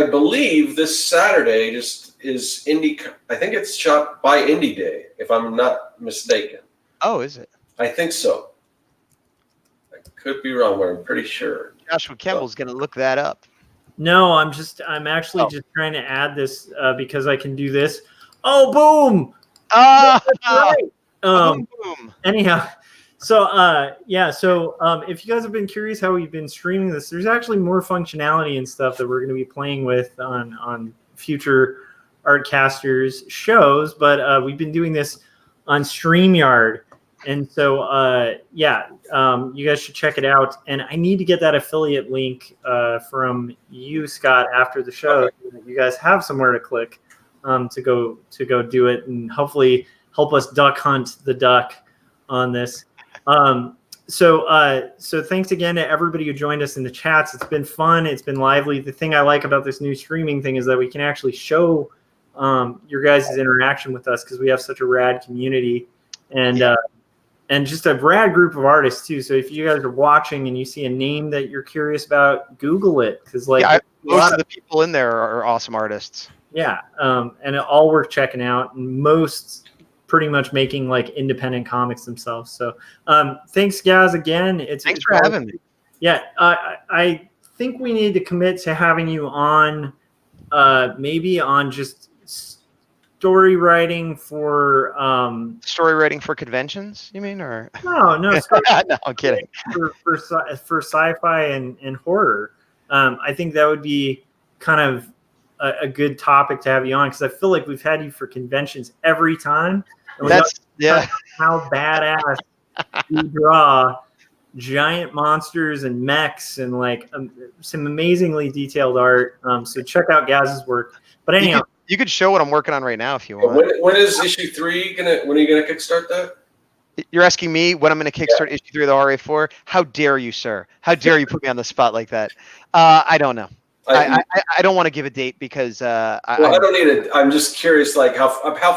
believe this Saturday just is indie. I think it's shot by Indie Day, if I'm not mistaken. Oh, is it? I think so. I could be wrong, but I'm pretty sure. Joshua Campbell's going to look that up. No, I'm actually just trying to add this because I can do this. Oh, boom! That's right. Boom. Anyhow, so if you guys have been curious how we've been streaming this, there's actually more functionality and stuff that we're going to be playing with on future Artcasters shows, but we've been doing this on StreamYard. And so, you guys should check it out. And I need to get that affiliate link from you, Scott, after the show. Okay. So that you guys have somewhere to click to go do it, and hopefully help us duck hunt the duck on this. So thanks again to everybody who joined us in the chats. It's been fun. It's been lively. The thing I like about this new streaming thing is that we can actually show your guys' interaction with us because we have such a rad community and just a rad group of artists too. So if you guys are watching and you see a name that you're curious about, Google it because most of the people in there are awesome artists. Yeah, and it all worth checking out. And most pretty much making like independent comics themselves. So thanks, Gaz, again. Thanks for having me. Yeah, I think we need to commit to having you on maybe on just story writing for conventions, you mean? Or no no, I'm kidding. For sci-fi and horror. I think that would be kind of a good topic to have you on because I feel like we've had you for conventions every time. How badass you draw giant monsters and mechs and like some amazingly detailed art. So check out Gaz's work. But anyhow, you could show what I'm working on right now if you want. When is issue 3 when are you gonna kickstart that? You're asking me when I'm going to kickstart issue 3 of the RA4? How dare you, sir? How dare you put me on the spot like that? I don't know. I don't want to give a date because I don't need it. I'm just curious, like how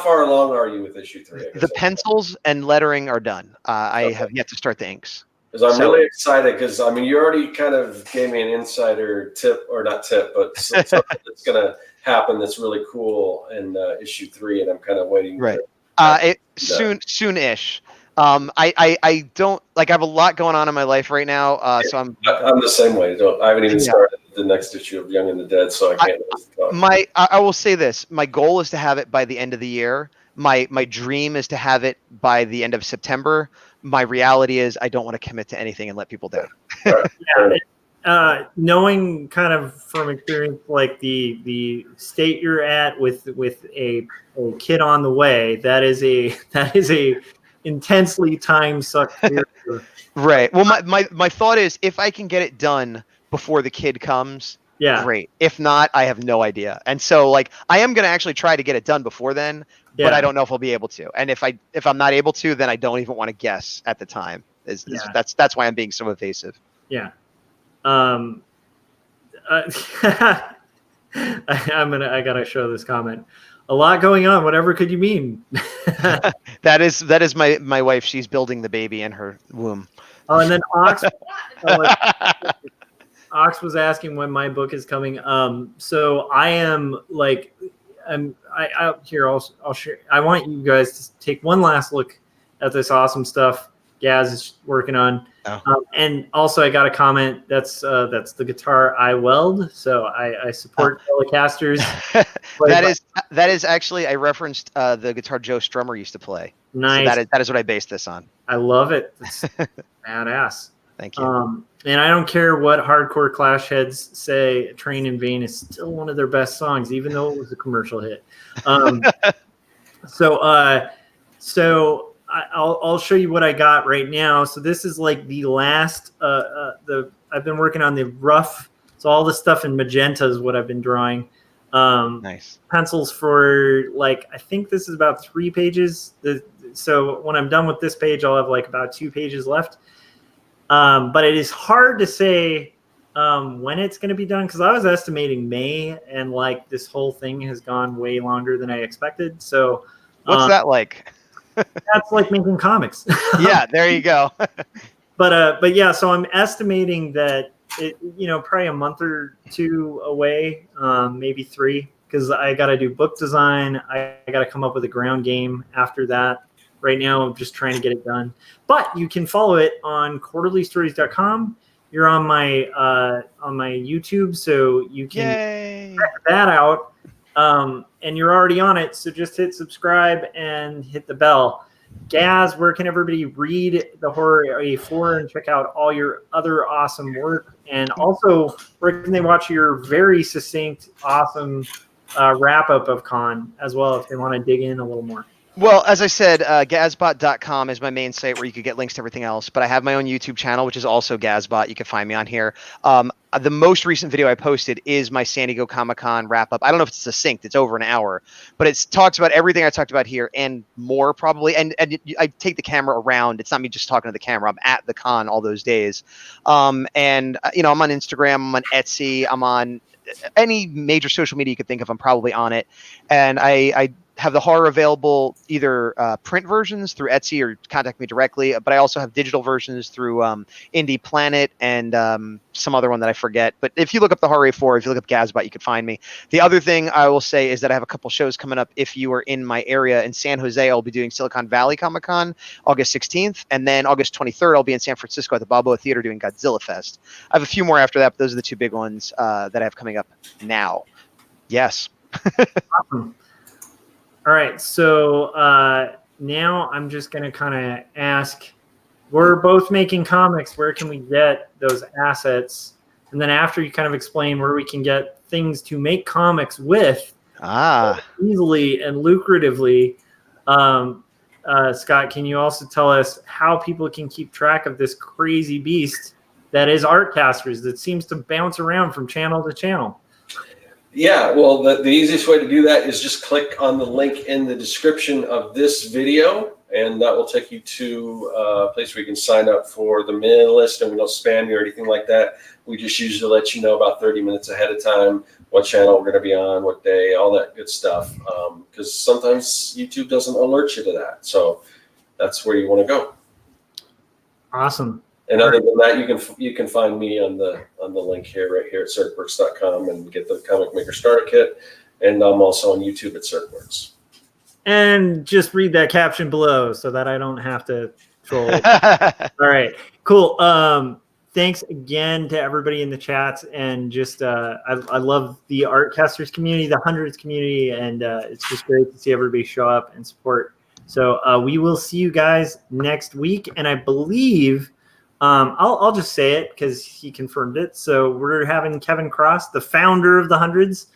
far along are you with issue 3? The pencils and lettering are done. I have yet to start the inks. Because I'm really excited because I mean you already kind of gave me an insider tip, or not tip, but something that's going to happen that's really cool in issue 3, and I'm kind of waiting. Right. Soon-ish. I don't like. I have a lot going on in my life right now, so I'm the same way. I haven't even started the next issue of Young and the Dead, so I can't. I will say this: my goal is to have it by the end of the year. My dream is to have it by the end of September. My reality is I don't want to commit to anything and let people down. Knowing kind of from experience, like the state you're at with a kid on the way, that is a intensely time sucked. Right. Well, my thought is if I can get it done before the kid comes, great. If not, I have no idea. And so like I am going to actually try to get it done before then, but I don't know if I'll be able to. And if I'm not able to, then I don't even want to guess at the time. That's why I'm being so evasive. Yeah. I gotta show this comment. A lot going on. Whatever could you mean? That is my wife. She's building the baby in her womb. Oh, and then Ox. Ox was asking when my book is coming. So I am like, I'll share. I want you guys to take one last look at this awesome stuff Gaz is working on. Oh. And also I got a comment that's the guitar I weld. So I support Artcasters. that is actually, I referenced the guitar Joe Strummer used to play. Nice. So that is what I based this on. I love it. It's badass. Thank you. And I don't care what hardcore Clash heads say, Train in Vain is still one of their best songs, even though it was a commercial hit. So I'll show you what I got right now. So this is like the last, I've been working on the rough. So all the stuff in magenta is what I've been drawing. Nice. Pencils for like, I think this is about 3 pages. So when I'm done with this page, I'll have like about 2 pages left. But it is hard to say when it's going to be done because I was estimating May, and like this whole thing has gone way longer than I expected. So what's that like? That's like making comics. Yeah, there you go. But yeah, so I'm estimating that it, probably a month or 2 away, maybe 3, because I got to do book design. I got to come up with a ground game after that. Right now, I'm just trying to get it done. But you can follow it on quarterlystories.com. You're on my YouTube, so you can check that out. And you're already on it, so just hit subscribe and hit the bell. Gaz, where can everybody read the Horror A4 and check out all your other awesome work? And also, where can they watch your very succinct, awesome wrap-up of Con as well if they want to dig in a little more? Well, as I said, Gazbot.com is my main site where you could get links to everything else. But I have my own YouTube channel, which is also Gazbot. You can find me on here. The most recent video I posted is my San Diego Comic-Con wrap-up. I don't know if it's succinct. It's over an hour, but it talks about everything I talked about here and more probably. And I take the camera around. It's not me just talking to the camera. I'm at the con all those days. And you know, I'm on Instagram. I'm on Etsy. I'm on any major social media you could think of. I'm probably on it. And I have the horror available either print versions through Etsy or contact me directly, but I also have digital versions through Indie Planet and some other one that I forget. But if you look up the Horror 4, if you look up Gazbot, you can find me. The other thing I will say is that I have a couple shows coming up. If you are in my area in San Jose, I'll be doing Silicon Valley Comic Con August 16th, and then August 23rd, I'll be in San Francisco at the Balboa Theater doing Godzilla Fest. I have a few more after that, but those are the two big ones that I have coming up now. Yes. Awesome. All right, so now I'm just going to kind of ask, we're both making comics. Where can we get those assets? And then after you kind of explain where we can get things to make comics with easily and lucratively, Scott, can you also tell us how people can keep track of this crazy beast that is Artcasters that seems to bounce around from channel to channel? Yeah, well, the easiest way to do that is just click on the link in the description of this video, and that will take you to a place where you can sign up for the mailing list, and we don't spam you or anything like that. We just usually let you know about 30 minutes ahead of time what channel we're going to be on, what day, all that good stuff, because sometimes YouTube doesn't alert you to that. So that's where you want to go. Awesome. And other than that, you can find me on the link here, right here at circworks.com, and get the Comic Maker Starter Kit. And I'm also on YouTube at Circworks. And just read that caption below so that I don't have to troll. All right, cool. Thanks again to everybody in the chats, and just I love the Artcasters community, the Hundreds community, and it's just great to see everybody show up and support. So we will see you guys next week, and I believe. I'll just say it because he confirmed it. So we're having Kevin Cross, the founder of the Hundreds,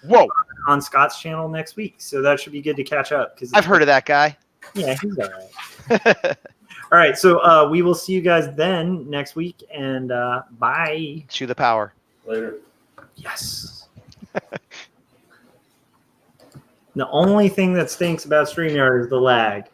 on Scott's channel next week. So that should be good to catch up. I've heard of that guy. Yeah, he's all right. All right, so we will see you guys then next week, and bye. To the power. Later. Yes. The only thing that stinks about StreamYard is the lag.